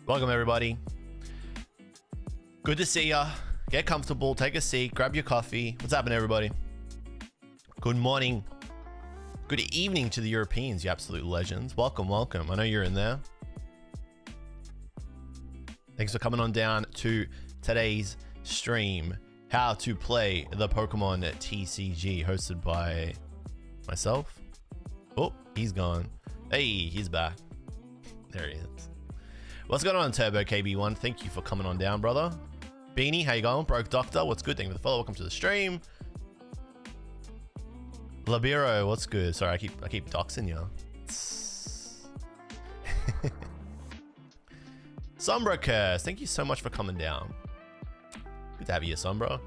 Welcome everybody. Good to see ya. Get comfortable, take a seat, grab your coffee. What's happening everybody? Good morning. Good evening to the Europeans, you absolute legends. Welcome, welcome. I know you're in there. Thanks for coming on down to today's stream. How to play the Pokemon TCG, hosted by myself. Oh, he's gone. Hey, he's back. There he is. What's going on, Turbo KB1? Thank you for coming on down, brother. Beanie, how you going? Broke Doctor, what's good? Thank you for the follow. Welcome to the stream. Labiro, what's good? Sorry, I keep doxing you. Sombra Curse, thank you so much for coming down. Good to have you here, Sombra.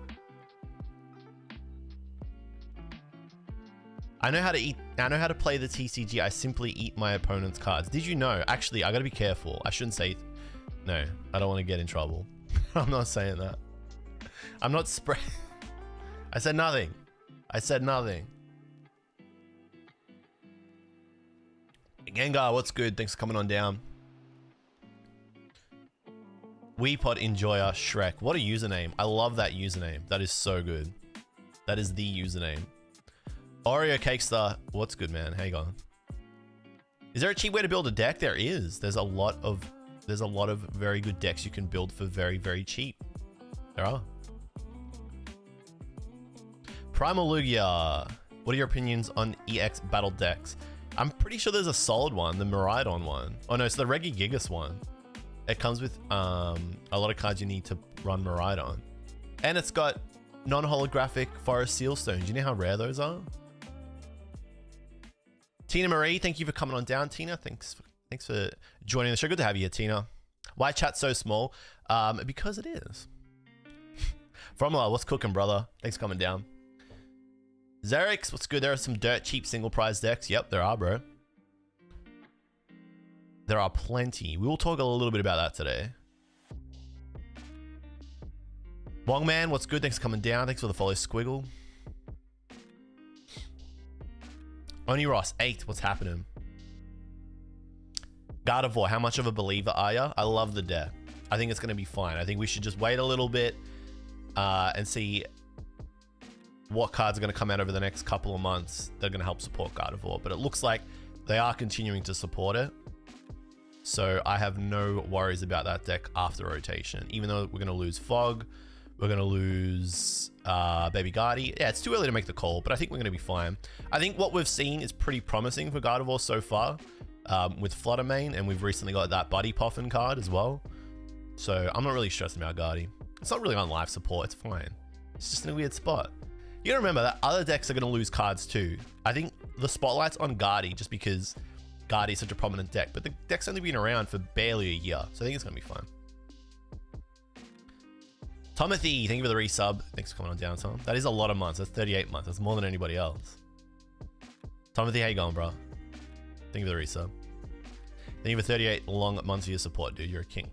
I know how to play the TCG. I simply eat my opponent's cards. Did you know? Actually, I gotta be careful. I shouldn't say, no, I don't want to get in trouble. I'm not saying that. I'm not I said nothing. I said nothing. Gengar, what's good? Thanks for coming on down. Weepod Enjoyer Shrek. What a username. I love that username. That is so good. That is the username. Oreo Cakestar, what's good, man? How you going? Is there a cheap way to build a deck? There is. There's a lot of very good decks you can build for very, very cheap. There are. Primal Lugia. What are your opinions on EX battle decks? I'm pretty sure there's a solid one, the Miraidon one. Oh no, it's the Regigigas one. It comes with a lot of cards you need to run Miraidon. And it's got non-holographic Forest Sealstones. Do you know how rare those are? Tina Marie, thank you for coming on down, Tina. Thanks for joining the show. Good to have you here, Tina. Why chat's so small? Because it is. Fromla, what's cooking, brother? Thanks for coming down. Xerix, what's good? There are some dirt cheap single prize decks. Yep, there are, bro. There are plenty. We will talk a little bit about that today. Wongman, what's good? Thanks for coming down. Thanks for the follow, Squiggle. Oni Ross, 8. What's happening? Gardevoir, how much of a believer are you? I love the deck. I think it's going to be fine. I think we should just wait a little bit and see what cards are going to come out over the next couple of months that are going to help support Gardevoir. But it looks like they are continuing to support it. So I have no worries about that deck after rotation. Even though we're going to lose Fog, we're going to lose Baby Guardy. Yeah, it's too early to make the call, but I think we're going to be fine. I think what we've seen is pretty promising for Gardevoir so far with Flutter Mane, and we've recently got that Buddy Poffin card as well. So I'm not really stressing about Guardy. It's not really on life support. It's fine. It's just in a weird spot. You gotta remember that other decks are going to lose cards too. I think the spotlight's on Guardy just because Guardy is such a prominent deck, but the deck's only been around for barely a year, so I think it's going to be fine. Tomothy, thank you for the resub. Thanks for coming on down, Tom. That is a lot of months. That's 38 months. That's more than anybody else. Tomothy, how you going, bro? Thank you for the resub. Thank you for 38 long months of your support, dude. You're a king.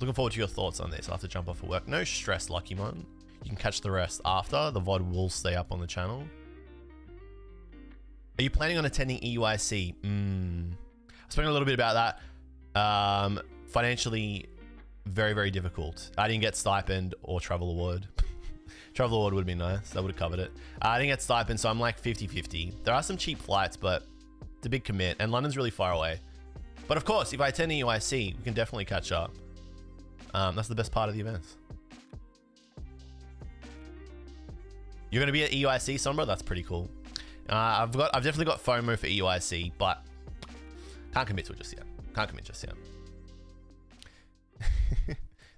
Looking forward to your thoughts on this. I'll have to jump off for work. No stress, Lucky Mon. You can catch the rest after. The VOD will stay up on the channel. Are you planning on attending EUIC? I spoke a little bit about that. Financially, very, very difficult. I didn't get stipend or travel award. Travel award would have been nice. That would have covered it. I didn't get stipend, so I'm like 50-50. There are some cheap flights, but it's a big commit, and London's really far away. But of course, if I attend EUIC, we can definitely catch up. That's the best part of the events. You're going to be at EUIC, Sombra? That's pretty cool. I've definitely got FOMO for EUIC, but can't commit to it just yet. Can't commit just yet.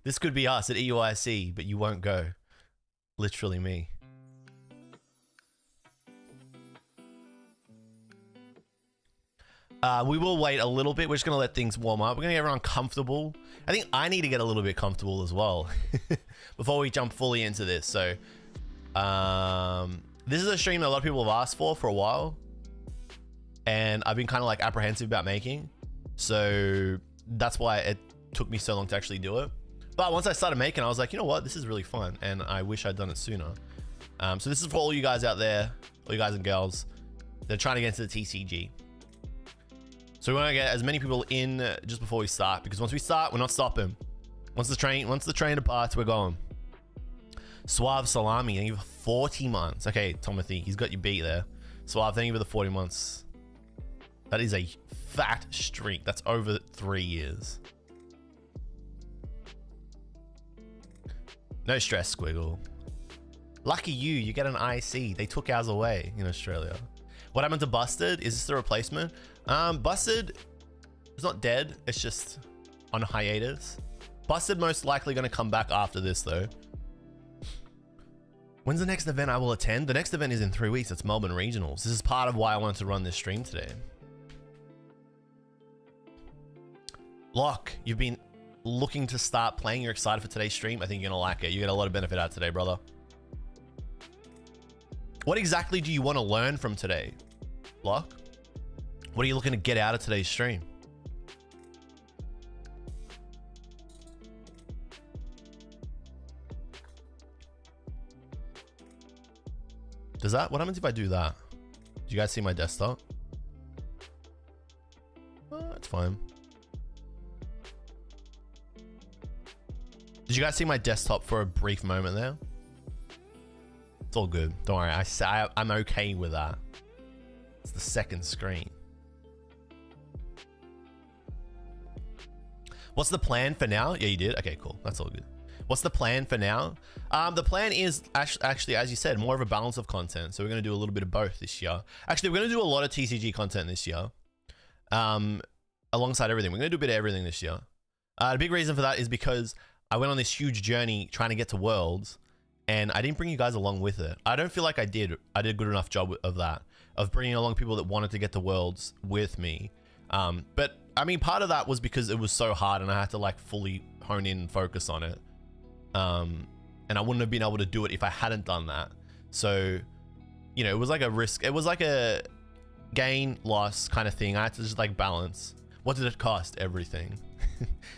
This could be us at EUIC, but you won't go. Literally me. We will wait a little bit. We're just going to let things warm up. We're going to get everyone comfortable. I think I need to get a little bit comfortable as well before we jump fully into this. So this is a stream that a lot of people have asked for a while, and I've been kind of like apprehensive about making. So that's why it took me so long to actually do it. But once I started making, I was like, you know what? This is really fun, and I wish I'd done it sooner. So this is for all you guys out there, all you guys and girls that are trying to get into the TCG. So So we want to get as many people in just before we start, because once we start, we're not stopping. Once the train departs, we're going. Suave Salami, thank you for 40 months. Okay, Timothy, he's got you beat there. Suave, thank you for the 40 months. That is a fat streak. That's over 3 years. No stress, Squiggle. Lucky you get an IC. They took ours away in Australia. What happened to Busted? Is this the replacement? Busted is not dead. It's just on hiatus. Busted most likely going to come back after this though. When's the next event I will attend? The next event is in 3 weeks. It's Melbourne Regionals. This is part of why I wanted to run this stream today. Locke, you've been looking to start playing. You're excited for today's stream. I think you're going to like it. You get a lot of benefit out today, brother. What exactly do you want to learn from today, Locke? What are you looking to get out of today's stream? Does that? What happens if I do that? Do you guys see my desktop? It's fine. Did you guys see my desktop for a brief moment there? It's all good. Don't worry. I'm okay with that. It's the second screen. What's the plan for now? Yeah, you did. Okay, cool. That's all good. What's the plan for now? The plan is actually, as you said, more of a balance of content. So we're going to do a little bit of both this year. Actually, we're going to do a lot of TCG content this year. Alongside everything. We're going to do a bit of everything this year. The big reason for that is because I went on this huge journey trying to get to Worlds, and I didn't bring you guys along with it. I don't feel like I did a good enough job of that, of bringing along people that wanted to get to Worlds with me. But I mean, part of that was because it was so hard and I had to like fully hone in and focus on it. And I wouldn't have been able to do it if I hadn't done that. So, you know, it was like a risk. It was like a gain loss kind of thing. I had to just like balance. What did it cost? Everything.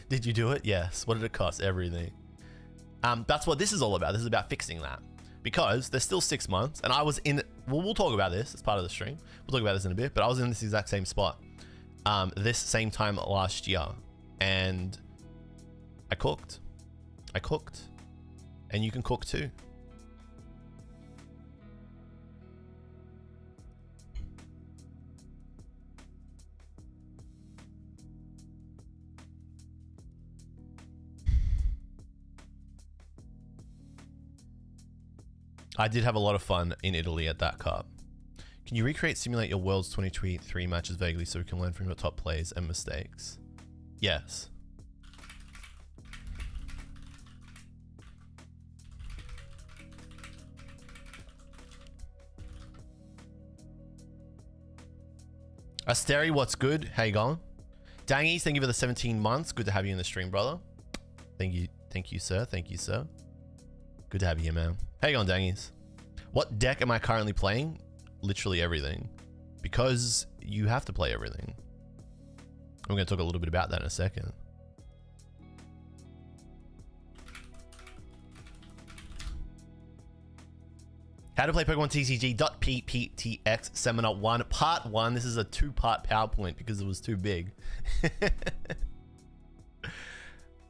Did you do it? Yes. What did it cost? Everything. That's what this is all about. This is about fixing that, because there's still 6 months and I was in, we'll talk about this as part of the stream. We'll talk about this in a bit, but I was in this exact same spot, this same time last year, and I cooked, and you can cook too. I did have a lot of fun in Italy at that cup. Can you recreate, simulate your Worlds 2023 matches vaguely so we can learn from your top plays and mistakes? Yes. Asteri, what's good? How you going? Dangies, thank you for the 17 months. Good to have you in the stream, brother. Thank you, sir. Thank you, sir. Good to have you here, man. How you going, Dangies? What deck am I currently playing? Literally everything. Because you have to play everything. I'm going to talk a little bit about that in a second. How to play Pokemon TCG.pptx Seminar 1 Part 1. This is a 2-part PowerPoint because it was too big.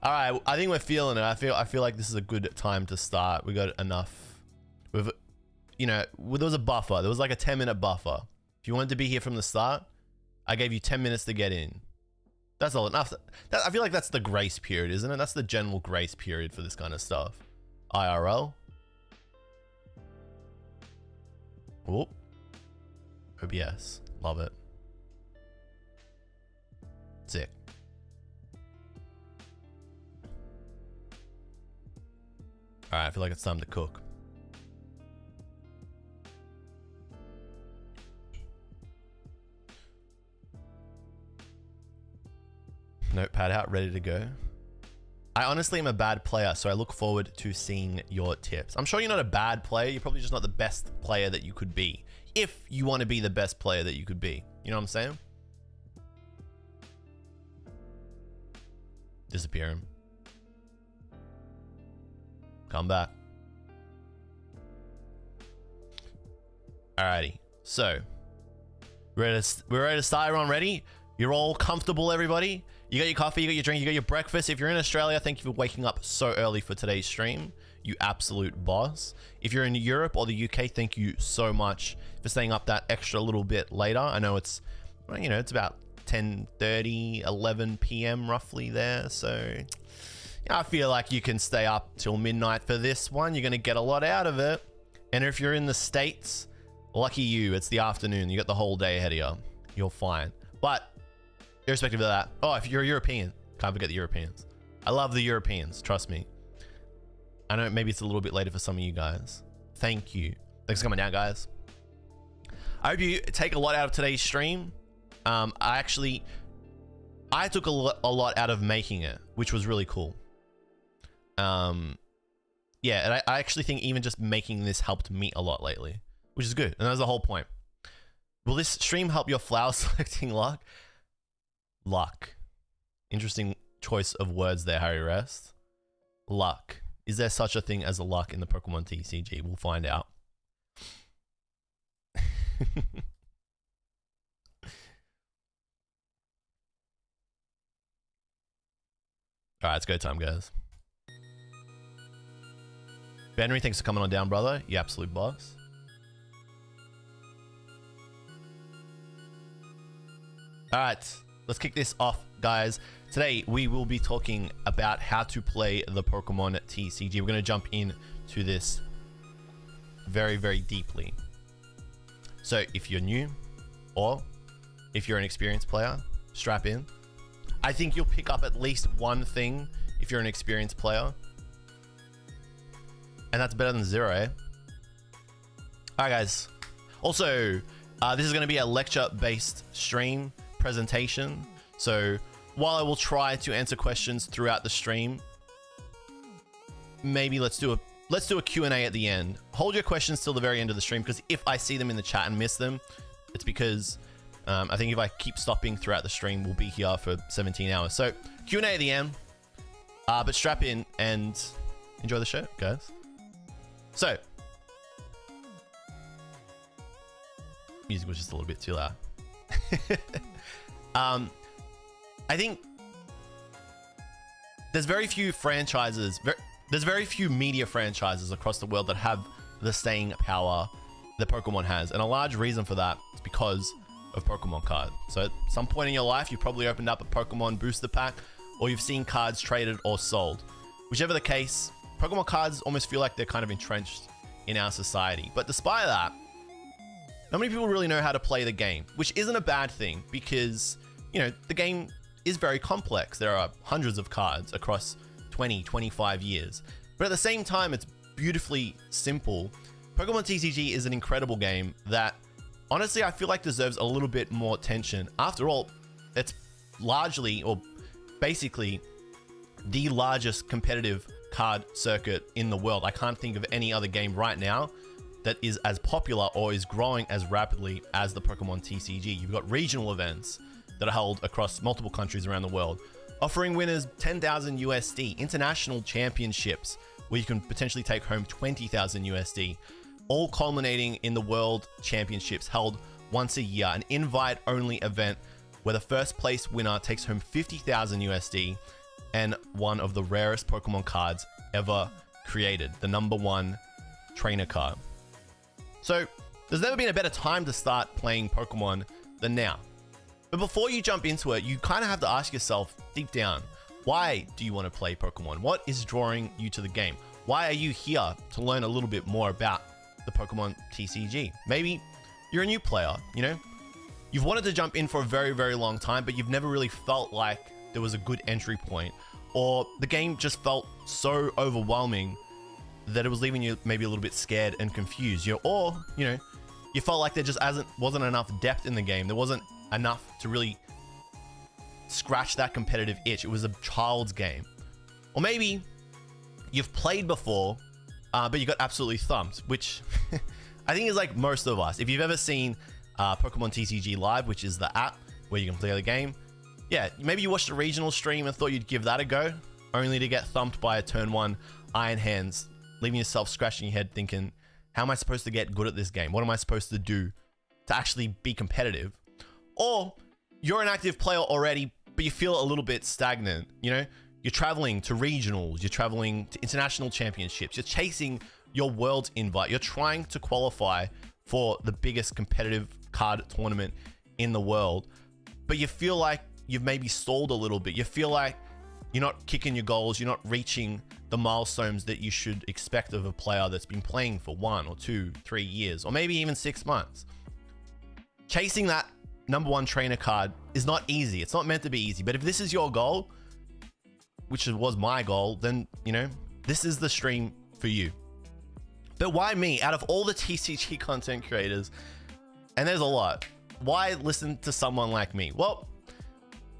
All right, I think we're feeling it. I feel like this is a good time to start. We got enough. We've, you know, there was a buffer. There was like a 10-minute buffer. If you wanted to be here from the start, I gave you 10 minutes to get in. That's all enough. I feel like that's the grace period, isn't it? That's the general grace period for this kind of stuff. IRL. Whoop. OBS. Love it. Sick. All right, I feel like it's time to cook. Notepad out, ready to go. I honestly am a bad player, so I look forward to seeing your tips. I'm sure you're not a bad player. You're probably just not the best player that you could be. If you want to be the best player that you could be. You know what I'm saying? Disappear him. Come back. Alrighty. So, we're ready to start. Everyone ready? You're all comfortable, everybody? You got your coffee, you got your drink, you got your breakfast. If you're in Australia, thank you for waking up so early for today's stream. You absolute boss. If you're in Europe or the UK, thank you so much for staying up that extra little bit later. I know it's, well, you know, it's about 10:30, 11 p.m. roughly there. So I feel like you can stay up till midnight for this one. You're going to get a lot out of it. And if you're in the States, lucky you, it's the afternoon. You got the whole day ahead of you. You're fine. But irrespective of that, oh, if you're a European, can't forget the Europeans. I love the Europeans, trust me. I know maybe it's a little bit later for some of you guys. Thank you. Thanks for coming down, guys. I hope you take a lot out of today's stream. I took a lot out of making it, which was really cool. Yeah, and I actually think even just making this helped me a lot lately, which is good. And that was the whole point. Will this stream help your flower selecting luck? Luck. Interesting choice of words there, Harry Rest. Luck. Is there such a thing as a luck in the Pokemon TCG? We'll find out. Alright, it's go time, guys. Henry, thanks for coming on down, brother. You absolute boss. Alright, let's kick this off, guys. Today, we will be talking about how to play the Pokemon TCG. We're going to jump into this very, very deeply. So, if you're new, or if you're an experienced player, strap in. I think you'll pick up at least one thing if you're an experienced player. And that's better than zero, eh? Alright, guys. Also, this is going to be a lecture-based stream presentation. So, while I will try to answer questions throughout the stream, maybe let's do a Q&A at the end. Hold your questions till the very end of the stream, because if I see them in the chat and miss them, it's because I think if I keep stopping throughout the stream, we'll be here for 17 hours. So, Q&A at the end. But strap in and enjoy the show, guys. So, music was just a little bit too loud. I think there's very few franchises, there's very few media franchises across the world that have the staying power that Pokemon has. And a large reason for that is because of Pokemon cards. So at some point in your life, you've probably opened up a Pokemon booster pack, or you've seen cards traded or sold. Whichever the case, Pokemon cards almost feel like they're kind of entrenched in our society. But despite that, not many people really know how to play the game, which isn't a bad thing because, you know, the game is very complex. There are hundreds of cards across 20, 25 years. But at the same time, it's beautifully simple. Pokemon TCG is an incredible game that, honestly, I feel like deserves a little bit more attention. After all, it's largely, or basically, the largest competitive card circuit in the world. I can't think of any other game right now that is as popular or is growing as rapidly as the Pokemon TCG. You've got regional events that are held across multiple countries around the world, offering winners 10,000 USD, international championships where you can potentially take home 20,000 USD, all culminating in the World Championships held once a year, an invite-only event where the first place winner takes home 50,000 USD and one of the rarest Pokemon cards ever created, the #1 trainer card. So there's never been a better time to start playing Pokemon than now. But before you jump into it, you kind of have to ask yourself deep down, why do you want to play Pokemon? What is drawing you to the game? Why are you here to learn a little bit more about the Pokemon TCG? Maybe you're a new player, you know? You've wanted to jump in for a very, very long time, but you've never really felt like there was a good entry point, or the game just felt so overwhelming that it was leaving you maybe a little bit scared and confused. Or, you know, you felt like there just wasn't enough depth in the game. There wasn't enough to really scratch that competitive itch. It was a child's game. Or maybe you've played before, but you got absolutely thumped, which I think is like most of us. If you've ever seen Pokemon TCG Live, which is the app where you can play the game, yeah, maybe you watched a regional stream and thought you'd give that a go, only to get thumped by a turn 1 Iron Hands, leaving yourself scratching your head thinking, how am I supposed to get good at this game? What am I supposed to do to actually be competitive? Or you're an active player already, but you feel a little bit stagnant. You know, you're traveling to regionals, you're traveling to international championships, you're chasing your world's invite, you're trying to qualify for the biggest competitive card tournament in the world, but you feel like you've maybe stalled a little bit. You feel like you're not kicking your goals, you're not reaching the milestones that you should expect of a player that's been playing for 1 or 2, 3 years, or maybe even 6 months. Chasing that #1 trainer card is not easy. It's not meant to be easy, but if this is your goal, which was my goal, then, you know, this is the stream for you. But why me? Out of all the TCG content creators, and there's a lot, why listen to someone like me? Well,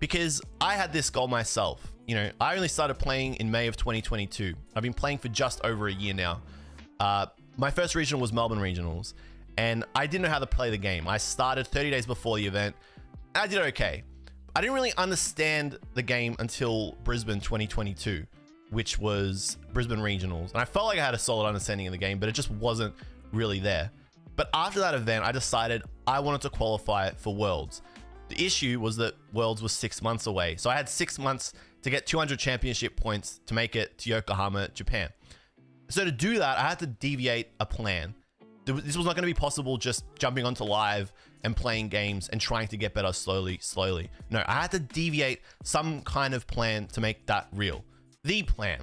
because I had this goal myself. You know, I only started playing in May of 2022. I've been playing for just over a year now. My first regional was Melbourne Regionals, and I didn't know how to play the game. I started 30 days before the event, and I did okay. I didn't really understand the game until Brisbane 2022, which was Brisbane Regionals. And I felt like I had a solid understanding of the game, but it just wasn't really there. But after that event, I decided I wanted to qualify for Worlds. The issue was that Worlds was 6 months away. So I had 6 months to get 200 championship points to make it to Yokohama, Japan. So to do that, I had to deviate a plan. This was not going to be possible just jumping onto live and playing games and trying to get better slowly. No, I had to deviate some kind of plan to make that real. The plan.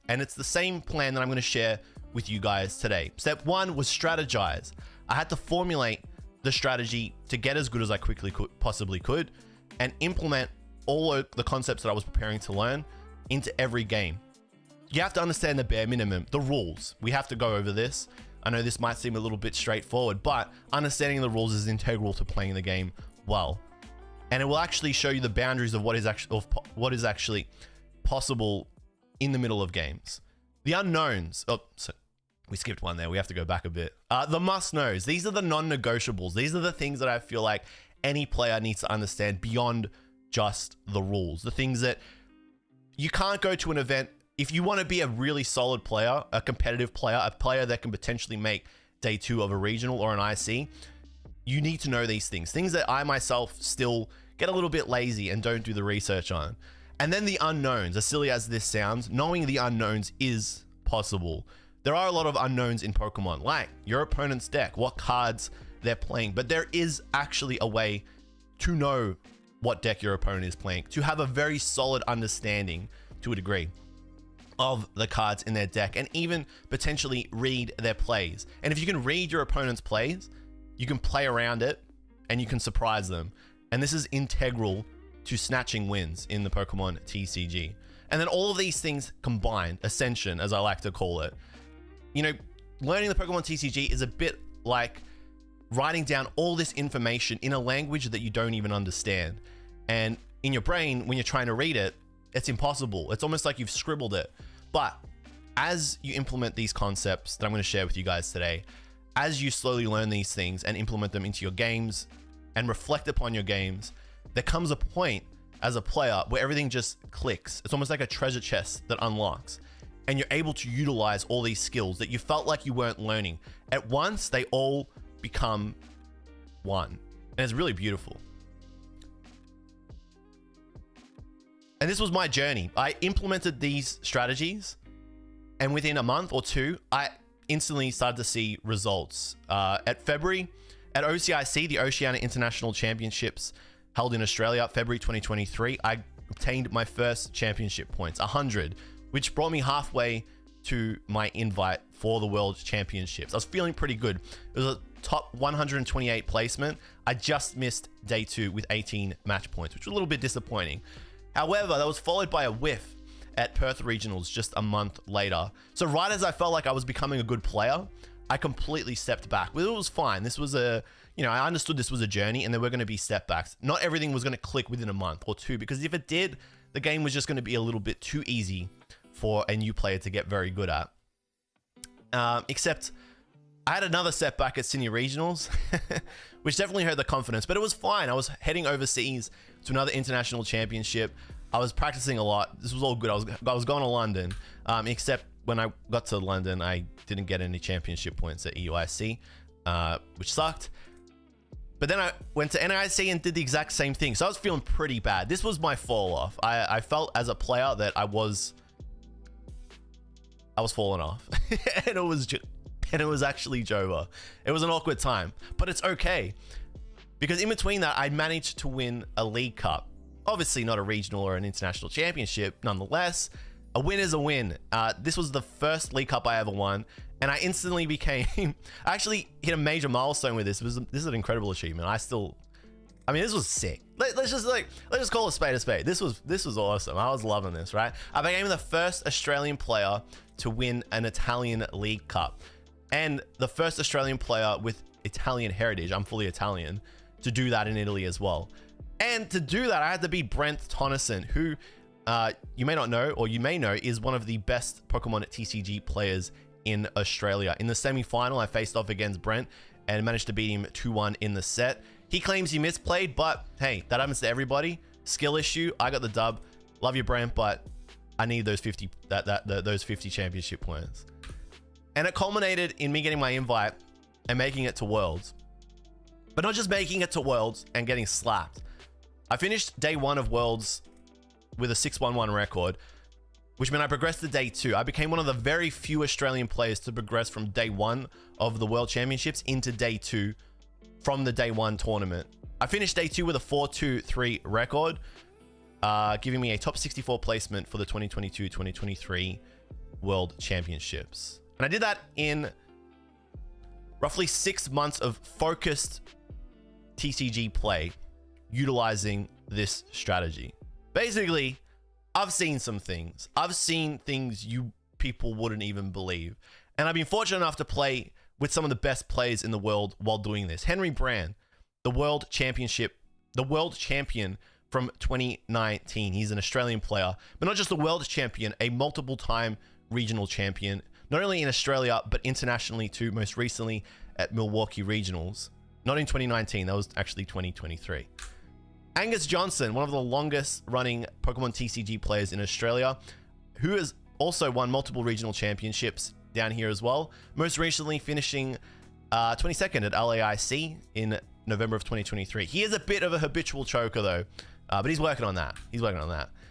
And it's the same plan that I'm going to share with you guys today. Step 1 was strategize. I had to formulate the strategy to get as good as I possibly could and implement all of the concepts that I was preparing to learn into every game. You have to understand the bare minimum, the rules. We have to go over this. I know this might seem a little bit straightforward, but understanding the rules is integral to playing the game well. And it will actually show you the boundaries of what is actually possible in the middle of games. The unknowns. Oh, so we skipped one there. We have to go back a bit. The must-knows. These are the non-negotiables. These are the things that I feel like any player needs to understand beyond just the rules. The things that you can't go to an event. If you want to be a really solid player, a competitive player, a player that can potentially make day 2 of a regional or an IC, you need to know these things. Things that I myself still get a little bit lazy and don't do the research on. And then the unknowns, as silly as this sounds, knowing the unknowns is possible. There are a lot of unknowns in Pokemon, like your opponent's deck, what cards they're playing, but there is actually a way to know what deck your opponent is playing, to have a very solid understanding to a degree of the cards in their deck, and even potentially read their plays. And if you can read your opponent's plays, you can play around it and you can surprise them. And this is integral to snatching wins in the Pokemon TCG. And then all of these things combined, Ascension, as I like to call it, you know, learning the Pokemon TCG is a bit like writing down all this information in a language that you don't even understand. And in your brain, when you're trying to read it, it's impossible. It's almost like you've scribbled it. But as you implement these concepts that I'm going to share with you guys today, as you slowly learn these things and implement them into your games and reflect upon your games, there comes a point as a player where everything just clicks. It's almost like a treasure chest that unlocks, and you're able to utilize all these skills that you felt like you weren't learning. At once, they all become one, and it's really beautiful. And this was my journey. I implemented these strategies, and within a month or 2, I instantly started to see results. At February, at OCIC, the Oceania International Championships held in Australia, February 2023, I obtained my first championship points, 100, which brought me halfway to my invite for the World Championships. I was feeling pretty good. It was a top 128 placement. I just missed day 2 with 18 match points, which was a little bit disappointing. However, that was followed by a whiff at Perth Regionals just a month later. So right as I felt like I was becoming a good player, I completely stepped back. Well, it was fine. This was I understood this was a journey and there were going to be setbacks. Not everything was going to click within a month or 2, because if it did, the game was just going to be a little bit too easy for a new player to get very good at. Except I had another setback at Sydney Regionals, which definitely hurt the confidence, but it was fine. I was heading overseas to another international championship. I was practicing a lot. This was all good. I was going to London, except when I got to London, I didn't get any championship points at EUIC, which sucked. But then I went to NIC and did the exact same thing. So I was feeling pretty bad. This was my fall off. I felt as a player that I was falling off. and it was actually Jova. It was an awkward time, but it's okay. Because in between that, I managed to win a League Cup. Obviously not a regional or an international championship. Nonetheless, a win is a win. This was the first League Cup I ever won. And I instantly became, I actually hit a major milestone with this. This is an incredible achievement. I mean, this was sick. Let's just call a spade a spade. This was awesome. I was loving this, right? I became the first Australian player to win an Italian League Cup. And the first Australian player with Italian heritage, I'm fully Italian, to do that in Italy as well. And to do that, I had to beat Brent Tonneson, who you may not know, or you may know, is one of the best Pokemon TCG players in Australia. In the semi-final, I faced off against Brent and managed to beat him 2-1 in the set. He claims he misplayed, but hey, that happens to everybody. Skill issue. I got the dub. Love you, Brent, but I need those 50 those 50 championship points. And it culminated in me getting my invite and making it to Worlds. But not just making it to Worlds and getting slapped. I finished day 1 of Worlds with a 6-1-1 record, which meant I progressed to day 2. I became one of the very few Australian players to progress from day 1 of the World Championships into day 2 from the day 1 tournament. I finished day 2 with a 4-2-3 record, giving me a top 64 placement for the 2022-2023 World Championships. And I did that in roughly 6 months of focused TCG play, utilizing this strategy. Basically, I've seen some things. I've seen things you people wouldn't even believe. And I've been fortunate enough to play with some of the best players in the world while doing this. Henry Brand, the world champion from 2019. He's an Australian player, but not just a world champion, a multiple time regional champion, not only in Australia, but internationally too, most recently at Milwaukee Regionals. Not in 2019, that was actually 2023. Angus Johnson, one of the longest running Pokemon TCG players in Australia, who has also won multiple regional championships down here as well. Most recently finishing 22nd at LAIC in November of 2023. He is a bit of a habitual choker though, but he's working on that.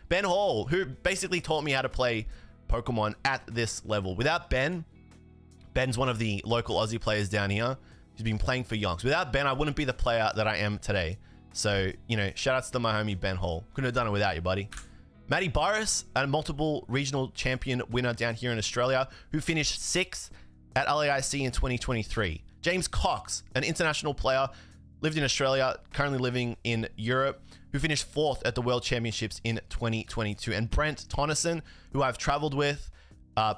Ben Hall, who basically taught me how to play Pokemon at this level. Without Ben's one of the local Aussie players down here. He's been playing for Yonks. Without Ben, I wouldn't be the player that I am today. So, you know, shout outs to my homie Ben Hall. Couldn't have done it without you, buddy. Matty Burris, a multiple regional champion winner down here in Australia, who finished 6th at LAIC in 2023. James Cox, an international player, lived in Australia, currently living in Europe, who finished 4th at the World Championships in 2022. And Brent Tonneson, who I've traveled with,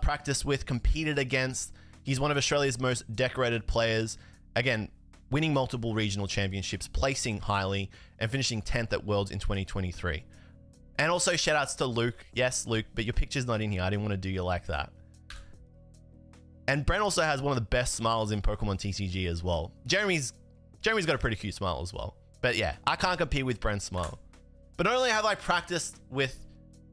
practiced with, competed against. He's one of Australia's most decorated players. Again, winning multiple regional championships, placing highly, and finishing 10th at Worlds in 2023. And also shout outs to Luke. Yes, Luke, but your picture's not in here. I didn't want to do you like that. And Brent also has one of the best smiles in Pokemon TCG as well. Jeremy's got a pretty cute smile as well. But yeah, I can't compete with Brent's smile. But not only have I practiced with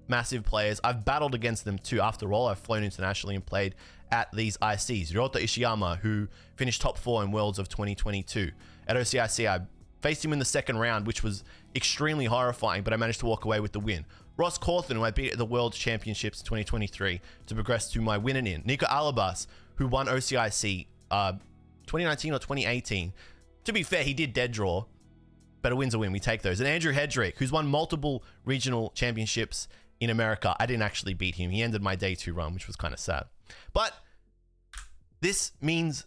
massive players, I've battled against them too. After all, I've flown internationally and played at these ICs. Ryota Ishiyama, who finished top 4 in Worlds of 2022. At OCIC, I faced him in the second round, which was extremely horrifying, but I managed to walk away with the win. Ross Cawthon, who I beat at the World Championships 2023 to progress to my win in. Nico Alabas, who won OCIC 2019 or 2018. To be fair, he did dead draw, but a win's a win. We take those. And Andrew Hedrick, who's won multiple regional championships in America. I didn't actually beat him. He ended my day 2 run, which was kind of sad. But this means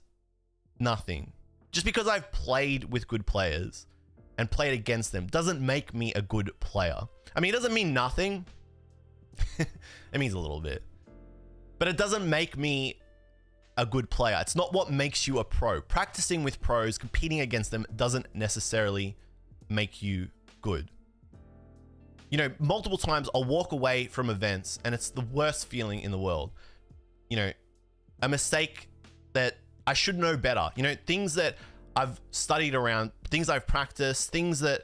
nothing. Just because I've played with good players and played against them doesn't make me a good player. I mean, it doesn't mean nothing. It means a little bit. But it doesn't make me a good player. It's not what makes you a pro. Practicing with pros, competing against them doesn't necessarily make you good. You know, multiple times I'll walk away from events and it's the worst feeling in the world. You know, a mistake that I should know better. You know, things that I've studied around, things I've practiced, things that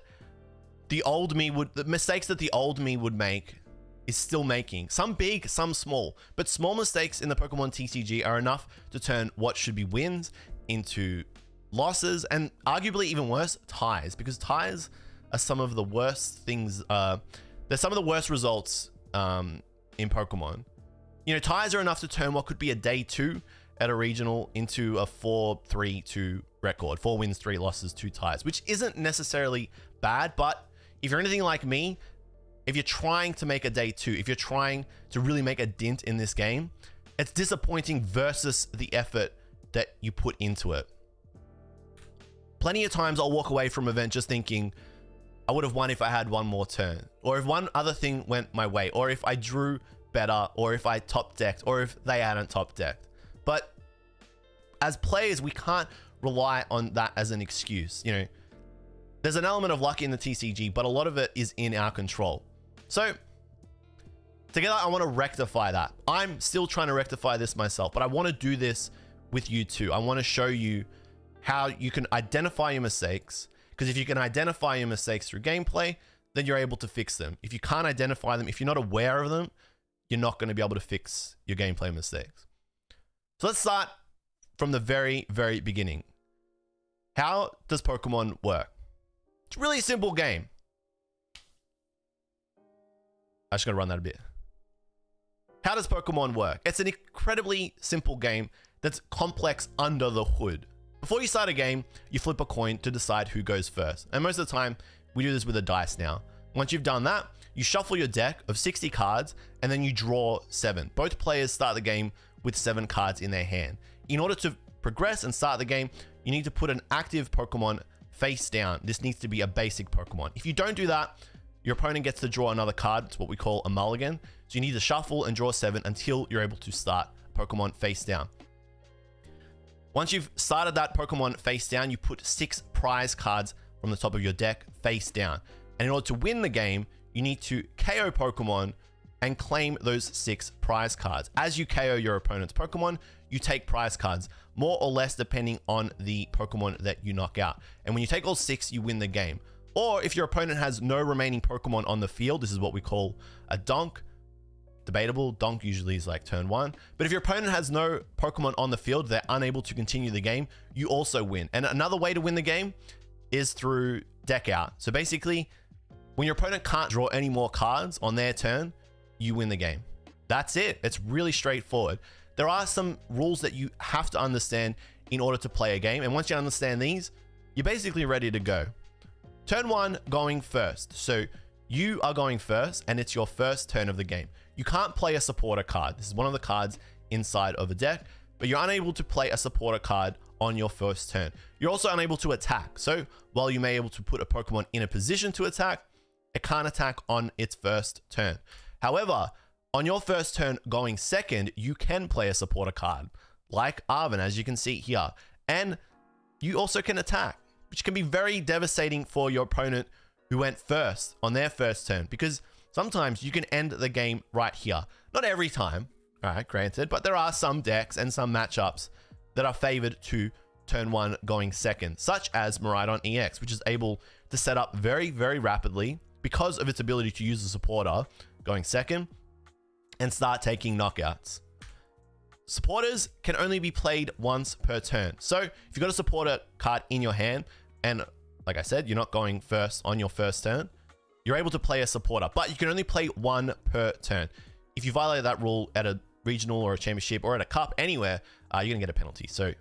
the mistakes that the old me would make is still making. Some big, some small. But small mistakes in the Pokemon TCG are enough to turn what should be wins into losses, and arguably even worse, ties, because ties are some of the worst things. They're some of the worst results in Pokemon. You know, ties are enough to turn what could be a day 2 at a regional into a 4-3-2 record. 4 wins, 3 losses, 2 ties, which isn't necessarily bad, but if you're anything like me, if you're trying to make a day 2, if you're trying to really make a dent in this game, it's disappointing versus the effort that you put into it. Plenty of times I'll walk away from an event just thinking, I would have won if I had one more turn, or if one other thing went my way, or if I drew better, or if I top decked, or if they hadn't top decked. But as players, we can't rely on that as an excuse. You know, there's an element of luck in the TCG, but a lot of it is in our control. So together, I want to rectify that. I'm still trying to rectify this myself, but I want to do this with you too. I want to show you how you can identify your mistakes, because if you can identify your mistakes through gameplay, then you're able to fix them. If you can't identify them, if you're not aware of them, you're not going to be able to fix your gameplay mistakes. So let's start from the very, very beginning. How does Pokemon work? It's a really simple game. I just got to run that a bit. How does Pokemon work? It's an incredibly simple game that's complex under the hood. Before you start a game, you flip a coin to decide who goes first. And most of the time, we do this with a dice now. Once you've done that, you shuffle your deck of 60 cards, and then you draw 7. Both players start the game with 7 cards in their hand. In order to progress and start the game, you need to put an active Pokemon face down. This needs to be a basic Pokemon. If you don't do that, your opponent gets to draw another card. It's what we call a mulligan. So you need to shuffle and draw 7 until you're able to start Pokemon face down. Once you've started that Pokemon face down, you put 6 prize cards from the top of your deck face down. And in order to win the game, you need to KO Pokemon and claim those 6 prize cards. As you KO your opponent's Pokemon, you take prize cards, more or less depending on the Pokemon that you knock out. And when you take all 6, you win the game. Or if your opponent has no remaining Pokemon on the field, this is what we call a donk. Debatable, donk usually is like turn 1. But if your opponent has no Pokemon on the field, they're unable to continue the game, you also win. And another way to win the game is through deck out. So basically, when your opponent can't draw any more cards on their turn, you win the game. That's it. It's really straightforward. There are some rules that you have to understand in order to play a game. And once you understand these, you're basically ready to go. Turn 1, going first. So you are going first, and it's your first turn of the game. You can't play a supporter card. This is one of the cards inside of a deck, but you're unable to play a supporter card on your first turn. You're also unable to attack. So while you may be able to put a Pokemon in a position to attack, it can't attack on its first turn. However, on your first turn going second, you can play a supporter card like Arven, as you can see here. And you also can attack, which can be very devastating for your opponent who went first on their first turn, because sometimes you can end the game right here. Not every time, all right, granted, but there are some decks and some matchups that are favored to turn 1 going second, such as Miraidon EX, which is able to set up very, very rapidly because of its ability to use the supporter going second and start taking knockouts. Supporters can only be played once per turn. So if you've got a supporter card in your hand, and like I said, you're not going first on your first turn, you're able to play a supporter, but you can only play 1 per turn. If you violate that rule at a regional or a championship or at a cup, anywhere, you're gonna get a penalty. So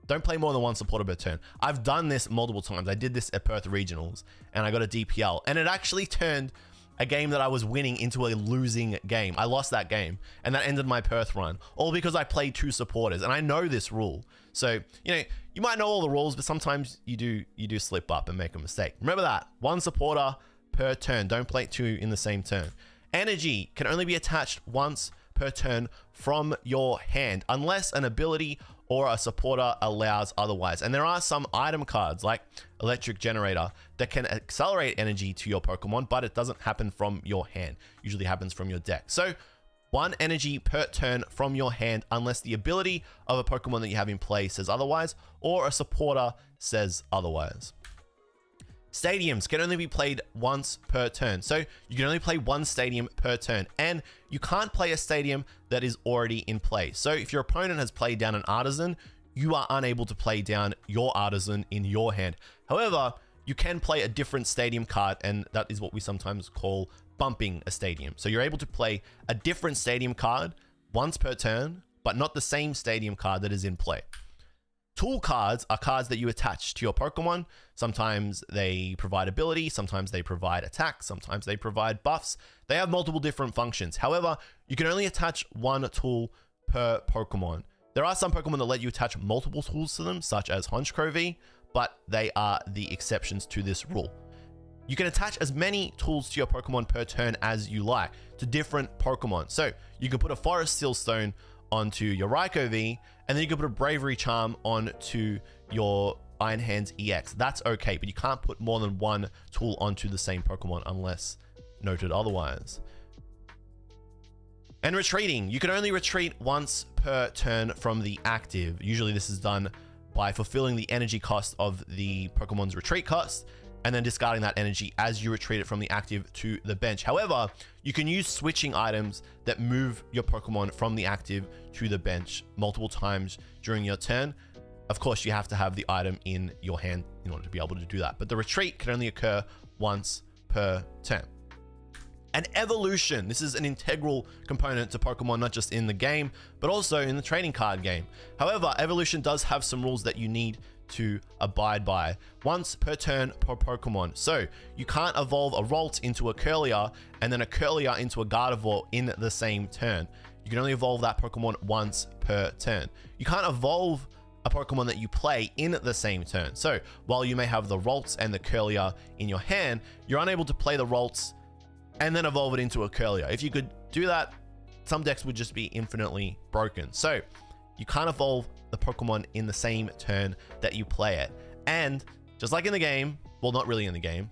don't play more than 1 supporter per turn. I've done this multiple times. I did this at Perth Regionals, and I got a DPL, and it actually turned a game that I was winning into a losing game. I lost that game, and that ended my Perth run, all because I played 2 supporters, and I know this rule. So, you know, you might know all the rules, but sometimes you do slip up and make a mistake. Remember that. 1 supporter per turn. Don't play 2 in the same turn. Energy can only be attached once per turn from your hand, unless an ability or a supporter allows otherwise. And there are some item cards like Electric Generator that can accelerate energy to your Pokemon, but it doesn't happen from your hand. Usually happens from your deck. So 1 energy per turn from your hand, unless the ability of a Pokemon that you have in play says otherwise, or a supporter says otherwise. Stadiums can only be played once per turn. So you can only play 1 stadium per turn, and you can't play a stadium that is already in play. So if your opponent has played down an Artisan, you are unable to play down your Artisan in your hand. However, you can play a different stadium card, and that is what we sometimes call bumping a stadium. So you're able to play a different stadium card once per turn, but not the same stadium card that is in play. Tool cards are cards that you attach to your Pokemon. Sometimes they provide ability, sometimes they provide attack, sometimes they provide buffs. They have multiple different functions. However, you can only attach one tool per Pokemon. There are some Pokemon that let you attach multiple tools to them, such as honchKROV, but they are the exceptions to this rule. You can attach as many tools to your Pokemon per turn as you like to different Pokemon. So you can put a Forest Sealstone onto your rarest, and then you can put a Bravery Charm onto your Iron Hands EX. That's okay, but you can't put more than one tool onto the same Pokemon unless noted otherwise. And retreating, you can only retreat once per turn from the active. Usually this is done by fulfilling the energy cost of the Pokemon's retreat cost, and then discarding that energy as you retreat it from the active to the bench. However, you can use switching items that move your Pokemon from the active to the bench multiple times during your turn. Of course, you have to have the item in your hand in order to be able to do that, but the retreat can only occur once per turn. And evolution, this is an integral component to Pokemon, not just in the game, but also in the trading card game. However, evolution does have some rules that you need to abide by. Once per turn per Pokemon. So you can't evolve a Ralts into a Curlier and then a Curlier into a Gardevoir in the same turn. You can only evolve that Pokemon once per turn. You can't evolve a Pokemon that you play in the same turn. So while you may have the Ralts and the Curlier in your hand, you're unable to play the Ralts and then evolve it into a Curlier. If you could do that, some decks would just be infinitely broken. So you can't evolve the Pokemon in the same turn that you play it. And just like in the game, well, not really in the game,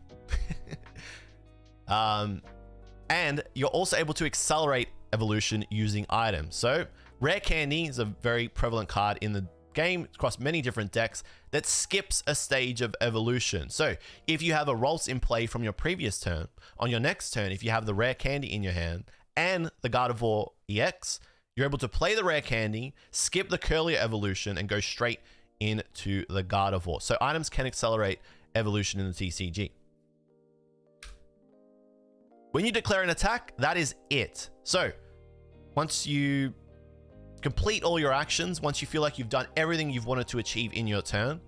and you're also able to accelerate evolution using items. So Rare Candy is a very prevalent card in the game across many different decks that skips a stage of evolution. So if you have a Ralts in play from your previous turn, on your next turn, if you have the Rare Candy in your hand and the Gardevoir EX, you're able to play the Rare Candy, skip the Curlier evolution, and go straight into the Gardevoir. So items can accelerate evolution in the TCG. When you declare an attack, that is it. So once you complete all your actions, once you feel like you've done everything you've wanted to achieve in your turn,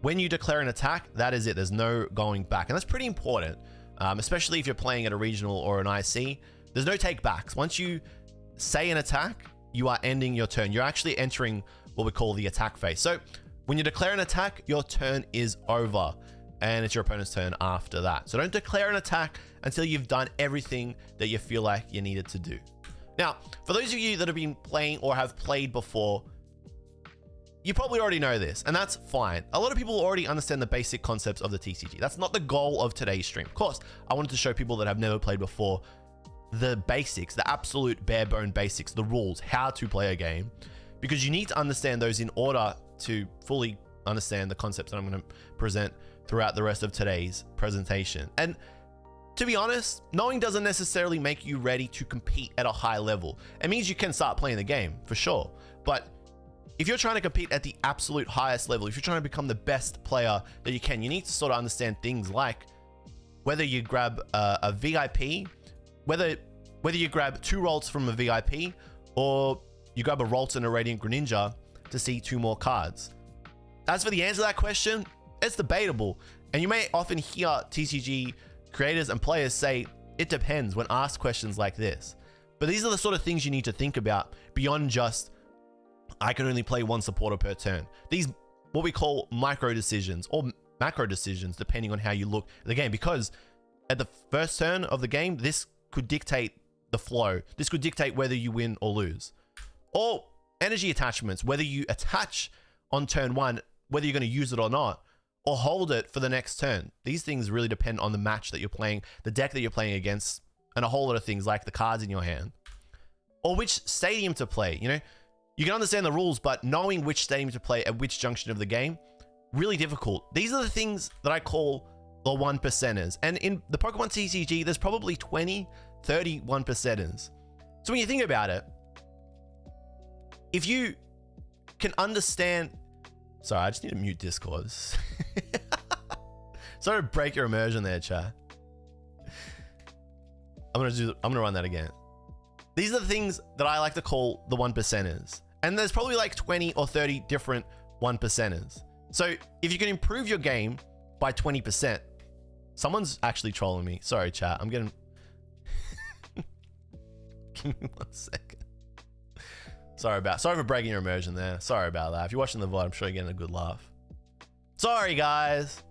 when you declare an attack, that is it. There's no going back. And that's pretty important, especially if you're playing at a regional or an IC. There's no take backs. Once you say an attack, you are ending your turn. You're actually entering what we call the attack phase. So when you declare an attack, your turn is over and it's your opponent's turn after that. So don't declare an attack until you've done everything that you feel like you needed to do. Now, for those of you that have been playing or have played before, you probably already know this, and that's fine. A lot of people already understand the basic concepts of the TCG. That's not the goal of today's stream. Of course, I wanted to show people that have never played before the basics, the absolute bare bone basics, the rules, how to play a game, because you need to understand those in order to fully understand the concepts that I'm going to present throughout the rest of today's presentation. And to be honest, knowing doesn't necessarily make you ready to compete at a high level. It means you can start playing the game for sure. But if you're trying to compete at the absolute highest level, if you're trying to become the best player that you can, you need to sort of understand things like whether you grab a VIP, whether you grab 2 Ralts from a VIP, or you grab a Ralt and a Radiant Greninja to see 2 more cards. As for the answer to that question, it's debatable. And you may often hear TCG creators and players say, it depends, when asked questions like this. But these are the sort of things you need to think about beyond just, I can only play 1 supporter per turn. These, what we call micro decisions or macro decisions, depending on how you look at the game. Because at the first turn of the game, this could dictate the flow. This could dictate whether you win or lose. Or energy attachments, whether you attach on turn 1, whether you're going to use it or not, or hold it for the next turn. These things really depend on the match that you're playing, the deck that you're playing against, and a whole lot of things like the cards in your hand. Or which stadium to play. You know, you can understand the rules, but knowing which stadium to play at which junction of the game, really difficult. These are the things that I call the 1%ers. And in the Pokemon TCG, there's probably 20, 30 1%ers. So when you think about it, if you can understand Sorry, I just need to mute Discord. Sorry to break your immersion there, chat. I'm gonna run that again. These are the things that I like to call the 1%ers. And there's probably like 20 or 30 different 1%ers. So if you can improve your game by 20%, someone's actually trolling me. Sorry, chat. I'm getting... Give me 1 second. Sorry for breaking your immersion there. Sorry about that. If you're watching the VOD, I'm sure you're getting a good laugh. Sorry, guys.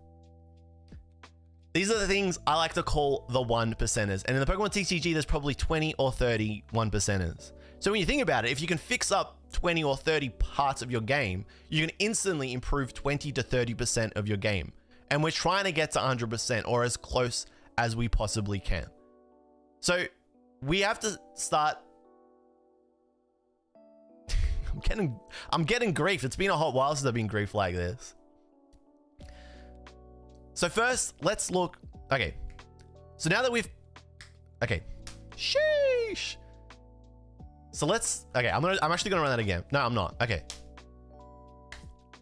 These are the things I like to call the 1%ers. And in the Pokemon TCG, there's probably 20 or 30 1%ers. So when you think about it, if you can fix up 20 or 30 parts of your game, you can instantly improve 20 to 30% of your game. And we're trying to get to 100% or as close as we possibly can. So we have to start... I'm getting grief. It's been a hot while since I've been grief like this. So first, let's look. Okay. So now that we've... Okay. Sheesh. So let's... Okay, I'm actually gonna run that again. No, I'm not. Okay.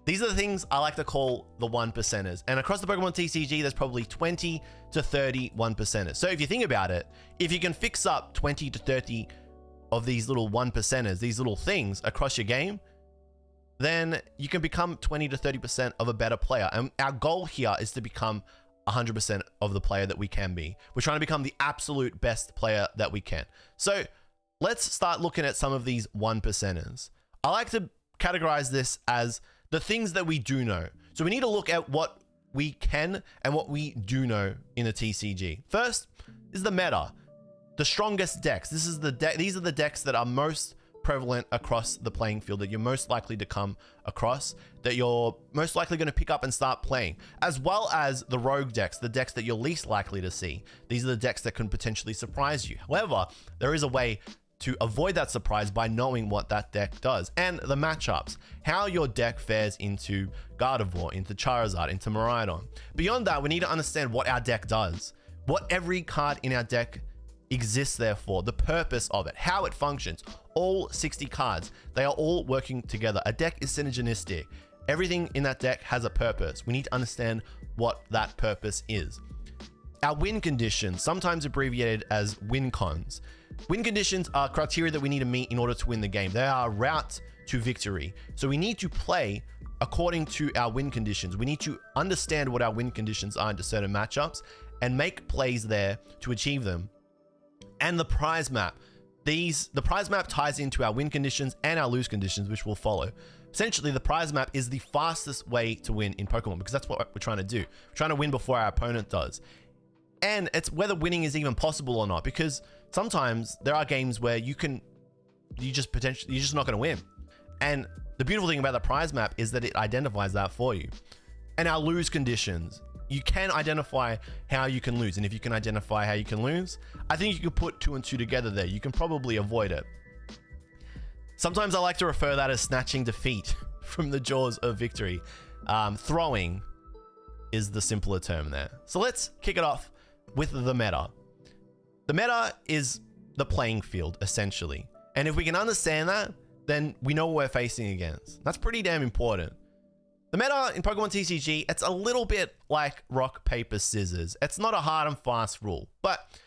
These are the things I like to call the 1%ers. And across the Pokemon TCG, there's probably 20 to 30 1%ers. So if you think about it, if you can fix up 20 to 30 of these little 1%ers, these little things across your game, then you can become 20 to 30% of a better player. And our goal here is to become 100% of the player that we can be. We're trying to become the absolute best player that we can. So let's start looking at some of these 1%ers. I like to categorize this as the things that we do know. So we need to look at what we can and what we do know in a TCG. First is the meta. The strongest decks. These are the decks that are most prevalent across the playing field, that you're most likely to come across, that you're most likely going to pick up and start playing, as well as the rogue decks, the decks that you're least likely to see. These are the decks that can potentially surprise you. However, there is a way to avoid that surprise by knowing what that deck does and the matchups, how your deck fares into Gardevoir, into Charizard, into Miraidon. Beyond that, we need to understand what our deck does, what every card in our deck exists there for, the purpose of it, how it functions. All 60 cards, they are all working together. A deck is synergistic. Everything in that deck has a purpose. We need to understand what that purpose is. Our win conditions, sometimes abbreviated as win cons. Win conditions are criteria that we need to meet in order to win the game. They are a route to victory. So we need to play according to our win conditions. We need to understand what our win conditions are into certain matchups and make plays there to achieve them. And the prize map. The prize map ties into our win conditions and our lose conditions, which will follow. Essentially, the prize map is the fastest way to win in Pokemon because that's what we're trying to do. We're trying to win before our opponent does. And it's whether winning is even possible or not, because sometimes there are games where you're just not going to win. And the beautiful thing about the prize map is that it identifies that for you. And our lose conditions. You can identify how you can lose. And if you can identify how you can lose, I think you could put 2 and 2 together there. You can probably avoid it. Sometimes I like to refer that as snatching defeat from the jaws of victory. Throwing is the simpler term there. So let's kick it off with the meta. The meta is the playing field, essentially. And if we can understand that, then we know what we're facing against. That's pretty damn important. The meta in Pokemon TCG, it's a little bit like rock, paper, scissors. It's not a hard and fast rule, but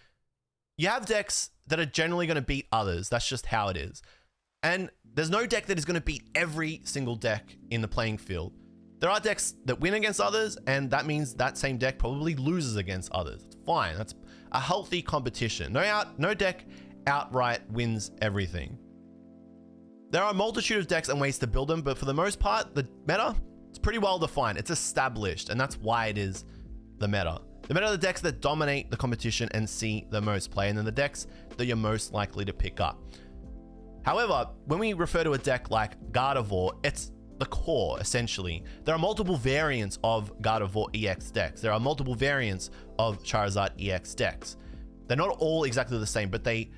you have decks that are generally going to beat others. That's just how it is. And there's no deck that is going to beat every single deck in the playing field. There are decks that win against others, and that means that same deck probably loses against others. It's fine. That's a healthy competition. No deck outright wins everything. There are a multitude of decks and ways to build them, but for the most part, the meta, it's pretty well defined. It's established, and that's why it is the meta. The meta are the decks that dominate the competition and see the most play, and then the decks that you're most likely to pick up. However, when we refer to a deck like Gardevoir, it's the core, essentially. There are multiple variants of Gardevoir EX decks. There are multiple variants of Charizard EX decks. They're not all exactly the same, but they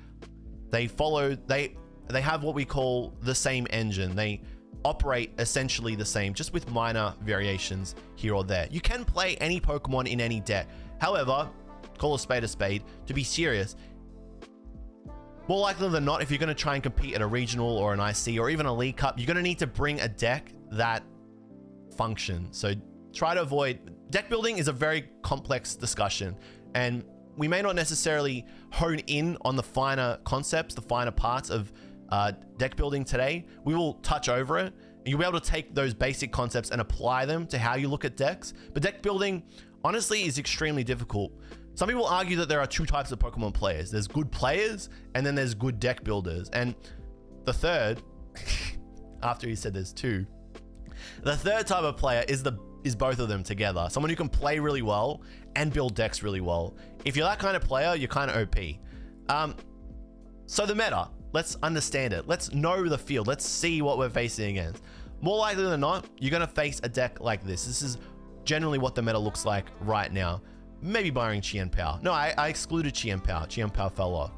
have what we call the same engine. They operate essentially the same, just with minor variations here or there. You can play any Pokemon in any deck. However, call a spade, to be serious, more likely than not, if you're going to try and compete at a regional or an IC or even a League Cup, you're going to need to bring a deck that function. So try to avoid, deck building is a very complex discussion, and we may not necessarily hone in on the finer concepts, the finer parts of deck building today. We will touch over it, and you'll be able to take those basic concepts and apply them to how you look at decks. But deck building, honestly, is extremely difficult. Some people argue that there are two types of Pokemon players. There's good players, and then there's good deck builders. And the third, after he said there's two, the third type of player is both of them together. Someone who can play really well and build decks really well. If you're that kind of player, you're kind of OP. So the meta, let's understand it. Let's know the field. Let's see what we're facing against. More likely than not, you're going to face a deck like this. This is generally what the meta looks like right now. Maybe barring Chien Pao. No, I excluded Chien Pao. Chien Pao fell off.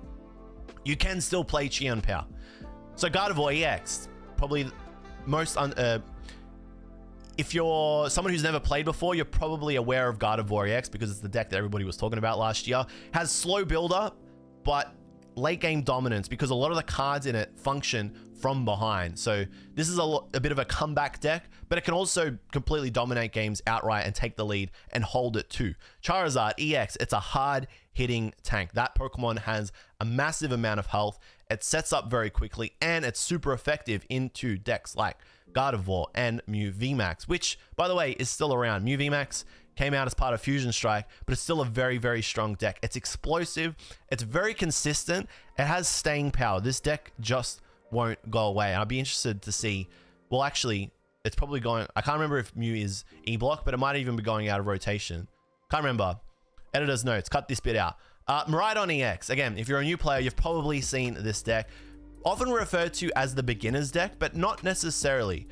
You can still play Chien Pao. So Gardevoir EX, probably most if you're someone who's never played before, you're probably aware of Gardevoir EX because it's the deck that everybody was talking about last year. Has slow build up, but late game dominance because a lot of the cards in it function from behind. So this is a bit of a comeback deck, but it can also completely dominate games outright and take the lead and hold it too. Charizard EX, it's a hard hitting tank. That Pokemon has a massive amount of health. It sets up very quickly, and it's super effective into decks like Gardevoir and Mew VMAX, which, by the way, is still around. Mew VMAX came out as part of Fusion Strike, but it's still a very, very strong deck. It's explosive. It's very consistent. It has staying power. This deck just won't go away. And I'd be interested to see, well, actually, it's probably going, I can't remember if Mew is E-Block, but it might even be going out of rotation. Can't remember. Editor's notes, cut this bit out. Miraidon EX, again, if you're a new player, you've probably seen this deck. Often referred to as the beginner's deck, but not necessarily.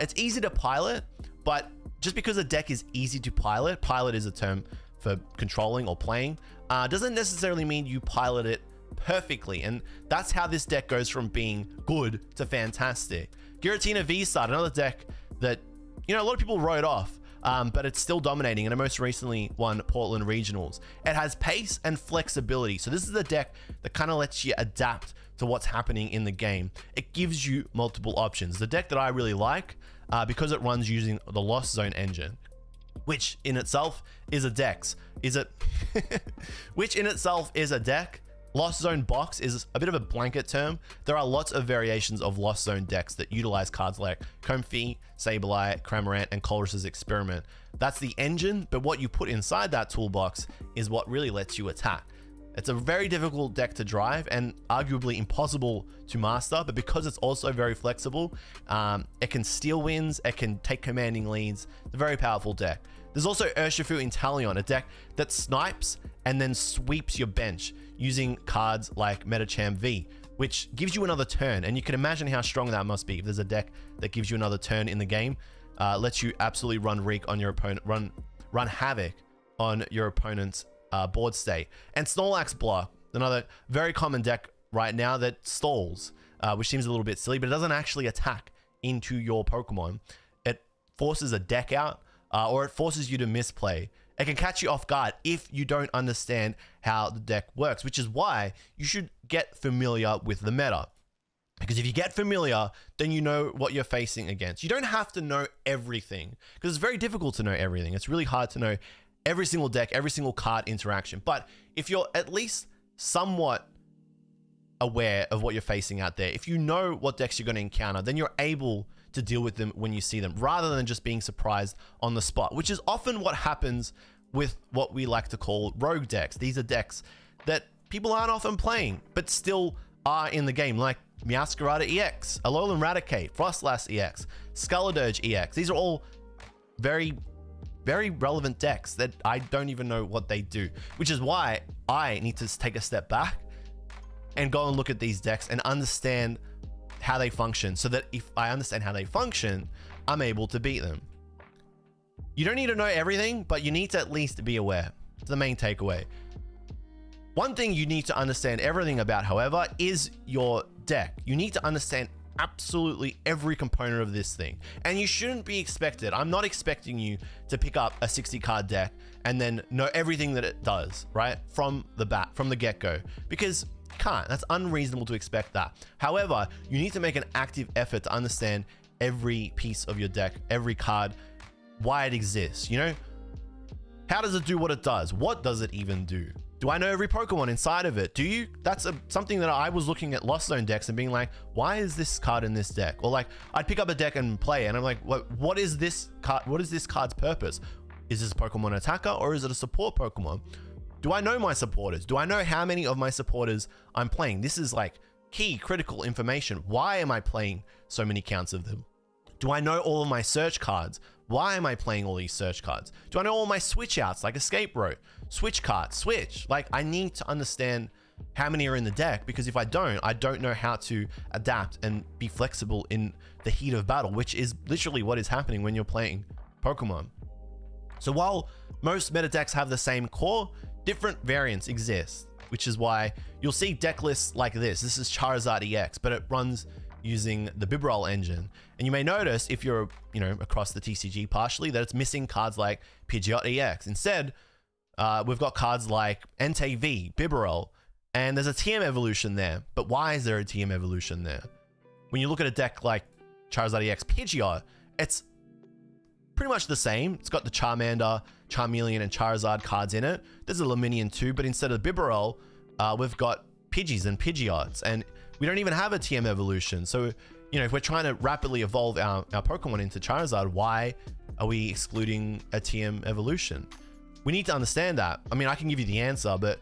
It's easy to pilot, but just because a deck is easy to pilot is a term for controlling or playing, doesn't necessarily mean you pilot it perfectly. And that's how this deck goes from being good to fantastic. Giratina V-Star, another deck that, you know, a lot of people wrote off, but it's still dominating, and it most recently won Portland Regionals. It has pace and flexibility. So this is a deck that kind of lets you adapt to what's happening in the game. It gives you multiple options. The deck that I really like, because it runs using the Lost Zone engine, which in itself is a dex. Which in itself is a deck. Lost Zone box is a bit of a blanket term. There are lots of variations of Lost Zone decks that utilize cards like Comfey, Sableye, Cramorant, and Colress's Experiment. That's the engine, but what you put inside that toolbox is what really lets you attack. It's a very difficult deck to drive and arguably impossible to master, but because it's also very flexible, it can steal wins, it can take commanding leads. It's a very powerful deck. There's also Urshifu Inteleon, a deck that snipes and then sweeps your bench using cards like Metacham V, which gives you another turn. And you can imagine how strong that must be. If there's a deck that gives you another turn in the game, lets you absolutely run Reek on your opponent, run havoc on your opponent's board state. And Snorlax Block, another very common deck right now that stalls, which seems a little bit silly, but it doesn't actually attack into your Pokemon. It forces a deck out, or it forces you to misplay. It can catch you off guard if you don't understand how the deck works, which is why you should get familiar with the meta. Because if you get familiar, then you know what you're facing against. You don't have to know everything, because it's very difficult to know everything. It's really hard to know every single deck, every single card interaction. But if you're at least somewhat aware of what you're facing out there, if you know what decks you're going to encounter, then you're able to deal with them when you see them, rather than just being surprised on the spot, which is often what happens with what we like to call rogue decks. These are decks that people aren't often playing, but still are in the game, like Meowscarada EX, Alolan Raticate, Frostlass EX, Scaladurge EX. These are all very, very relevant decks that I don't even know what they do, which is why I need to take a step back and go and look at these decks and understand how they function, so that if I understand how they function, I'm able to beat them. You don't need to know everything, but you need to at least be aware. It's the main takeaway. One thing you need to understand everything about, however, is your deck. You need to understand absolutely every component of this thing, and you shouldn't be expected. I'm not expecting you to pick up a 60 card deck and then know everything that it does, right? From the get-go, because can't. That's unreasonable to expect that. However, you need to make an active effort to understand every piece of your deck, every card, why it exists, you know? How does it do what it does? What does it even do? Do I know every Pokemon inside of it? Do you? That's something that I was looking at Lost Zone decks and being like, why is this card in this deck? Or like, I'd pick up a deck and play it, and I'm like, what is this card? What is this card's purpose? Is this a Pokemon attacker or is it a support Pokemon? Do I know my supporters? Do I know how many of my supporters I'm playing? This is like key critical information. Why am I playing so many counts of them? Do I know all of my search cards? Why am I playing all these search cards? Do I know all my switch outs like Escape Rope, switch cards, switch? Like, I need to understand how many are in the deck, because if I don't know how to adapt and be flexible in the heat of battle, which is literally what is happening when you're playing Pokemon. So while most meta decks have the same core, different variants exist, which is why you'll see deck lists like this. This is Charizard EX, but it runs using the Bibarel engine. And you may notice if you're, across the TCG partially, that it's missing cards like Pidgeot EX. Instead, we've got cards like Entei V, Bibarel, and there's a TM evolution there. But why is there a TM evolution there? When you look at a deck like Charizard EX Pidgeot, it's pretty much the same. It's got the Charmander, Charmeleon, and Charizard cards in it. There's a Luminion too, but instead of Bibarel, we've got Pidgeys and Pidgeots, and we don't even have a TM evolution. So, if we're trying to rapidly evolve our Pokemon into Charizard, why are we excluding a TM evolution? We need to understand that. I mean, I can give you the answer, but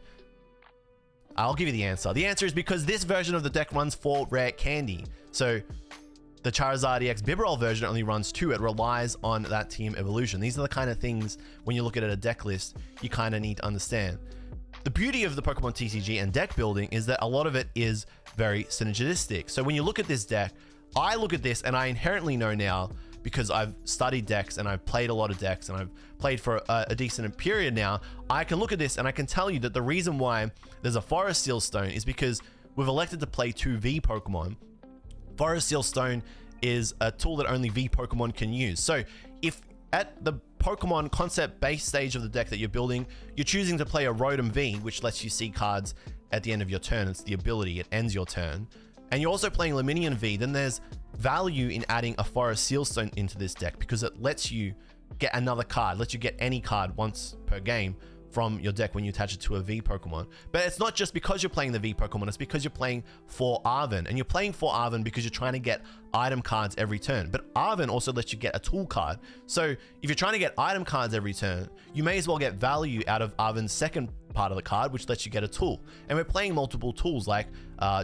I'll give you the answer. The answer is because this version of the deck runs 4 rare candy. So the Charizard EX Bibarel version only runs 2. It relies on that TM evolution. These are the kind of things, when you look at a deck list, you kind of need to understand. The beauty of the Pokemon TCG and deck building is that a lot of it is very synergistic. So when you look at this deck, I look at this and I inherently know now, because I've studied decks and I've played a lot of decks and I've played for a decent period now, I can look at this and I can tell you that the reason why there's a Forest Seal Stone is because we've elected to play 2 V Pokemon. Forest Seal Stone is a tool that only V Pokemon can use. So if at the Pokemon concept base stage of the deck that you're building, you're choosing to play a Rotom V, which lets you see cards at the end of your turn. It's the ability, it ends your turn. And you're also playing Luminion V, then there's value in adding a Forest Seal Stone into this deck, because it lets you get another card, lets you get any card once per game from your deck when you attach it to a V Pokemon. But it's not just because you're playing the V Pokemon, it's because you're playing for Arven, and you're playing for Arven because you're trying to get item cards every turn. But Arven also lets you get a tool card. So if you're trying to get item cards every turn, you may as well get value out of Arven's second part of the card, which lets you get a tool. And we're playing multiple tools like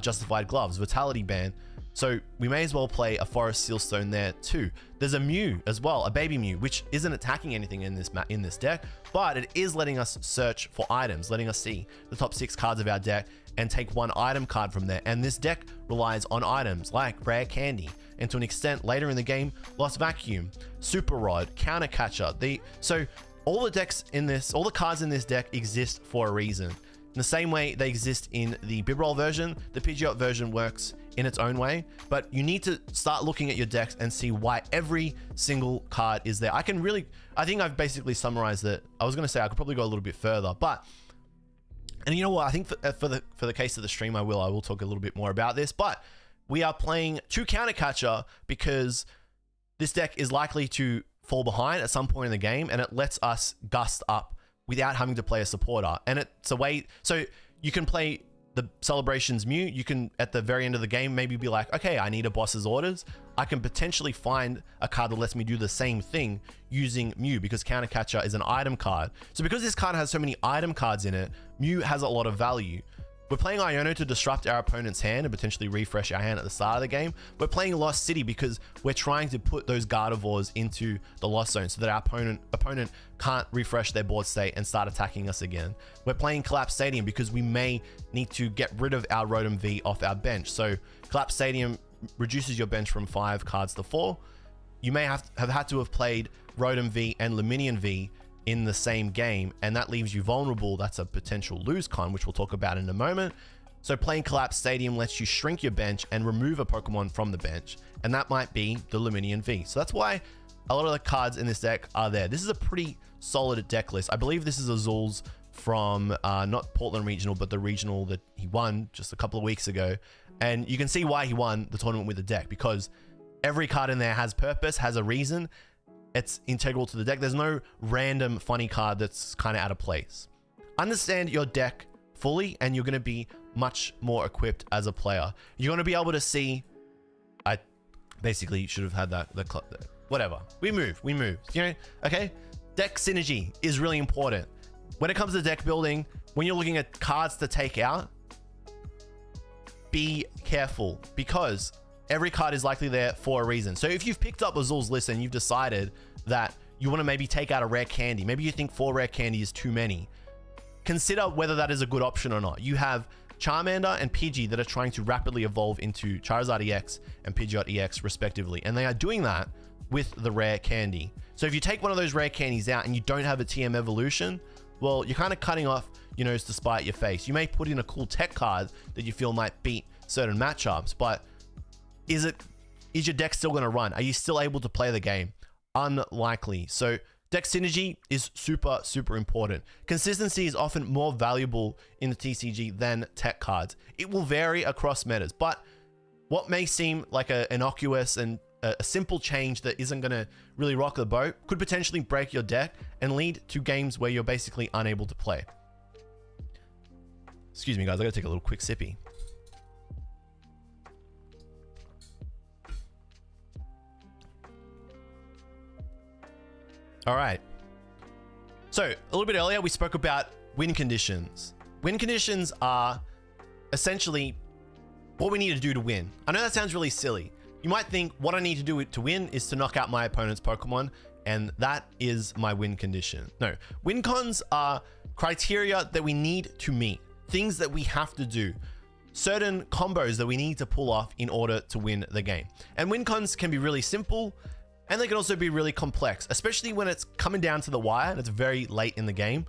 Justified Gloves, Vitality Band. So we may as well play a Forest Seal Stone there too. There's a Mew as well, a baby Mew, which isn't attacking anything in this deck, but it is letting us search for items, letting us see the top 6 cards of our deck and take 1 item card from there. And this deck relies on items like Rare Candy, and to an extent later in the game, Lost Vacuum, Super Rod, Counter Catcher. So all the decks in this, all the cards in this deck exist for a reason. In the same way they exist in the Bibarel version, the Pidgeot version works in its own way, but you need to start looking at your decks and see why every single card is there. I think I've basically summarized it. I was going to say I could probably go a little bit further, and you know what? I think for the case of the stream, I will talk a little bit more about this, but we are playing 2 Counter Catcher because this deck is likely to fall behind at some point in the game, and it lets us gust up without having to play a supporter. And it's a way, so you can play the Celebrations Mew. You can, at the very end of the game, maybe be like, okay, I need a boss's orders. I can potentially find a card that lets me do the same thing using Mew, because Counter Catcher is an item card. So because this card has so many item cards in it, Mew has a lot of value. We're playing Iono to disrupt our opponent's hand and potentially refresh our hand at the start of the game. We're playing Lost City because we're trying to put those Gardevoirs into the Lost Zone so that our opponent can't refresh their board state and start attacking us again. We're playing Collapse Stadium because we may need to get rid of our Rotom V off our bench. So Collapse Stadium reduces your bench from 5 cards to 4. You may have had to have played Rotom V and Luminion V in the same game, and that leaves you vulnerable. That's a potential lose con, which we'll talk about in a moment. So playing Collapse Stadium lets you shrink your bench and remove a Pokemon from the bench, and that might be the Luminion V. So that's why a lot of the cards in this deck are there. This is a pretty solid deck list. I believe this is Azul's from not Portland Regional, but the regional that he won just a couple of weeks ago. And you can see why he won the tournament with the deck, because every card in there has purpose, has a reason. it's integral to the deck. There's no random funny card that's kind of out of place. Understand your deck fully, and you're going to be much more equipped as a player. You're going to be able to see. I basically should have had that. Whatever. We move. You know. Okay. Deck synergy is really important when it comes to deck building. When you're looking at cards to take out, be careful, because every card is likely there for a reason. So if you've picked up Azul's list and you've decided that you want to maybe take out a rare candy, maybe you think 4 rare candy is too many, consider whether that is a good option or not. You have Charmander and Pidgey that are trying to rapidly evolve into Charizard EX and Pidgeot EX respectively, and they are doing that with the rare candy. So if you take one of those rare candies out and you don't have a TM evolution, well, you're kind of cutting off your nose to spite your face. You may put in a cool tech card that you feel might beat certain matchups, but is your deck still going to run? Are you still able to play the game? Unlikely. So deck synergy is super, super important. Consistency is often more valuable in the TCG than tech cards. It will vary across metas, but what may seem like an innocuous and a simple change that isn't going to really rock the boat could potentially break your deck and lead to games where you're basically unable to play. Excuse me, guys. I got to take a little quick sippy. All right. So a little bit earlier, we spoke about win conditions. Win conditions are essentially what we need to do to win. I know that sounds really silly. You might think what I need to do to win is to knock out my opponent's Pokemon, and that is my win condition. No, win cons are criteria that we need to meet, things that we have to do, certain combos that we need to pull off in order to win the game. And win cons can be really simple, and they can also be really complex, especially when it's coming down to the wire and it's very late in the game.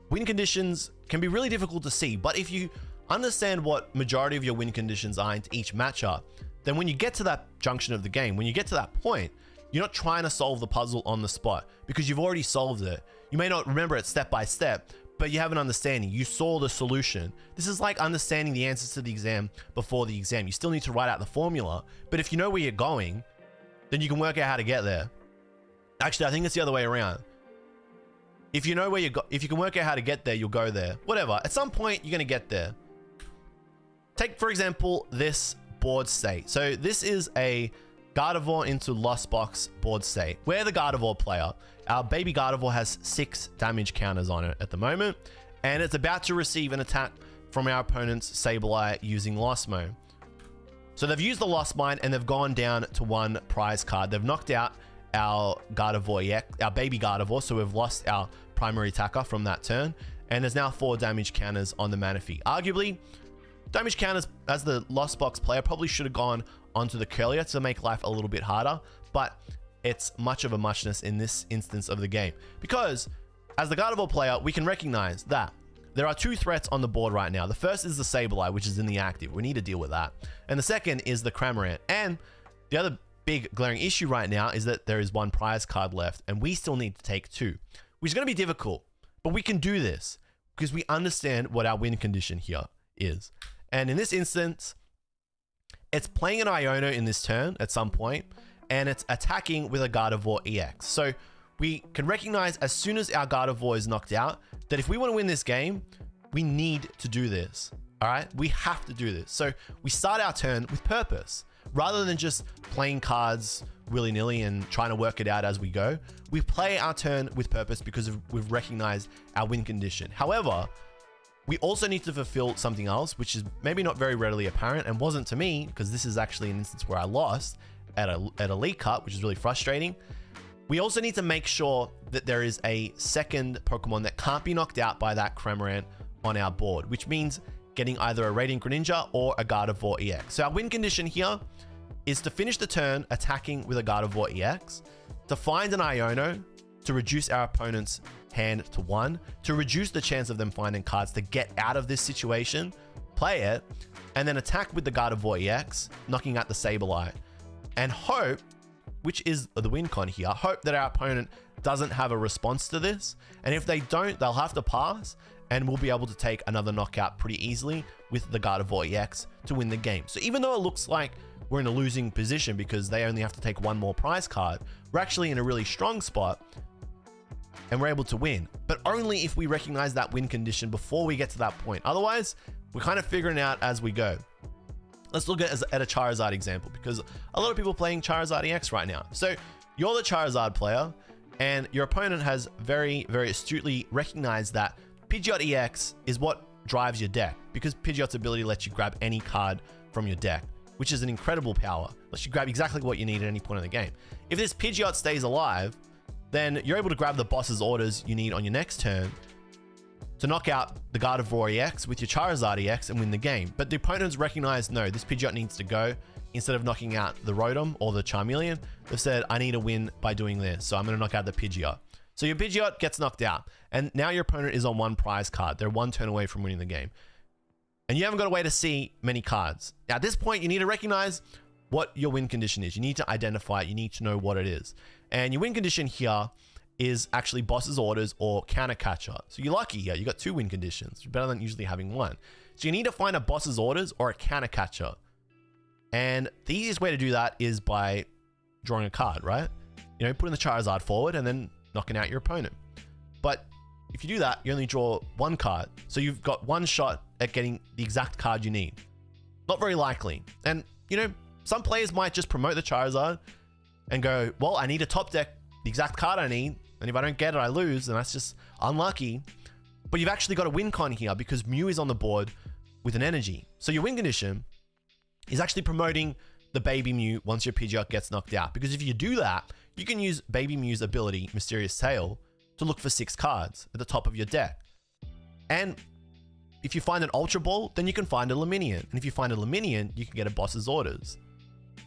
Win conditions can be really difficult to see, but if you understand what majority of your win conditions are into each matchup, then when you get to that junction of the game, when you get to that point, you're not trying to solve the puzzle on the spot because you've already solved it. You may not remember it step by step, but you have an understanding. You saw the solution. This is like understanding the answers to the exam before the exam. You still need to write out the formula, but if you know where you're going, then you can work out how to get there. Actually, I think it's the other way around. If you know where if you can work out how to get there, you'll go there. Whatever. At some point, you're going to get there. Take, for example, this board state. So this is a Gardevoir into Lost Box board state. We're the Gardevoir player. Our baby Gardevoir has 6 damage counters on it at the moment, and it's about to receive an attack from our opponent's Sableye using Lost Mode. So they've used the Lost Mine and they've gone down to 1 prize card. They've knocked out our Gardevoir EX, our baby Gardevoir, so we've lost our primary attacker from that turn, and there's now 4 damage counters on the Manaphy. Arguably, damage counters as the Lost Box player probably should have gone onto the Curlier to make life a little bit harder, but it's much of a muchness in this instance of the game, because as the Gardevoir player, we can recognize that there are 2 threats on the board right now. The first is the Sableye, which is in the active. We need to deal with that. And the second is the Cramorant. And the other big glaring issue right now is that there is 1 prize card left, and we still need to take 2, which is going to be difficult, but we can do this because we understand what our win condition here is. And in this instance, it's playing an Iono in this turn at some point, and it's attacking with a Gardevoir EX. So we can recognize as soon as our Gardevoir is knocked out that if we want to win this game, we need to do this. All right, we have to do this. So we start our turn with purpose rather than just playing cards willy-nilly and trying to work it out as we go. We play our turn with purpose because we've recognized our win condition. However, we also need to fulfill something else, which is maybe not very readily apparent and wasn't to me, because this is actually an instance where I lost at a League Cup, which is really frustrating. We also need to make sure that there is a second Pokemon that can't be knocked out by that Cramorant on our board, which means getting either a Radiant Greninja or a Gardevoir EX. So our win condition here is to finish the turn attacking with a Gardevoir EX, to find an Iono, to reduce our opponent's hand to 1, to reduce the chance of them finding cards to get out of this situation, play it, and then attack with the Gardevoir EX, knocking out the Sableye, and hope, which is the win con here, hope that our opponent doesn't have a response to this, and if they don't, they'll have to pass, and we'll be able to take another knockout pretty easily with the Gardevoir EX to win the game. So even though it looks like we're in a losing position because they only have to take one more prize card, we're actually in a really strong spot and we're able to win, but only if we recognize that win condition before we get to that point. Otherwise, we're kind of figuring it out as we go. Let's look at a Charizard example, because a lot of people are playing Charizard EX right now. So you're the Charizard player, and your opponent has very, very astutely recognized that Pidgeot EX is what drives your deck, because Pidgeot's ability lets you grab any card from your deck, which is an incredible power. Lets you grab exactly what you need at any point in the game. If this Pidgeot stays alive, then you're able to grab the boss's orders you need on your next turn to knock out the Gardevoir EX with your Charizard EX and win the game. But the opponents recognize, no, this Pidgeot needs to go. Instead of knocking out the Rotom or the Charmeleon, they've said, I need a win by doing this, so I'm going to knock out the Pidgeot. So your Pidgeot gets knocked out, and now your opponent is on one prize card. They're one turn away from winning the game. And you haven't got a way to see many cards. Now, at this point, you need to recognize what your win condition is. You need to identify it. You need to know what it is. And your win condition here is actually boss's orders or counter catcher. So you're lucky here. You got 2 win conditions. You're better than usually having 1. So you need to find a boss's orders or a counter catcher. And the easiest way to do that is by drawing a card, right? You know, putting the Charizard forward and then knocking out your opponent. But if you do that, you only draw 1 card. So you've got 1 shot at getting the exact card you need. Not very likely. And, you know, some players might just promote the Charizard and go, well, I need a top deck, the exact card I need. And if I don't get it, I lose. And that's just unlucky. But you've actually got a win con here because Mew is on the board with an energy. So your win condition is actually promoting the baby Mew once your Pidgeot gets knocked out. Because if you do that, you can use baby Mew's ability, Mysterious Tail, to look for 6 cards at the top of your deck. And if you find an Ultra Ball, then you can find a Luminion. And if you find a Luminion, you can get a boss's orders.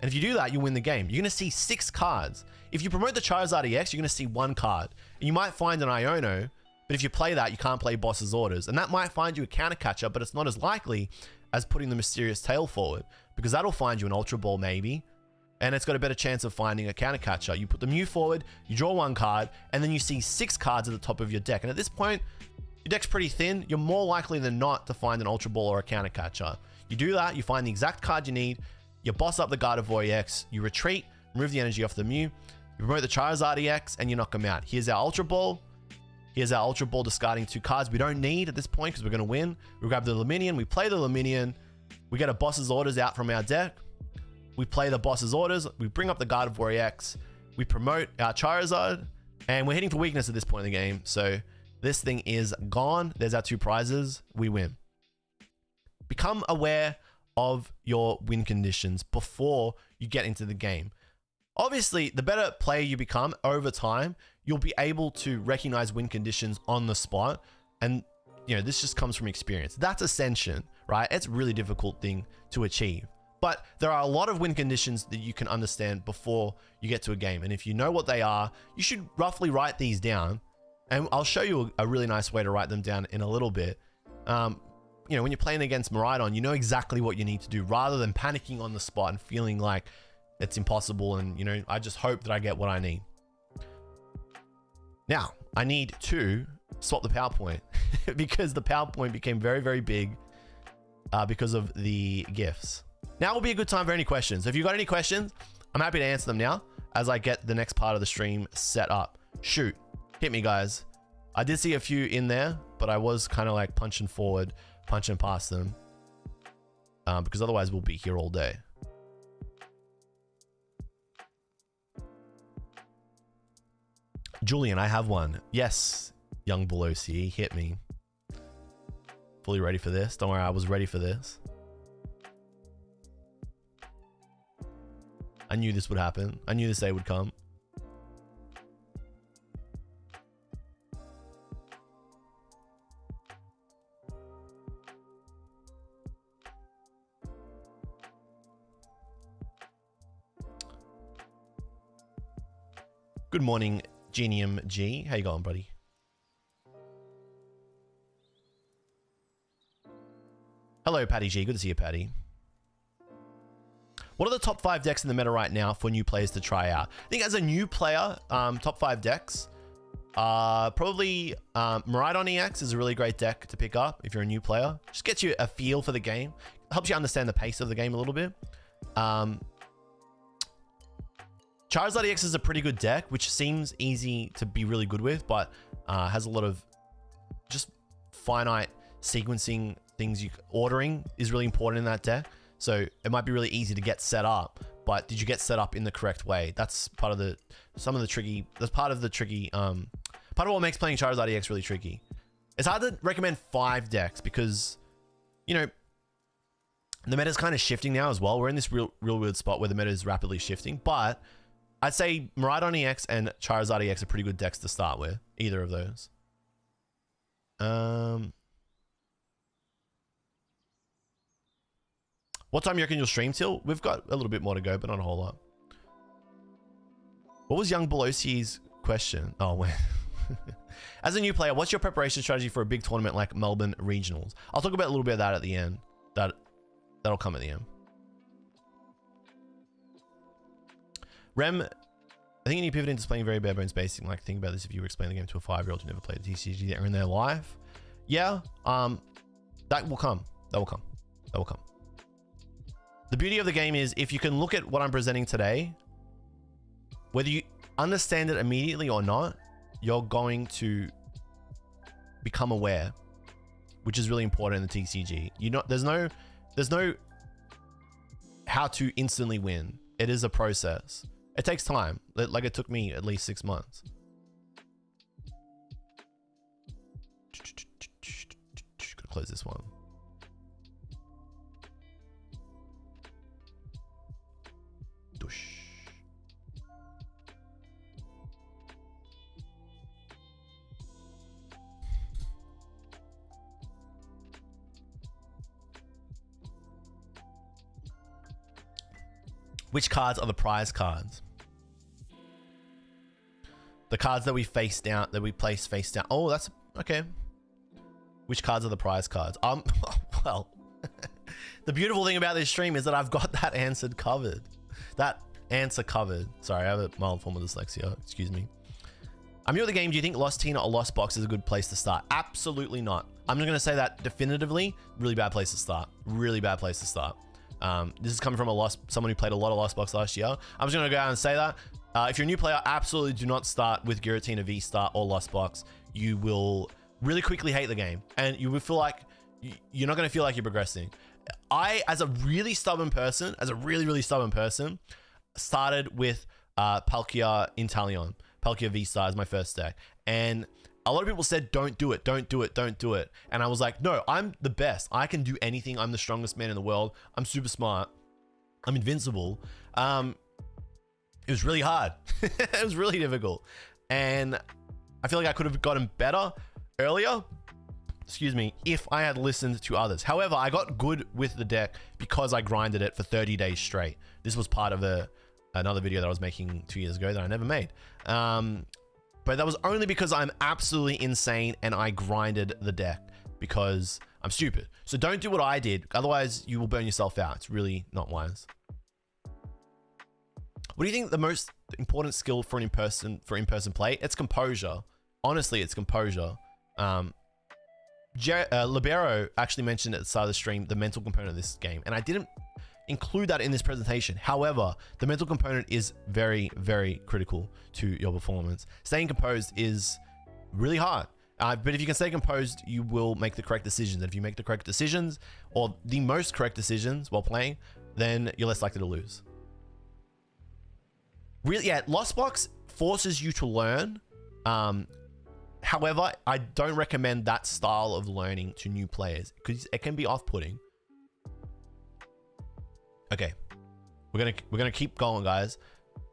And if you do that, you win the game. You're going to see 6 cards. If you promote the Charizard EX, you're going to see 1 card. And you might find an Iono, but if you play that, you can't play boss's orders. And that might find you a counter catcher, but it's not as likely as putting the Mysterious Tail forward, because that'll find you an Ultra Ball maybe. And it's got a better chance of finding a counter catcher. You put the Mew forward, you draw 1 card, and then you see 6 cards at the top of your deck. And at this point, your deck's pretty thin. You're more likely than not to find an Ultra Ball or a counter catcher. You do that, you find the exact card you need, you boss up the Gardevoir EX, you retreat, remove the energy off the Mew, you promote the Charizard EX, and you knock them out. Here's our Ultra Ball. Here's our Ultra Ball discarding 2 cards we don't need at this point because we're going to win. We grab the Luminion, we play the Luminion, we get a boss's orders out from our deck, we play the boss's orders, we bring up the Gardevoir EX, we promote our Charizard, and we're hitting for weakness at this point in the game. So this thing is gone. There's our 2 prizes. We win. Become aware of your win conditions before you get into the game. Obviously, the better player you become over time, you'll be able to recognize win conditions on the spot. And, you know, this just comes from experience. That's Ascension, right? It's a really difficult thing to achieve. But there are a lot of win conditions that you can understand before you get to a game. And if you know what they are, you should roughly write these down. And I'll show you a really nice way to write them down in a little bit. You know, when you're playing against Miraidon, you know exactly what you need to do rather than panicking on the spot and feeling like it's impossible and, you know, I just hope that I get what I need. Now, I need to swap the PowerPoint because the PowerPoint became very, very big because of the GIFs. Now will be a good time for any questions. If you've got any questions, I'm happy to answer them now as I get the next part of the stream set up. Shoot, hit me, guys. I did see a few in there, but I was kind of like punching forward, punching past them because otherwise we'll be here all day. Julian, I have one. Yes, young Belosi, hit me. Fully ready for this. Don't worry, I was ready for this. I knew this would happen. I knew this day would come. Good morning, Genium G. How you going, buddy? Hello, Patty G. Good to see you, Patty. What are the top 5 decks in the meta right now for new players to try out? I think as a new player, top 5 decks, Probably Miraidon EX is a really great deck to pick up if you're a new player. Just gets you a feel for the game. Helps you understand the pace of the game a little bit. Charizard EX is a pretty good deck, which seems easy to be really good with, but has a lot of just finite sequencing things. Ordering is really important in that deck. So it might be really easy to get set up, but did you get set up in the correct way? That's part of the tricky part of what makes playing Charizard EX really tricky. It's hard to recommend 5 decks because, you know, the meta is kind of shifting now as well. We're in this real weird spot where the meta is rapidly shifting, but I'd say Miraidon EX and Charizard EX are pretty good decks to start with, either of those. What time do you reckon you'll stream till? We've got a little bit more to go, but not a whole lot. What was young Belosi's question? Oh, wait. As a new player, what's your preparation strategy for a big tournament like Melbourne Regionals? I'll talk about a little bit of that at the end. That'll come at the end. Rem, I think you need to pivot into playing very bare bones basic. Like, think about this if you were explaining the game to a 5-year-old who never played the TCG in their life. Yeah, that will come. That will come. That will come. The beauty of the game is if you can look at what I'm presenting today, whether you understand it immediately or not, you're going to become aware, which is really important in the TCG. There's no how to instantly win. It is a process. It takes time. Like it took me at least 6 months. Gotta close this one. Which cards are the prize cards? The cards that we face down, that we place face down. Oh, that's okay. Which cards are the prize cards? Well, the beautiful thing about this stream is that I've got that answer covered. Sorry, I have a mild form of dyslexia. Excuse me. I'm new at the game. Do you think Lost Tina or Lost Box is a good place to start? Absolutely not. I'm not going to say that definitively. Really bad place to start. Really bad place to start. This is coming from someone who played a lot of Lost Box last year. I'm just going to go out and say that. If you're a new player, absolutely do not start with Giratina V-Star or Lost Box. You will really quickly hate the game, and you will feel like you're not going to feel like you're progressing. I, as a really stubborn person, started with Palkia Inteleon. Palkia V-Star is my first deck, and a lot of people said, don't do it. And I was like, no, I'm the best. I can do anything. I'm the strongest man in the world. I'm super smart. I'm invincible. It was really hard. It was really difficult. And I feel like I could have gotten better earlier, excuse me, if I had listened to others. However, I got good with the deck because I grinded it for 30 days straight. This was part of another video that I was making 2 years ago that I never made. But that was only because I'm absolutely insane and I grinded the deck because I'm stupid. So don't do what I did. Otherwise, you will burn yourself out. It's really not wise. What do you think the most important skill for in-person play? It's composure. Honestly, it's composure. Libero actually mentioned at the start of the stream the mental component of this game, and I didn't include that in this presentation. However, the mental component is very, very critical to your performance. Staying composed is really hard, but if you can stay composed, you will make the correct decisions. And if you make the correct decisions, or the most correct decisions while playing, then you're less likely to lose. Really, yeah, Lost Box forces you to learn. However, I don't recommend that style of learning to new players because it can be off-putting. Okay, we're gonna keep going, guys.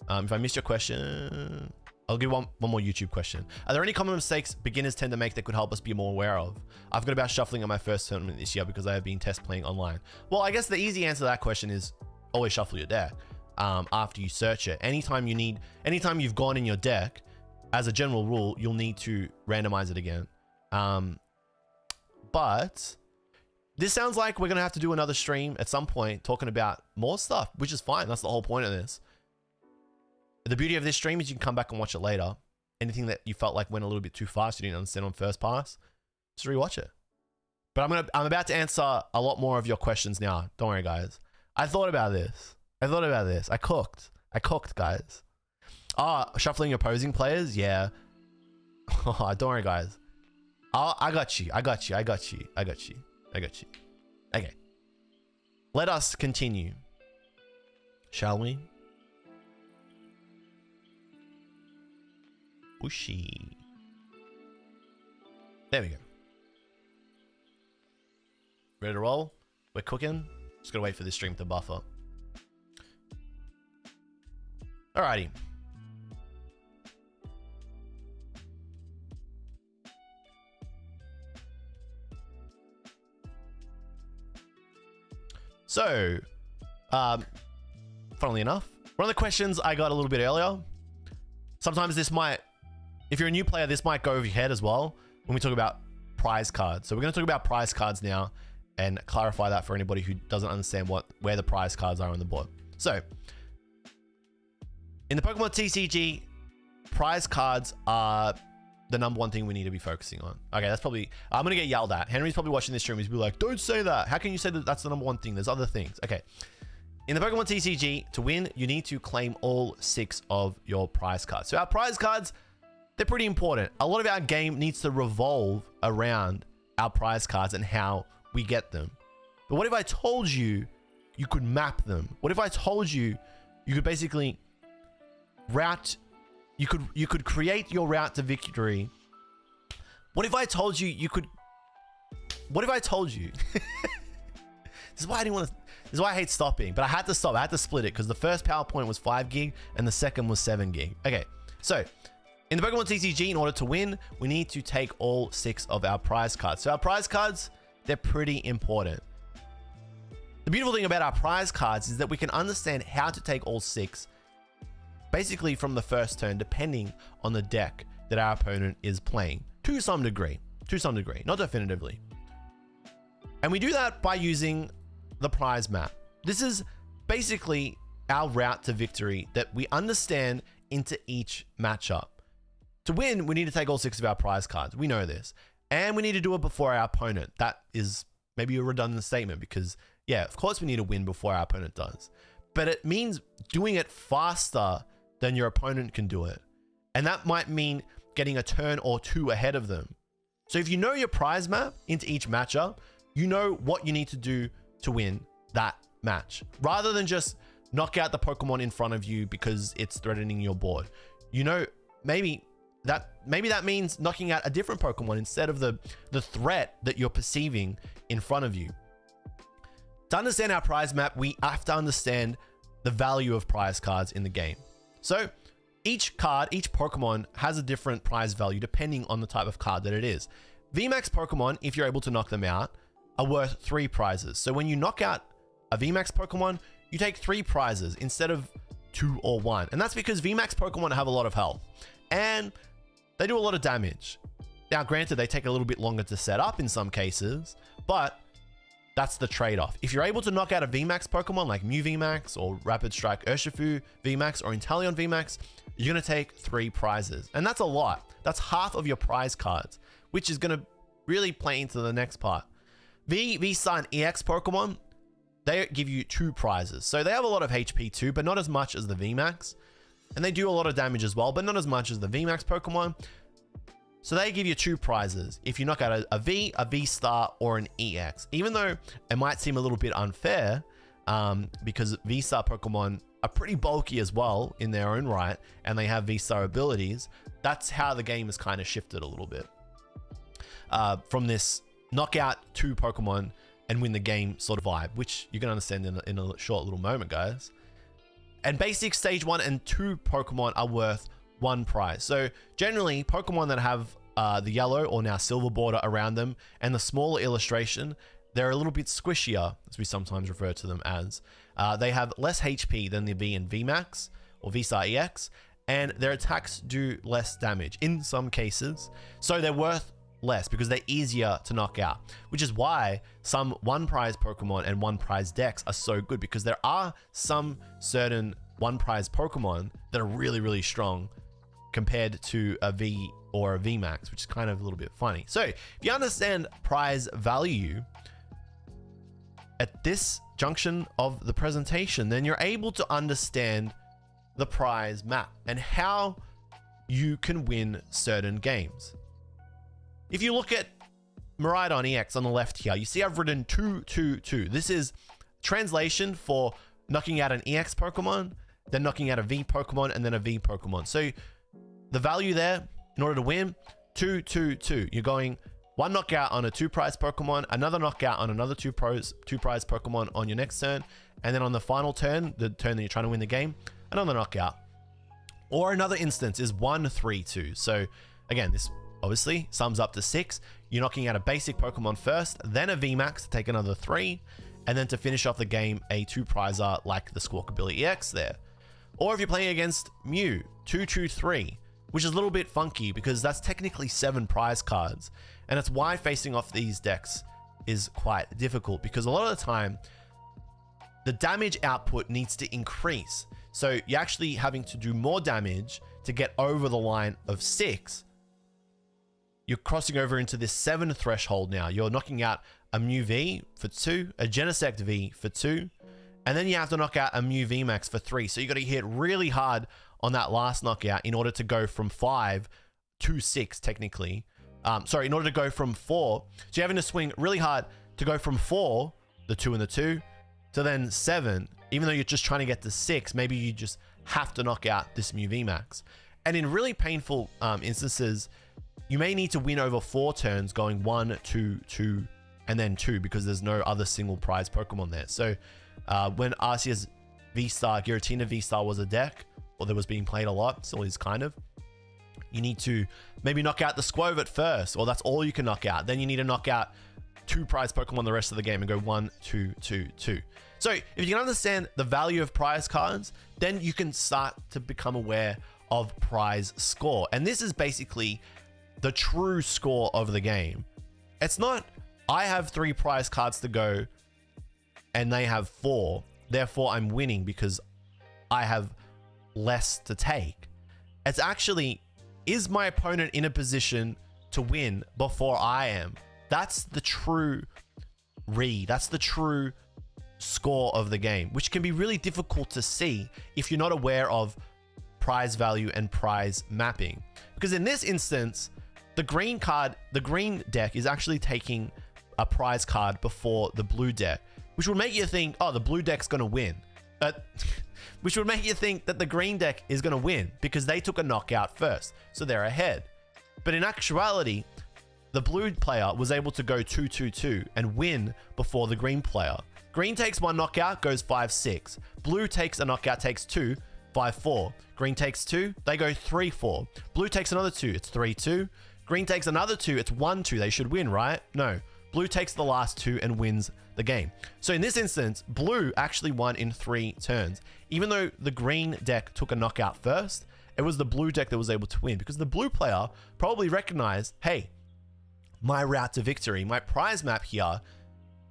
If I missed your question, I'll give one more YouTube question. Are there any common mistakes beginners tend to make that could help us be more aware of? I've got about shuffling on my first tournament this year because I have been test playing online. Well, I guess the easy answer to that question is always shuffle your deck after you search it. Anytime you've gone in your deck, as a general rule, you'll need to randomize it again. But this sounds like we're going to have to do another stream at some point talking about more stuff, which is fine. That's the whole point of this. The beauty of this stream is you can come back and watch it later. anything that you felt like went a little bit too fast, you didn't understand on first pass, just rewatch it. But I'm about to answer a lot more of your questions now. Don't worry, guys. I thought about this. I cooked, guys. Shuffling opposing players? Yeah. Don't worry, guys. I got you. Okay. Let us continue. Shall we? Whooshy. There we go. Ready to roll? We're cooking. Just gotta wait for this stream to buffer. Alrighty. So, funnily enough, one of the questions I got a little bit earlier, sometimes this might, if you're a new player, this might go over your head as well when we talk about prize cards. So we're going to talk about prize cards now and clarify that for anybody who doesn't understand where the prize cards are on the board. So, in the Pokemon TCG, prize cards are the number one thing we need to be focusing on. Okay, that's probably, I'm going to get yelled at. Henry's probably watching this stream. He's be like, don't say that. How can you say that that's the number one thing? There's other things. Okay. In the Pokemon TCG, to win, you need to claim all 6 of your prize cards. So our prize cards, they're pretty important. A lot of our game needs to revolve around our prize cards and how we get them. But what if I told you you could map them? What if I told you you could basically you could create your route to victory? What if I told you you could... What if I told you... This is why I didn't want to... This is why I hate stopping, but I had to stop. I had to split it because the first PowerPoint was 5 gig and the second was 7 gig. Okay, so in the Pokemon TCG, in order to win, we need to take all 6 of our prize cards. So our prize cards, they're pretty important. The beautiful thing about our prize cards is that we can understand how to take all 6 basically from the first turn, depending on the deck that our opponent is playing to some degree, not definitively. And we do that by using the prize map. This is basically our route to victory that we understand into each matchup. To win, we need to take all 6 of our prize cards. We know this. And we need to do it before our opponent. That is maybe a redundant statement because, yeah, of course we need to win before our opponent does. But it means doing it faster than your opponent can do it. And that might mean getting a turn or 2 ahead of them. So if you know your prize map into each matchup, you know what you need to do to win that match. Rather than just knock out the Pokemon in front of you because it's threatening your board. You know, maybe that means knocking out a different Pokemon instead of the threat that you're perceiving in front of you. To understand our prize map, we have to understand the value of prize cards in the game. So each card, each Pokemon has a different prize value depending on the type of card that it is. VMAX Pokemon, if you're able to knock them out, are worth 3 prizes. So when you knock out a VMAX Pokemon, you take 3 prizes instead of 2 or 1. And that's because VMAX Pokemon have a lot of health and they do a lot of damage. Now, granted, they take a little bit longer to set up in some cases, but that's the trade-off. If you're able to knock out a VMAX Pokemon like Mew VMAX or Rapid Strike Urshifu VMAX or Inteleon VMAX, you're going to take 3 prizes. And that's a lot. That's half of your prize cards, which is going to really play into the next part. V-Star and EX Pokemon, they give you 2 prizes. So they have a lot of HP too, but not as much as the VMAX. And they do a lot of damage as well, but not as much as the VMAX Pokemon. So they give you 2 prizes if you knock out a V, a V-Star, or an EX. Even though it might seem a little bit unfair, because V-Star Pokemon are pretty bulky as well in their own right, and they have V-Star abilities, that's how the game has kind of shifted a little bit. From this knock out 2 Pokemon and win the game sort of vibe, which you can understand in a short little moment, guys. And basic stage 1 and 2 Pokemon are worth 1 prize. So generally, Pokemon that have the yellow or now silver border around them and the smaller illustration, they're a little bit squishier, as we sometimes refer to them as. They have less HP than the V and VMAX or V-Star EX, and their attacks do less damage in some cases. So they're worth less because they're easier to knock out, which is why some 1 prize Pokemon and 1 prize decks are so good, because there are some certain 1 prize Pokemon that are really, really strong compared to a V or a V Max, which is kind of a little bit funny. So if you understand prize value at this junction of the presentation, then you're able to understand the prize map and how you can win certain games. If you look at Miraidon EX on the left here, you see I've written 222. This is translation for knocking out an EX Pokemon, then knocking out a V Pokemon, and then a V Pokemon. So the value there, in order to win, 222. You're going one knockout on a 2-prize Pokemon, another knockout on another 2-prize Pokemon on your next turn, and then on the final turn, the turn that you're trying to win the game, another knockout. Or another instance is 132. So again, this obviously sums up to 6. You're knocking out a basic Pokemon first, then a VMAX to take another 3, and then to finish off the game, a 2-prizer like the Squawkabilly EX there. Or if you're playing against Mew, 223, which is a little bit funky because that's technically 7 prize cards. And that's why facing off these decks is quite difficult, because a lot of the time, the damage output needs to increase. So you're actually having to do more damage to get over the line of 6. You're crossing over into this 7 threshold now. You're knocking out a Mew V for 2, a Genesect V for 2, and then you have to knock out a Mew V Max for 3. So you got to hit really hard on that last knockout in order to go from 5 to 6, technically. In order to go from 4. So you're having to swing really hard to go from 4, the 2 and the 2, to then 7. Even though you're just trying to get to 6, maybe you just have to knock out this Mew V Max. And in really painful instances, you may need to win over 4 turns going 1, 2, 2, and then 2, because there's no other single prize Pokemon there. So when Arceus V-Star, Giratina V-Star was a deck, or that was being played a lot, still is kind of, you need to maybe knock out the Squove at first, or that's all you can knock out. Then you need to knock out 2 prize Pokemon the rest of the game and go 1, 2, 2, 2. So if you can understand the value of prize cards, then you can start to become aware of prize score. And this is basically the true score of the game. It's not, I have 3 prize cards to go and they have 4, therefore I'm winning because I have less to take. It's actually, is my opponent in a position to win before I am? That's the true read. That's the true score of the game, which can be really difficult to see if you're not aware of prize value and prize mapping. Because in this instance, the green deck is actually taking a prize card before the blue deck, which would make you think, oh, the blue deck's going to win. Which would make you think that the green deck is going to win because they took a knockout first, so they're ahead. But in actuality, the blue player was able to go 2-2-2 and win before the green player. Green takes 1 knockout, goes 5-6. Blue takes a knockout, takes 2, 5-4. Green takes 2, they go 3-4. Blue takes another 2, it's 3-2. Green takes another 2, it's 1-2. They should win, right? No. Blue takes the last 2 and wins the game. So in this instance, blue actually won in 3 turns. Even though the green deck took a knockout first, it was the blue deck that was able to win because the blue player probably recognized, hey, my route to victory, my prize map here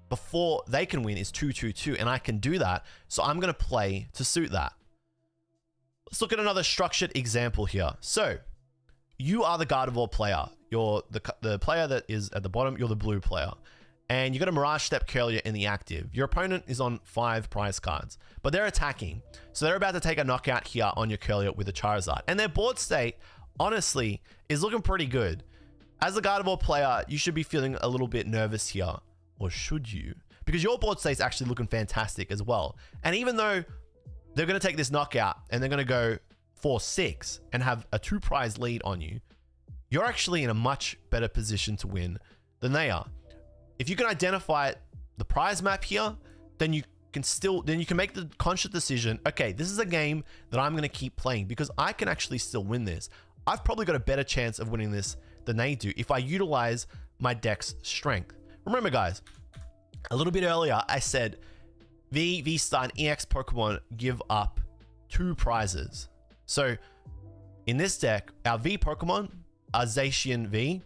before they can win is 2-2-2, and I can do that. So I'm going to play to suit that. Let's look at another structured example here. So you are the Gardevoir player. You're the player that is at the bottom. You're the blue player. And you got a Mirage Step Curlier in the active. Your opponent is on 5 prize cards, but they're attacking. So they're about to take a knockout here on your Curlier with a Charizard. And their board state, honestly, is looking pretty good. As a Gardevoir player, you should be feeling a little bit nervous here. Or should you? Because your board state's actually looking fantastic as well. And even though they're going to take this knockout and they're going to go 4-6 and have a 2 prize lead on you, you're actually in a much better position to win than they are. If you can identify the prize map here, then you can make the conscious decision, okay, this is a game that I'm going to keep playing because I can actually still win this. I've probably got a better chance of winning this than they do if I utilize my deck's strength. Remember, guys, a little bit earlier, I said V-Star and EX Pokemon give up 2 prizes. So in this deck, our V Pokemon, our Zacian V,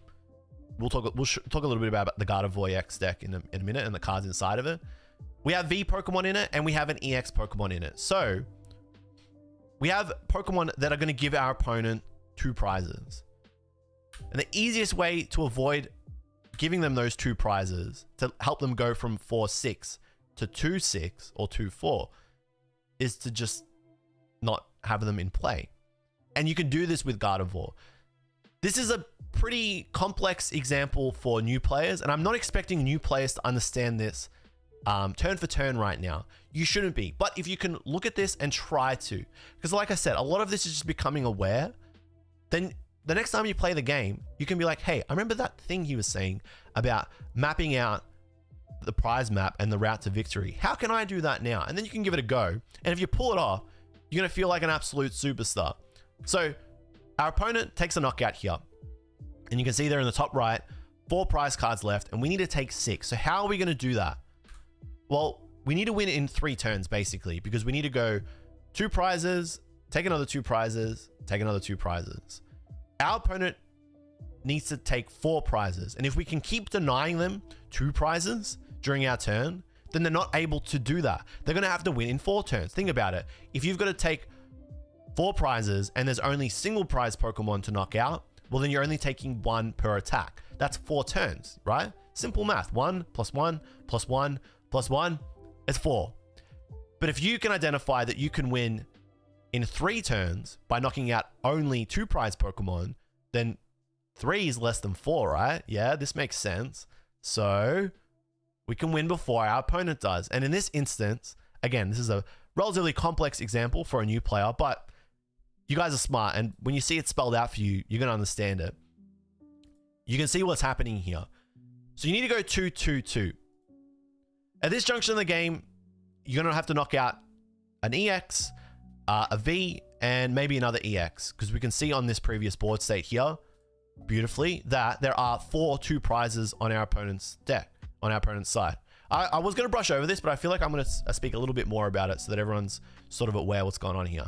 we'll talk a little bit about the Gardevoir EX deck in a minute and the cards inside of it. We have V Pokemon in it and we have an EX Pokemon in it. So we have Pokemon that are going to give our opponent 2 prizes. And the easiest way to avoid giving them those 2 prizes to help them go from 4-6 to 2-6 or 2-4 is to just not have them in play. And you can do this with Gardevoir. This is a pretty complex example for new players, and I'm not expecting new players to understand this turn for turn right now. You shouldn't be, but if you can look at this and try to, because like I said, a lot of this is just becoming aware, then the next time you play the game, you can be like, hey, I remember that thing he was saying about mapping out the prize map and the route to victory. How can I do that now? And then you can give it a go. And if you pull it off, you're going to feel like an absolute superstar. So our opponent takes a knockout here. And you can see there in the top right, 4 prize cards left, and we need to take 6. So how are we going to do that? Well, we need to win in 3 turns, basically, because we need to go 2 prizes, take another 2 prizes, take another 2 prizes. Our opponent needs to take 4 prizes. And if we can keep denying them 2 prizes during our turn, then they're not able to do that. They're going to have to win in 4 turns. Think about it. If you've got to take 4 prizes and there's only single prize Pokemon to knock out, well, then you're only taking 1 per attack. That's 4 turns, right? Simple math. 1 + 1 + 1 + 1 is 4. But if you can identify that you can win in 3 turns by knocking out only 2 prize Pokemon, then 3 is less than 4, right? Yeah, this makes sense. So we can win before our opponent does. And in this instance, again, this is a relatively complex example for a new player, but you guys are smart. And when you see it spelled out for you, you're going to understand it. You can see what's happening here. So you need to go 2-2-2. At this junction in the game, you're going to have to knock out an EX, a V, and maybe another EX, because we can see on this previous board state here, beautifully, that there are 4 2 prizes on our opponent's deck, on our opponent's side. I was going to brush over this, but I feel like I'm going to speak a little bit more about it so that everyone's sort of aware what's going on here.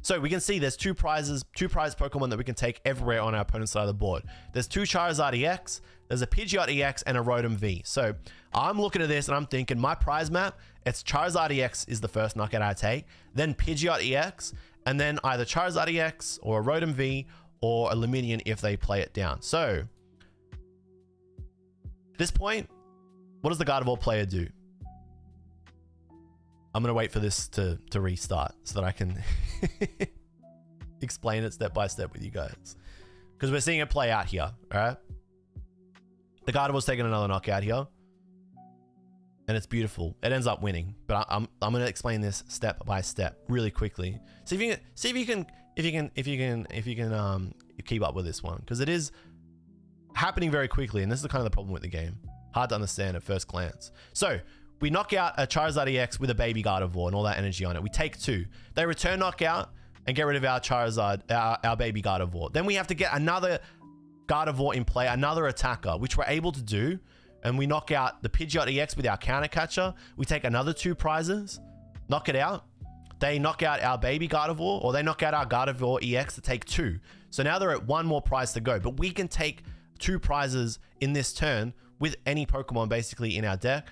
So we can see there's 2 prize Pokemon that we can take everywhere on our opponent's side of the board. There's 2 Charizard EX, there's a Pidgeot EX, and a Rotom V. So I'm looking at this and I'm thinking my prize map, it's Charizard EX is the first knockout I take, then Pidgeot EX, and then either Charizard EX or a Rotom V or a Lumineon if they play it down. So at this point, what does the Gardevoir player do? I'm going to wait for this to restart so that I can explain it step by step with you guys. Because we're seeing it play out here, all right? The Gardevoir's taking another knockout here. And it's beautiful. It ends up winning. But I'm going to explain this step by step really quickly. See if you can keep up with this one. Because it is happening very quickly. And this is kind of the problem with the game. Hard to understand at first glance. So we knock out a Charizard EX with a baby Gardevoir and all that energy on it. We take 2. They return knockout and get rid of our Charizard, our baby Gardevoir. Then we have to get another Gardevoir in play, another attacker, which we're able to do. And we knock out the Pidgeot EX with our counter catcher. We take another 2 prizes, knock it out. They knock out our baby Gardevoir, or they knock out our Gardevoir EX to take 2. So now they're at 1 more prize to go. But we can take 2 prizes in this turn with any Pokemon basically in our deck.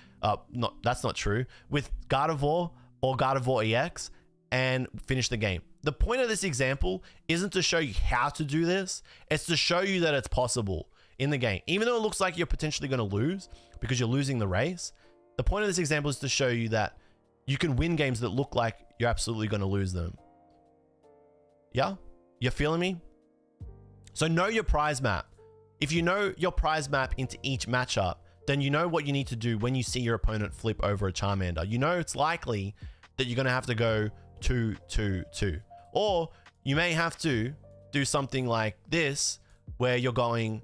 That's not true. With Gardevoir or Gardevoir EX and finish the game. The point of this example isn't to show you how to do this. It's to show you that it's possible in the game. Even though it looks like you're potentially going to lose because you're losing the race, the point of this example is to show you that you can win games that look like you're absolutely going to lose them. Yeah? You're feeling me? So know your prize map. If you know your prize map into each matchup, then you know what you need to do when you see your opponent flip over a Charmander. You know it's likely that you're going to have to go 2-2-2. Or you may have to do something like this, where you're going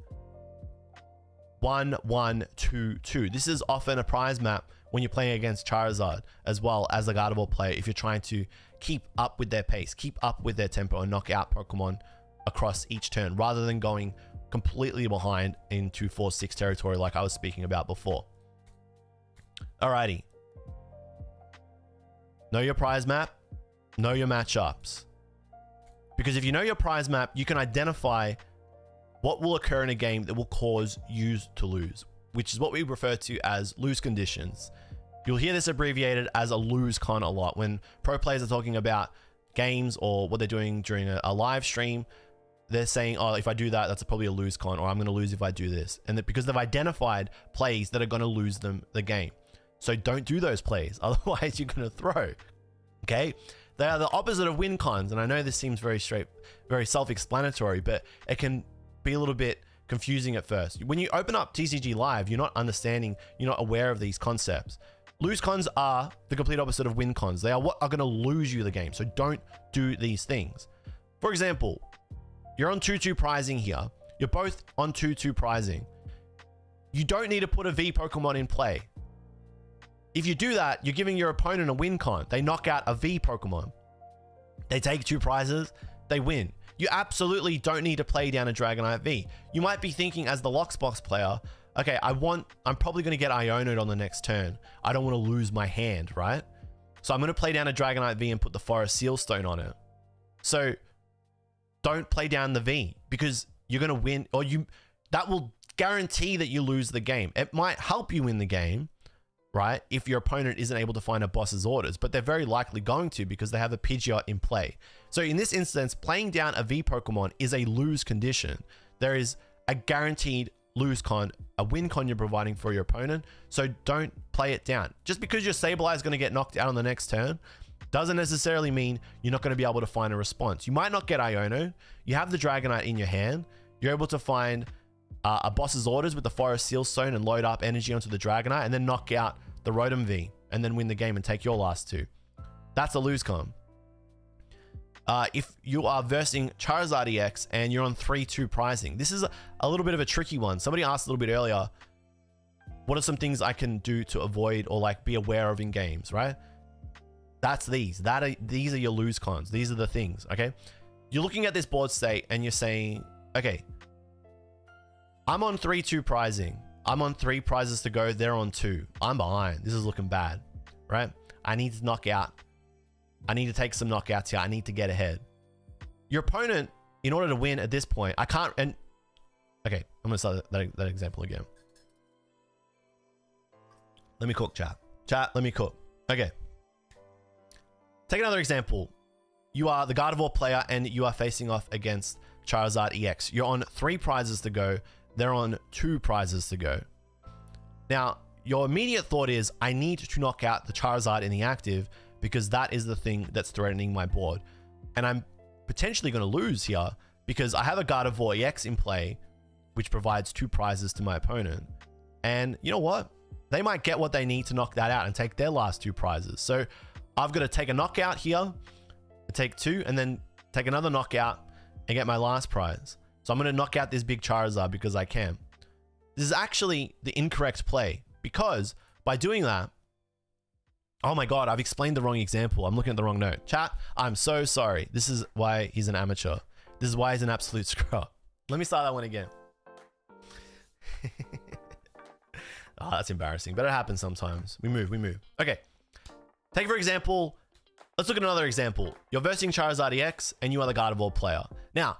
1-1-2-2. This is often a prize map when you're playing against Charizard as well as a Gardevoir player, if you're trying to keep up with their pace, keep up with their tempo, and knock out Pokemon across each turn, rather than going completely behind into 4-6 territory like I was speaking about before. Alrighty. Know your prize map, know your matchups. Because if you know your prize map, you can identify what will occur in a game that will cause you to lose, which is what we refer to as lose conditions. You'll hear this abbreviated as a lose con a lot when pro players are talking about games or what they're doing during a live stream. they're saying, oh, if I do that, that's probably a lose con, or I'm going to lose if I do this. And that because they've identified plays that are going to lose them the game. So don't do those plays. Otherwise, you're going to throw. Okay? They are the opposite of win cons. And I know this seems very self-explanatory, but it can be a little bit confusing at first. When you open up TCG Live, you're not understanding, you're not aware of these concepts. Lose cons are the complete opposite of win cons. They are what are going to lose you the game. So don't do these things. For example, you're on 2-2 prizing here. You're both on 2-2 prizing. You don't need to put a V Pokemon in play. If you do that, you're giving your opponent a win con. They knock out a V Pokemon. They take 2 prizes, they win. You absolutely don't need to play down a Dragonite V. You might be thinking as the Locksbox player, okay, I'm probably going to get Iono'd on the next turn. I don't want to lose my hand, right? So I'm going to play down a Dragonite V and put the Forest Seal Stone on it. So don't play down the V because you're going to win, or that will guarantee that you lose the game. It might help you win the game, right? If your opponent isn't able to find a boss's orders, but they're very likely going to because they have a Pidgeot in play. So in this instance, playing down a V Pokemon is a lose condition. There is a guaranteed lose con, a win con you're providing for your opponent. So don't play it down. Just because your Sableye is going to get knocked out on the next turn doesn't necessarily mean you're not going to be able to find a response. You might not get Iono. You have the Dragonite in your hand. You're able to find a boss's orders with the Forest Seal Stone and load up energy onto the Dragonite and then knock out the Rotom V and then win the game and take your last 2. That's a lose con. If you are versing Charizard EX and you're on 3-2 prizing, this is a little bit of a tricky one. Somebody asked a little bit earlier, what are some things I can do to avoid or like be aware of in games, right? That's these. These are your lose cons. These are the things, okay? You're looking at this board state and you're saying, okay, I'm on 3-2 prizing. I'm on 3 prizes to go. They're on 2. I'm behind. This is looking bad, right? I need to knock out. I need to take some knockouts here. I need to get ahead. Your opponent, in order to win at this point, I can't, and okay, I'm going to start that example again. Let me cook, chat. Chat, let me cook. Okay. Take another example. You are the Gardevoir player and you are facing off against Charizard EX. You're on 3 prizes to go. They're on 2 prizes to go. Now, your immediate thought is, I need to knock out the Charizard in the active because that is the thing that's threatening my board. And I'm potentially going to lose here because I have a Gardevoir EX in play, which provides 2 prizes to my opponent. And you know what? They might get what they need to knock that out and take their last 2 prizes. So I've got to take a knockout here, take 2, and then take another knockout and get my last prize. So I'm going to knock out this big Charizard because I can. This is actually the incorrect play because by doing that, oh my God, I've explained the wrong example. I'm looking at the wrong note. Chat, I'm so sorry. This is why he's an amateur. This is why he's an absolute screw. Let me start that one again. Oh, that's embarrassing, but it happens sometimes. We move. Okay. Take for example, let's look at another example. You're versing Charizard EX and you are the Gardevoir player. Now,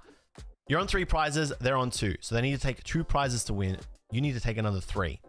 you're on 3 prizes, they're on 2. So they need to take 2 prizes to win. You need to take another 3.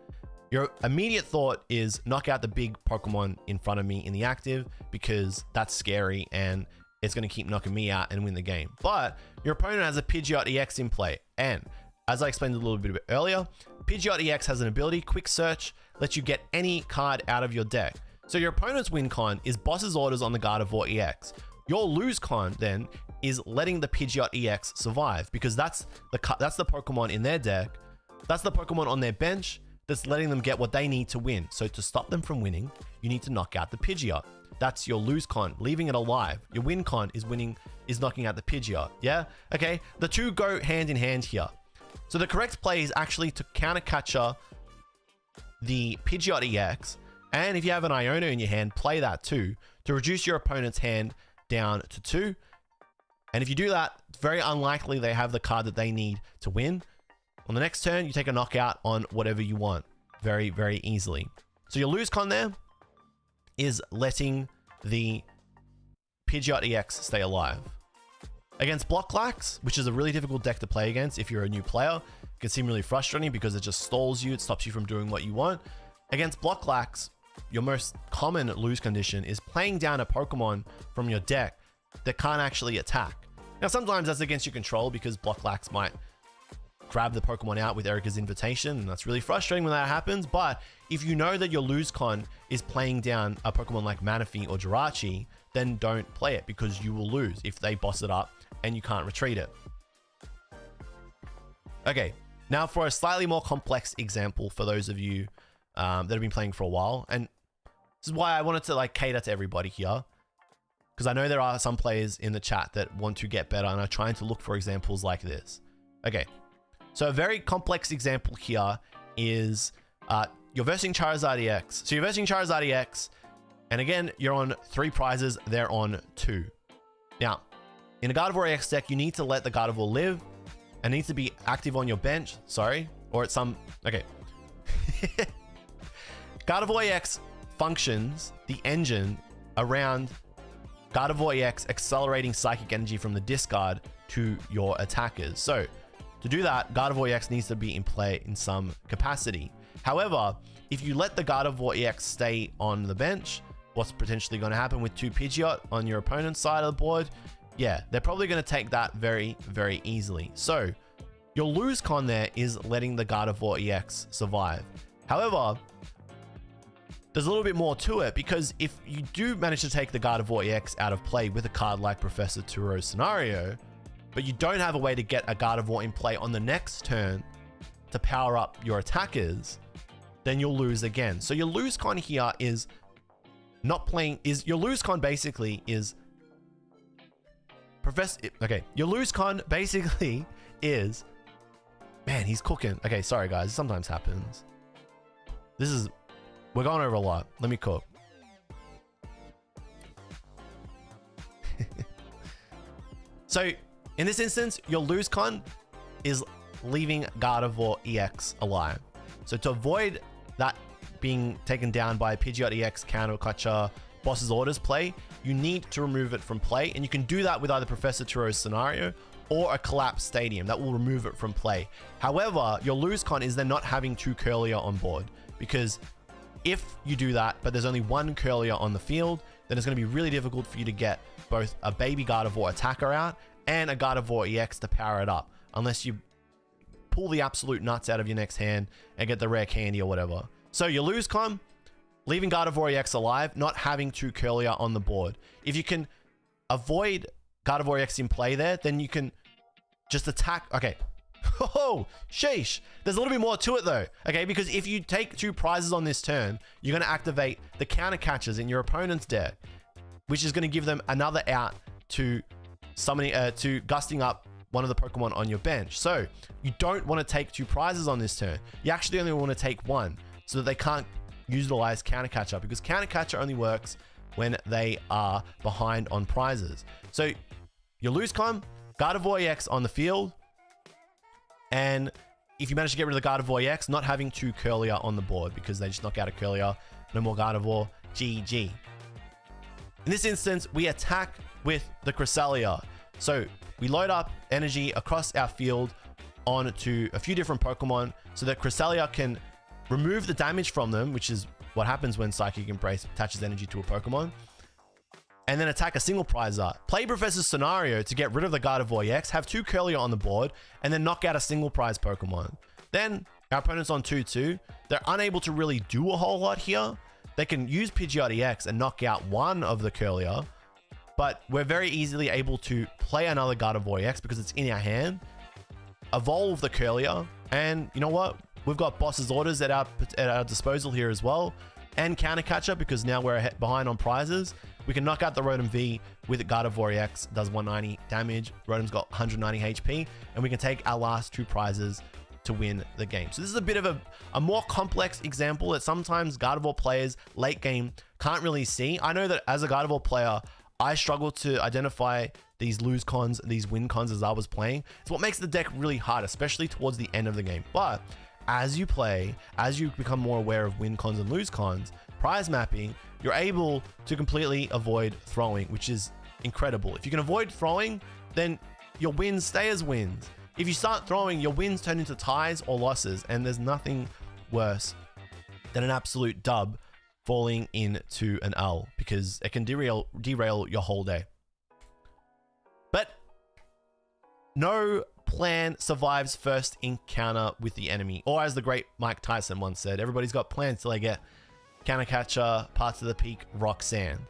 Your immediate thought is knock out the big Pokemon in front of me in the active because that's scary and it's going to keep knocking me out and win the game. But your opponent has a Pidgeot EX in play. And as I explained a little bit earlier, Pidgeot EX has an ability, Quick Search, lets you get any card out of your deck. So your opponent's win con is boss's orders on the Gardevoir EX. Your lose con then is letting the Pidgeot EX survive because that's the Pokemon in their deck. That's the Pokemon on their bench that's letting them get what they need to win. So to stop them from winning, you need to knock out the Pidgeot. That's your lose con, leaving it alive. Your win con is knocking out the Pidgeot. Yeah? Okay. The 2 go hand in hand here. So the correct play is actually to counter catcher the Pidgeot EX. And if you have an Iono in your hand, play that too to reduce your opponent's hand down to 2. And if you do that, it's very unlikely they have the card that they need to win. On the next turn, you take a knockout on whatever you want very, very easily. So your lose con there is letting the Pidgeot EX stay alive. Against Blocklax, which is a really difficult deck to play against if you're a new player, it can seem really frustrating because it just stalls you. It stops you from doing what you want. Against Blocklax, your most common lose condition is playing down a Pokemon from your deck that can't actually attack. Now, sometimes that's against your control because Blocklax might grab the Pokemon out with Erika's invitation, and that's really frustrating when that happens. But if you know that your lose con is playing down a Pokemon like Manaphy or Jirachi, then don't play it because you will lose if they boss it up and you can't retreat it. Okay, now for a slightly more complex example for those of you that have been playing for a while, and this is why I wanted to like cater to everybody here, because I know there are some players in the chat that want to get better and are trying to look for examples like this. Okay, so a very complex example here is you're versing Charizard EX. So you're versing Charizard EX, and again, you're on 3 prizes, they're on 2. Now, in a Gardevoir EX deck, you need to let the Gardevoir live and needs to be active on your bench, sorry, or at some, okay. Gardevoir EX functions the engine around Gardevoir EX accelerating psychic energy from the discard to your attackers. So to do that, Gardevoir EX needs to be in play in some capacity. However, if you let the Gardevoir EX stay on the bench, what's potentially going to happen with 2 Pidgeot on your opponent's side of the board? Yeah, they're probably going to take that very, very easily. So your lose con there is letting the Gardevoir EX survive. However, there's a little bit more to it, because if you do manage to take the Gardevoir EX out of play with a card like Professor Turo's Scenario, but you don't have a way to get a Gardevoir in play on the next turn to power up your attackers, then you'll lose again. So your lose con here is not playing, your lose con basically is your lose con basically is, man, he's cooking. Okay, sorry guys, sometimes happens. We're going over a lot. Let me cook. So in this instance, your lose con is leaving Gardevoir EX alive. So to avoid that being taken down by a Pidgeot EX counter catcher boss's orders play, you need to remove it from play, and you can do that with either Professor Turo's Scenario or a collapsed stadium that will remove it from play. However, your lose con is then not having 2 Curlier on board, because if you do that, but there's only 1 Curlier on the field, then it's going to be really difficult for you to get both a baby Gardevoir attacker out and a Gardevoir EX to power it up, unless you pull the absolute nuts out of your next hand and get the rare candy or whatever. So your lose con, leaving Gardevoir EX alive, not having 2 Curlier on the board. If you can avoid Gardevoir EX in play there, then you can just attack. Okay. Oh, sheesh. There's a little bit more to it though. Okay, because if you take 2 prizes on this turn, you're going to activate the counter catchers in your opponent's deck, which is going to give them another out to summoning, to gusting up one of the Pokemon on your bench. So you don't want to take 2 prizes on this turn. You actually only want to take 1 so that they can't utilize counter catcher, because counter catcher only works when they are behind on prizes. So your lose con, Gardevoir EX on the field, and if you manage to get rid of the Gardevoir EX, not having 2 Curlier on the board because they just knock out a Curlier, no more Gardevoir, GG. In this instance, we attack with the Cresselia. So we load up energy across our field onto a few different Pokemon so that Cresselia can remove the damage from them, which is what happens when Psychic Embrace attaches energy to a Pokemon, and then attack a single prizer. Play Professor's Scenario to get rid of the Gardevoir EX, have 2 Curlier on the board, and then knock out a single prize Pokemon. Then our opponent's on 2-2. They're unable to really do a whole lot here. They can use Pidgeot EX and knock out 1 of the Curlier, but we're very easily able to play another Gardevoir EX because it's in our hand, evolve the Curlier, and you know what? We've got boss's orders at our disposal here as well, and counter catcher because now we're behind on prizes. We can knock out the Rotom V with Gardevoir EX, does 190 damage. Rotom's got 190 HP, and we can take our last 2 prizes to win the game. So this is a bit of a more complex example that sometimes Gardevoir players late game can't really see. I know that as a Gardevoir player, I struggle to identify these lose cons, these win cons as I was playing. It's what makes the deck really hard, especially towards the end of the game. But as you play, as you become more aware of win cons and lose cons, prize mapping, you're able to completely avoid throwing, which is incredible. If you can avoid throwing, then your wins stay as wins. If you start throwing, your wins turn into ties or losses, and there's nothing worse than an absolute dub falling into an L, because it can derail your whole day. But No plan survives first encounter with the enemy. Or as the great Mike Tyson once said, everybody's got plans till they get counter catcher, parts of the peak, Roxanne.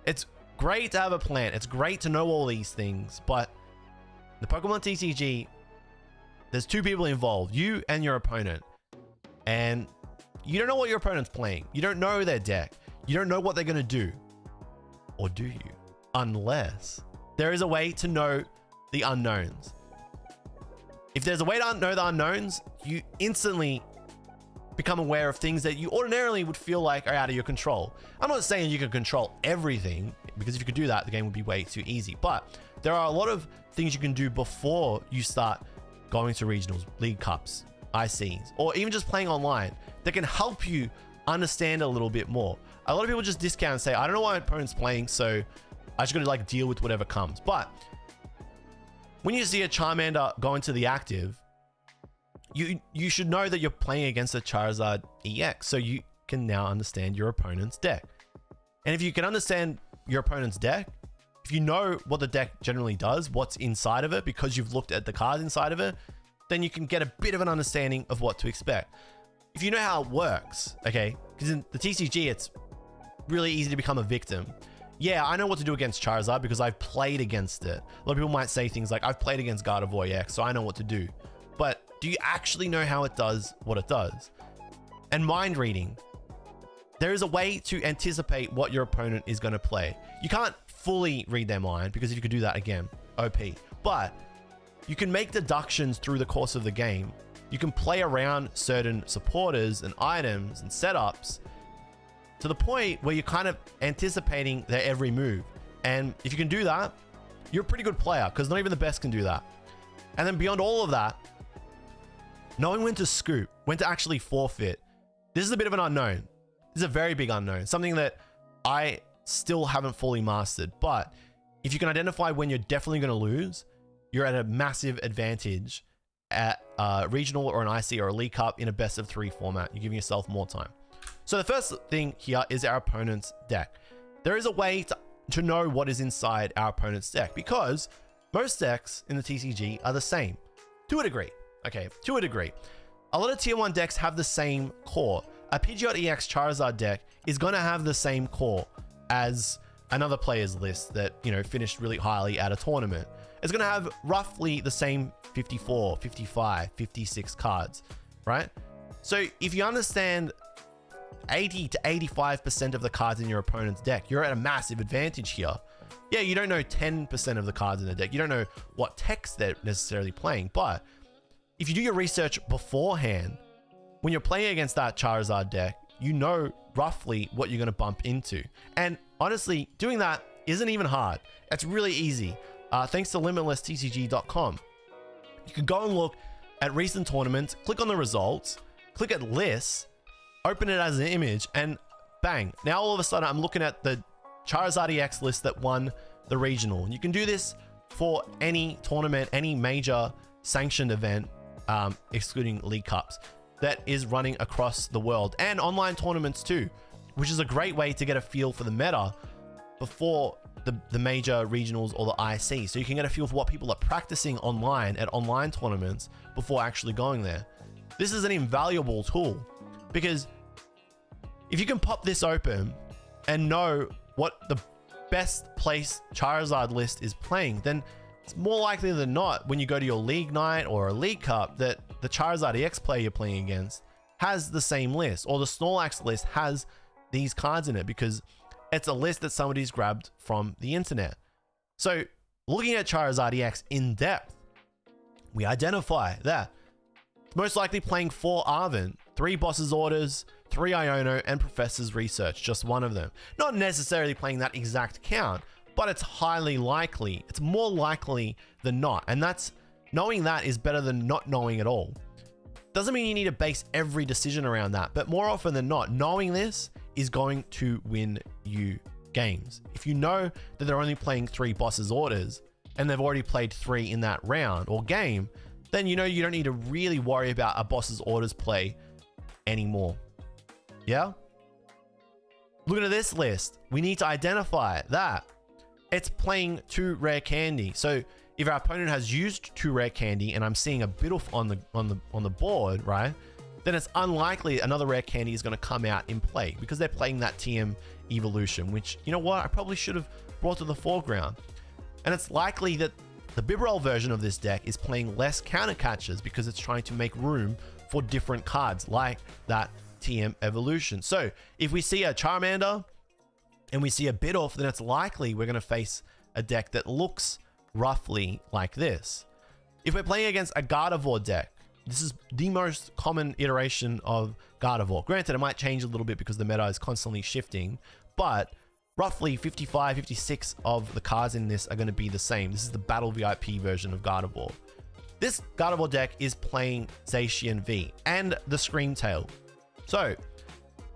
It's great to have a plan. It's great to know all these things, but the Pokemon TCG, there's two people involved, you and your opponent. And you don't know what your opponent's playing. You don't know their deck. You don't know what they're going to do. Or do you? Unless there is a way to know the unknowns. If there's a way to know the unknowns, you instantly become aware of things that you ordinarily would feel like are out of your control. I'm not saying you can control everything, because if you could do that, the game would be way too easy. But there are a lot of things you can do before you start going to regionals, league cups, ICs, or even just playing online that can help you understand a little bit more. A lot of people just discount and say, I don't know why my opponent's playing, so I just gotta like deal with whatever comes. But when you see a Charmander go into the active, you should know that you're playing against a Charizard EX, so you can now understand your opponent's deck. And if you can understand your opponent's deck, if you know what the deck generally does, what's inside of it, because you've looked at the cards inside of it, then you can get a bit of an understanding of what to expect. If you know how it works, okay, because in the TCG, it's really easy to become a victim. Yeah, I know what to do against Charizard because I've played against it. A lot of people might say things like, I've played against Gardevoir EX, so I know what to do. But do you actually know how it does what it does? And mind reading. There is a way to anticipate what your opponent is going to play. You can't fully read their mind, because if you could do that again, OP. But you can make deductions through the course of the game. You can play around certain supporters and items and setups to the point where you're kind of anticipating their every move. And if you can do that, you're a pretty good player, because not even the best can do that. And then beyond all of that, knowing when to scoop, when to actually forfeit, this is a bit of an unknown. This is a very big unknown, something that I still haven't fully mastered. But if you can identify when you're definitely going to lose, you're at a massive advantage at a regional or an IC or a League Cup in a best of 3 format. You're giving yourself more time. So the first thing here is our opponent's deck. There is a way to know what is inside our opponent's deck, because most decks in the TCG are the same to a degree. Okay, to a degree. A lot of tier 1 decks have the same core. A Pidgeot EX Charizard deck is going to have the same core as another player's list that, you know, finished really highly at a tournament. It's going to have roughly the same 54, 55, 56 cards, right? So if you understand 80 to 85% of the cards in your opponent's deck, you're at a massive advantage here. Yeah, you don't know 10% of the cards in the deck. You don't know what text they're necessarily playing, but if you do your research beforehand, when you're playing against that Charizard deck, you know roughly what you're going to bump into. And honestly, doing that isn't even hard. It's really easy. Thanks to limitlesstcg.com. You can go and look at recent tournaments, click on the results, click at lists, open it as an image, and bang. Now all of a sudden I'm looking at the Charizard EX list that won the regional. And you can do this for any tournament, any major sanctioned event, excluding League Cups, that is running across the world, and online tournaments too, which is a great way to get a feel for the meta before the major regionals or the IC. So you can get a feel for what people are practicing online at online tournaments before actually going there. This is an invaluable tool, because if you can pop this open and know what the best placed Charizard list is playing, then it's more likely than not when you go to your League Night or a League Cup that the Charizard EX player you're playing against has the same list, or the Snorlax list has these cards in it, because it's a list that somebody's grabbed from the internet. So looking at Charizard EX in depth, we identify that it's most likely playing 4 Arven, 3 Boss's Orders, 3 Iono, and Professor's Research, just one of them. Not necessarily playing that exact count, but it's highly likely. It's more likely than not. And knowing that is better than not knowing at all. Doesn't mean you need to base every decision around that, but more often than not, knowing this is going to win you games. If you know that they're only playing 3 Boss's Orders and they've already played 3 in that round or game, then you know you don't need to really worry about a Boss's Orders play anymore. Yeah? Looking at this list, we need to identify that it's playing 2 rare candy. So if our opponent has used 2 rare candy and I'm seeing a bit off on the board, right? Then it's unlikely another rare candy is going to come out in play because they're playing that TM evolution, which, you know what, I probably should have brought to the foreground. And it's likely that the Bibarel version of this deck is playing less counter catches because it's trying to make room for different cards like that TM evolution. So if we see a Charmander and we see a Bidoof, then it's likely we're going to face a deck that looks roughly like this. If we're playing against a Gardevoir deck, this is the most common iteration of Gardevoir. Granted, it might change a little bit because the meta is constantly shifting, but roughly 55, 56 of the cards in this are going to be the same. This is the Battle VIP version of Gardevoir. This Gardevoir deck is playing Zacian V and the Screamtail. So,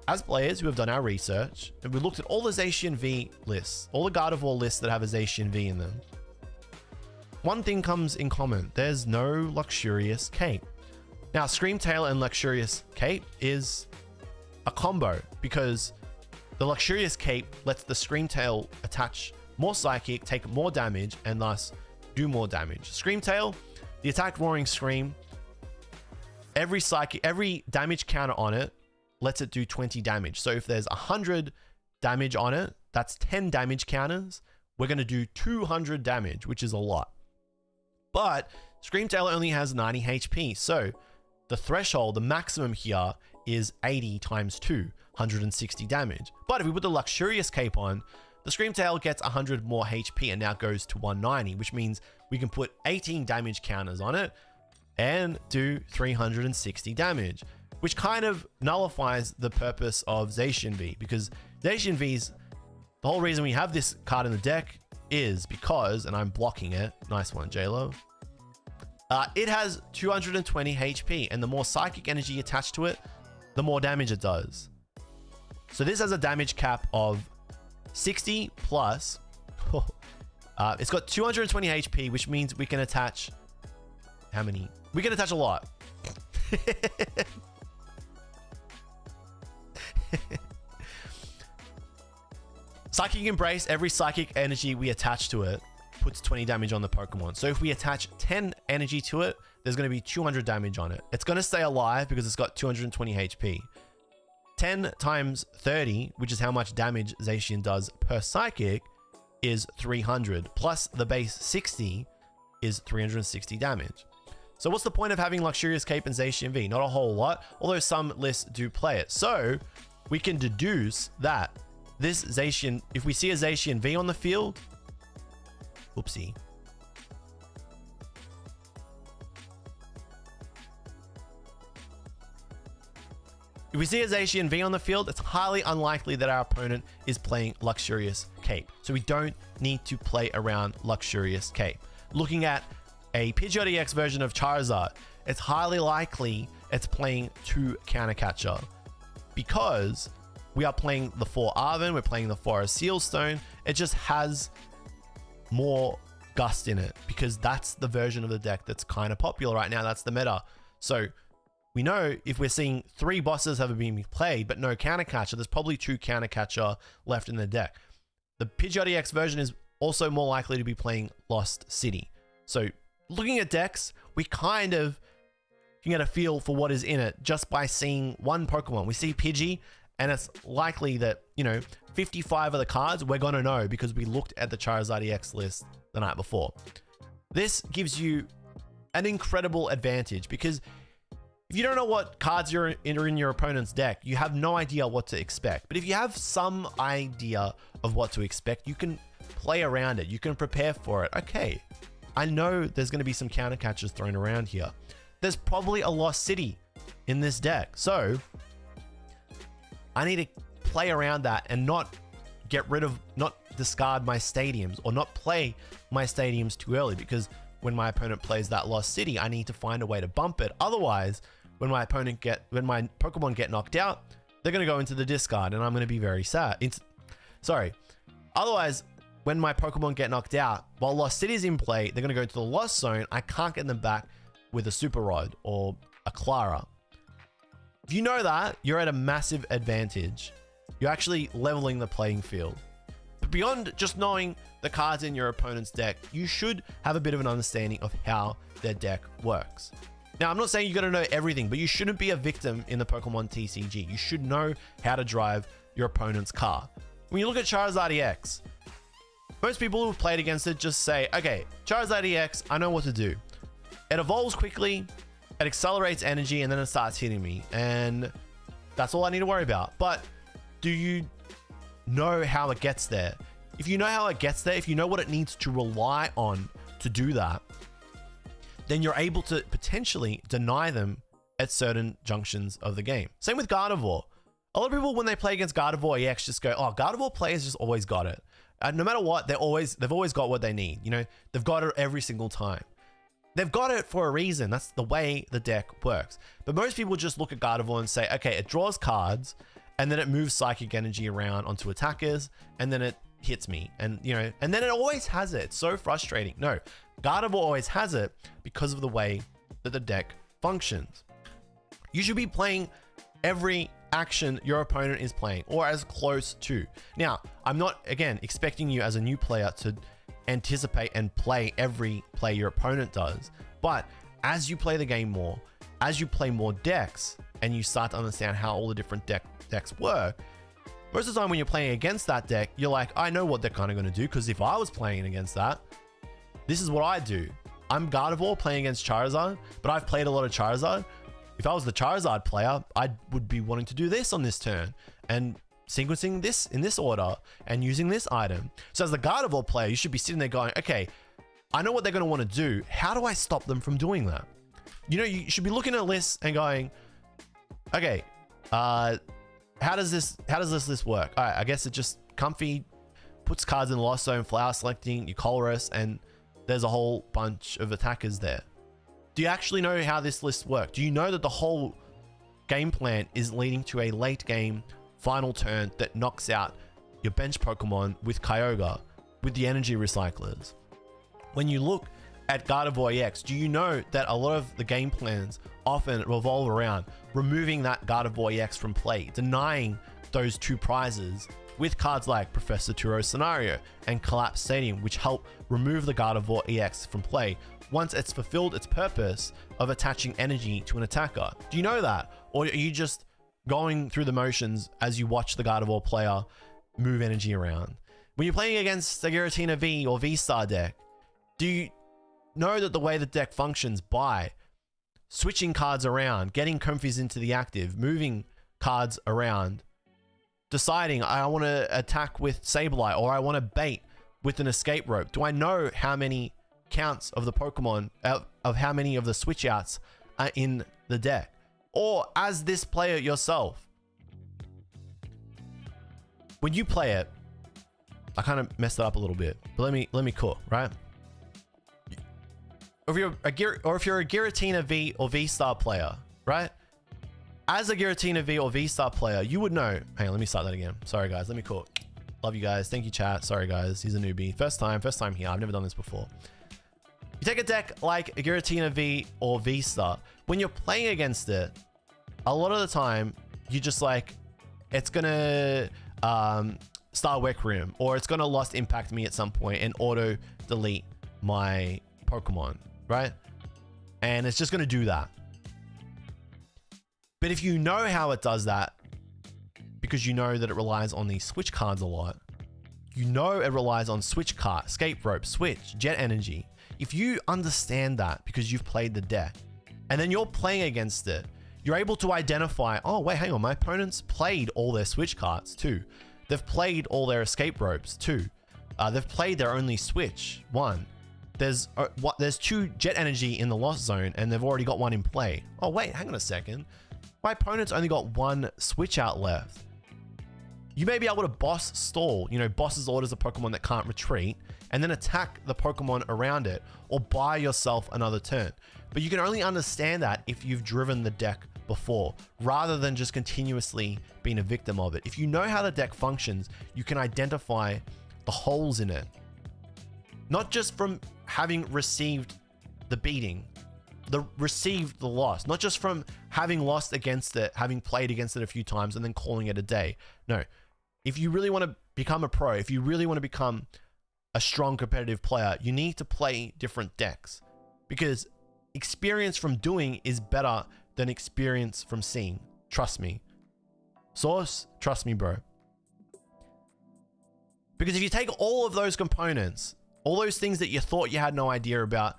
as players who have done our research, and we looked at all the Zacian V lists, all the Gardevoir lists that have a Zacian V in them, one thing comes in common. There's no Luxurious Cape. Now, Screamtail and Luxurious Cape is a combo because the Luxurious Cape lets the Screamtail attach more Psychic, take more damage, and thus do more damage. Screamtail, the attack Roaring Scream, every damage counter on it lets it do 20 damage. So if there's 100 damage on it, that's 10 damage counters. We're going to do 200 damage, which is a lot. But Screamtail only has 90 HP, so the threshold, the maximum here is 80 times 2, 160 damage. But if we put the Luxurious Cape on, the Screamtail gets 100 more HP and now goes to 190, which means we can put 18 damage counters on it and do 360 damage, which kind of nullifies the purpose of Zacian V, because Zacian V's, the whole reason we have this card in the deck is because, and I'm blocking it, nice one, JLUV, it has 220 HP, and the more Psychic energy attached to it, the more damage it does. So this has a damage cap of 60 plus. It's got 220 HP, which means we can attach, how many? We can attach a lot. Psychic Embrace, every Psychic energy we attach to it puts 20 damage on the Pokemon. So if we attach 10 energy to it, there's going to be 200 damage on it. It's going to stay alive because it's got 220 HP. 10 times 30, which is how much damage Zacian does per Psychic, is 300. Plus the base 60 is 360 damage. So what's the point of having Luxurious Cape and Zacian V? Not a whole lot, although some lists do play it. So we can deduce that this Zacian, if we see a Zacian V on the field, oopsie. If we see a Zacian V on the field, it's highly unlikely that our opponent is playing Luxurious Cape. So we don't need to play around Luxurious Cape. Looking at a Pidgeot EX version of Charizard, it's highly likely it's playing 2 Counter Catcher because we are playing the 4 Arven, we're playing the 4 Sealstone. It just has more gust in it because that's the version of the deck that's kind of popular right now. That's the meta. So we know if we're seeing 3 bosses have been played but no Counter Catcher, there's probably 2 Counter Catcher left in the deck. The Pidgeot EX version is also more likely to be playing Lost City. So looking at decks, we kind of can get a feel for what is in it just by seeing one Pokemon. We see Pidgey, and it's likely that, you know, 55 of the cards we're going to know because we looked at the Charizard EX list the night before. This gives you an incredible advantage because if you don't know what cards are in your opponent's deck, you have no idea what to expect. But if you have some idea of what to expect, you can play around it. You can prepare for it. Okay, I know there's going to be some counter catches thrown around here. There's probably a Lost City in this deck. So I need to play around that and not discard my stadiums or not play my stadiums too early, because when my opponent plays that Lost City, I need to find a way to bump it. Otherwise, when my Pokemon get knocked out, they're going to go into the discard and I'm going to be very sad. Otherwise, when my Pokemon get knocked out, while Lost City is in play, they're going to go into the Lost Zone. I can't get them back with a Super Rod or a Clara. If you know that, you're at a massive advantage. You're actually leveling the playing field. beyond just knowing the cards in your opponent's deck, you should have a bit of an understanding of how their deck works. Now, I'm not saying you got to know everything, but you shouldn't be a victim in the Pokemon TCG. You should know how to drive your opponent's car. When you look at Charizard EX, most people who've played against it just say, okay, Charizard EX, I know what to do. It evolves quickly, it accelerates energy, and then it starts hitting me. And that's all I need to worry about. But do you know how it gets there? If you know how it gets there, if you know what it needs to rely on to do that, then you're able to potentially deny them at certain junctions of the game. Same with Gardevoir. A lot of people, when they play against Gardevoir EX, just go, oh, Gardevoir players just always got it. No matter what, they've always got what they need. You know, they've got it every single time. They've got it for a reason. That's the way the deck works. But most people just look at Gardevoir and say, okay, it draws cards, and then it moves psychic energy around onto attackers, and then it hits me. And, you know, and then it always has it. It's so frustrating. No, Gardevoir always has it because of the way that the deck functions. You should be playing every action your opponent is playing, or as close to. Now, I'm not, again, expecting you as a new player to anticipate and play every play your opponent does, but as you play the game more, as you play more decks, and you start to understand how all the different decks work, most of the time when you're playing against that deck, you're like, I know what they're kind of going to do, because if I was playing against that, this is what I do. I'm Gardevoir playing against Charizard, but I've played a lot of Charizard. If I was the Charizard player, I would be wanting to do this on this turn and sequencing this in this order and using this item. So as the Gardevoir player, you should be sitting there going, okay, I know what they're going to want to do. How do I stop them from doing that? You know, you should be looking at lists and going, okay, how does this list work? All right, I guess it just comfy, puts cards in the lost zone, flower selecting, you colorist, and there's a whole bunch of attackers there. Do you actually know how this list works? Do you know that the whole game plan is leading to a late game final turn that knocks out your bench Pokemon with Kyogre, with the energy recyclers? When you look at Gardevoir EX, do you know that a lot of the game plans often revolve around removing that Gardevoir EX from play, denying those two prizes with cards like Professor Turo's Scenario and Collapse Stadium, which help remove the Gardevoir EX from play once it's fulfilled its purpose of attaching energy to an attacker? Do you know that? Or are you just going through the motions as you watch the Gardevoir player move energy around? When you're playing against a Giratina V or V-Star deck, do you know that the way the deck functions by switching cards around, getting Comfies into the active, moving cards around, deciding I want to attack with Sableye or I want to bait with an escape rope? Do I know how many counts of the Pokemon, of how many of the switch outs are in the deck? Or as this player yourself, when you play it, I kind of messed it up a little bit, but let me cook, right? If you're a Giratina V or V-Star player, right? As a Giratina V or V-Star player, you would know. Hang on, let me start that again. Sorry guys, let me cook. Love you guys. Thank you, chat. Sorry guys, he's a newbie. First time here. I've never done this before. You take a deck like a Giratina V or V-Star. When you're playing against it, a lot of the time, you just like, it's gonna Star Wreck Room, or it's gonna Lost Impact me at some point and auto delete my Pokemon, right? And it's just gonna do that. But if you know how it does that, because you know that it relies on these switch cards a lot, you know it relies on switch card, escape rope, switch, jet energy. If you understand that because you've played the deck, and then you're playing against it, you're able to identify, oh wait, hang on, my opponent's played all their switch cards too. They've played all their escape ropes too. They've played their only switch, one. There's two jet energy in the lost zone and they've already got one in play. Oh wait, hang on a second. My opponent's only got one switch out left. You may be able to boss stall, you know, bosses orders a Pokemon that can't retreat and then attack the Pokemon around it or buy yourself another turn. But you can only understand that if you've driven the deck before, rather than just continuously being a victim of it. If you know how the deck functions, you can identify the holes in it. Not just from having received the beating, received the loss, not just from having lost against it, having played against it a few times and then calling it a day. No, if you really want to become a pro, if you really want to become a strong competitive player, you need to play different decks, because experience from doing is better than experience from seeing. Trust me. Source, trust me, bro. Because if you take all of those components, all those things that you thought you had no idea about,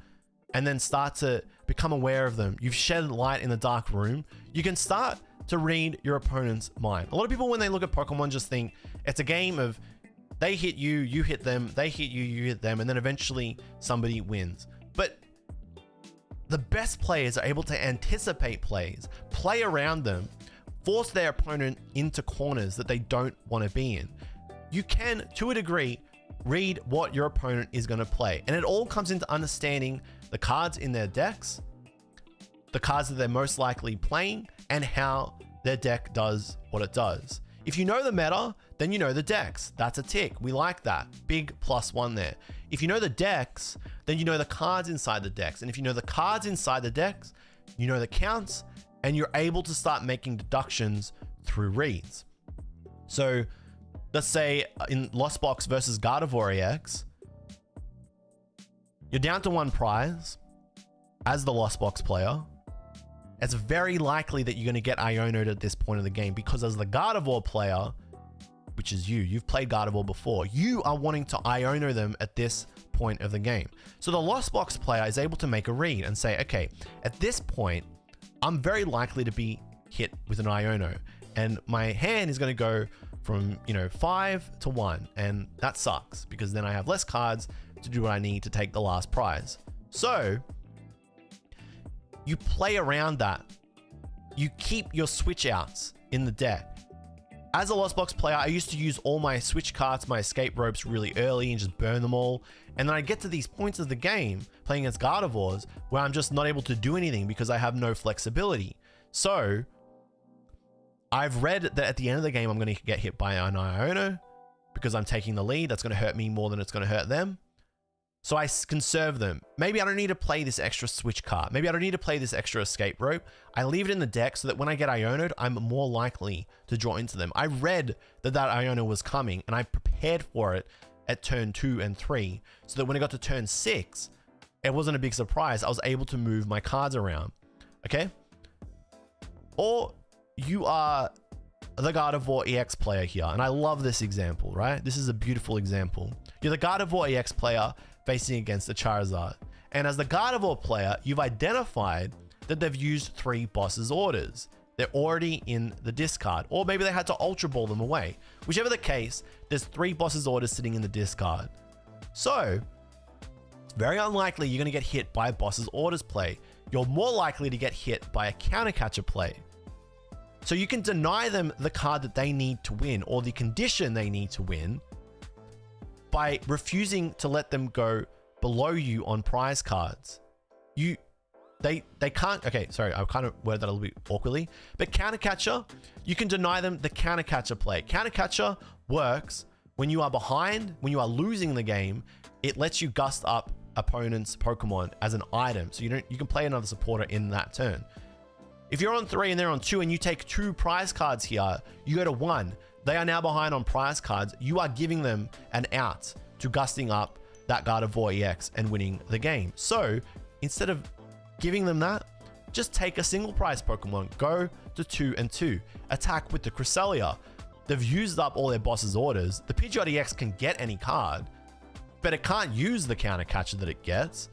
and then start to become aware of them, you've shed light in the dark room, you can start to read your opponent's mind. A lot of people, when they look at Pokemon, just think it's a game of they hit you, you hit them, they hit you, you hit them, and then eventually somebody wins. But the best players are able to anticipate plays, play around them, force their opponent into corners that they don't want to be in. You can, to a degree, read what your opponent is going to play. And it all comes into understanding the cards in their decks, the cards that they're most likely playing, and how their deck does what it does. If you know the meta, then you know the decks. That's a tick. We like that. Big +1 there. If you know the decks, then you know the cards inside the decks. And if you know the cards inside the decks, you know the counts, and you're able to start making deductions through reads. So let's say in Lost Box versus Gardevoir EX, you're down to 1 prize as the Lost Box player. It's very likely that you're going to get Iono'd at this point of the game, because as the Gardevoir player, which is you've played Gardevoir before, you are wanting to Iono them at this point of the game. So the Lost Box player is able to make a read and say, okay, at this point, I'm very likely to be hit with an Iono, and my hand is going to go from, 5 to 1, and that sucks because then I have less cards to do what I need to take the last prize. So you play around that. You keep your switch outs in the deck. As a Lost Box player, I used to use all my switch cards, my escape ropes really early and just burn them all. And then I get to these points of the game playing against Gardevoirs where I'm just not able to do anything because I have no flexibility. So I've read that at the end of the game, I'm going to get hit by an Iono because I'm taking the lead. That's going to hurt me more than it's going to hurt them. So I conserve them. Maybe I don't need to play this extra switch card. Maybe I don't need to play this extra escape rope. I leave it in the deck so that when I get Iono'd, I'm more likely to draw into them. I read that Iono was coming and I prepared for it at turn 2 and 3 so that when it got to turn 6, it wasn't a big surprise. I was able to move my cards around. Okay? Or you are the Gardevoir EX player here, and I love this example, right? This is a beautiful example. You're the Gardevoir EX player facing against the Charizard. And as the Gardevoir player, you've identified that they've used 3 boss's orders. They're already in the discard, or maybe they had to Ultra Ball them away. Whichever the case, there's 3 boss's orders sitting in the discard. So it's very unlikely you're going to get hit by a boss's orders play. You're more likely to get hit by a counter catcher play. So you can deny them the card that they need to win, or the condition they need to win, by refusing to let them go below you on prize cards. They can't, okay, sorry, I kind of worded that a little bit awkwardly, but counter catcher, you can deny them the counter catcher play. Counter catcher works when you are behind, when you are losing the game, it lets you gust up opponent's Pokemon as an item. So you can play another supporter in that turn. If you're on 3 and they're on 2 and you take 2 prize cards here, you go to 1. They are now behind on prize cards. You are giving them an out to gusting up that Gardevoir EX and winning the game. So instead of giving them that, just take a single prize Pokemon, go to 2 and 2, attack with the Cresselia. They've used up all their boss's orders. The Pidgeot EX can get any card, but it can't use the counter catcher that it gets.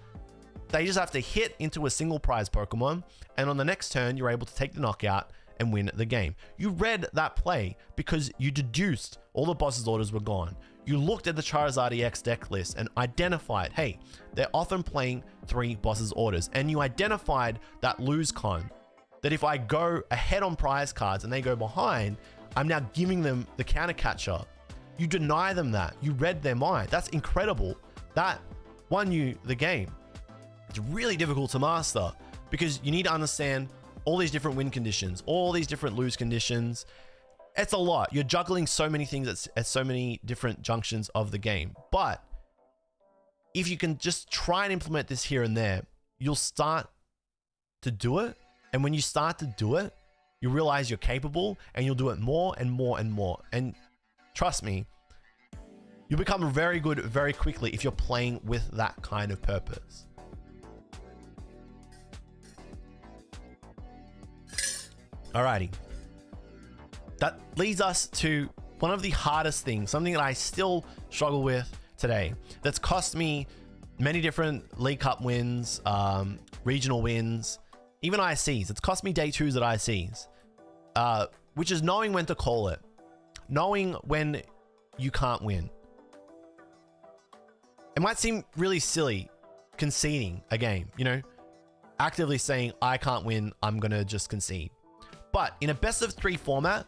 They just have to hit into a single prize Pokemon, and on the next turn, you're able to take the knockout and win the game. You read that play because you deduced all the boss's orders were gone. You looked at the Charizard EX deck list and identified, hey, they're often playing 3 boss's orders. And you identified that lose con, that if I go ahead on prize cards and they go behind, I'm now giving them the counter catcher. You deny them that. You read their mind. That's incredible. That won you the game. It's really difficult to master because you need to understand all these different win conditions, all these different lose conditions. It's a lot. You're juggling so many things at so many different junctions of the game. But if you can just try and implement this here and there, you'll start to do it. And when you start to do it, you realize you're capable and you'll do it more and more and more. And trust me, You become very good very quickly if you're playing with that kind of purpose. Alrighty. That leads us to one of the hardest things, something that I still struggle with today, that's cost me many different League Cup wins, regional wins, even ICs. It's cost me day 2s at ICs, which is knowing when to call it, knowing when you can't win. It might seem really silly conceding a game, you know, actively saying, I can't win, I'm going to just concede. But in a best of 3 format,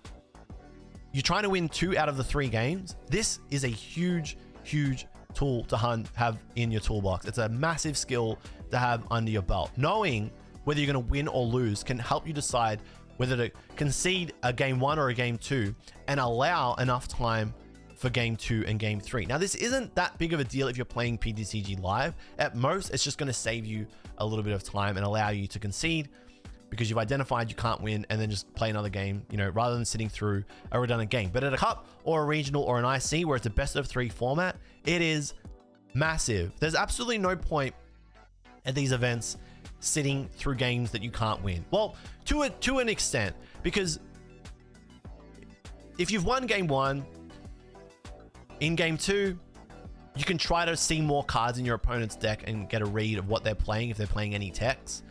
you're trying to win 2 out of the 3 games. This is a huge, huge tool to have in your toolbox. It's a massive skill to have under your belt. Knowing whether you're going to win or lose can help you decide whether to concede a game 1 or a game 2 and allow enough time for game 2 and game 3. Now, this isn't that big of a deal if you're playing PTCG live. At most, it's just going to save you a little bit of time and allow you to concede because you've identified you can't win and then just play another game, you know, rather than sitting through a redundant game. But at a cup or a regional or an IC where it's a best of 3 format, it is massive. There's absolutely no point at these events sitting through games that you can't win. Well, to an extent, because if you've won game 1, in game 2, you can try to see more cards in your opponent's deck and get a read of what they're playing, if they're playing any techs,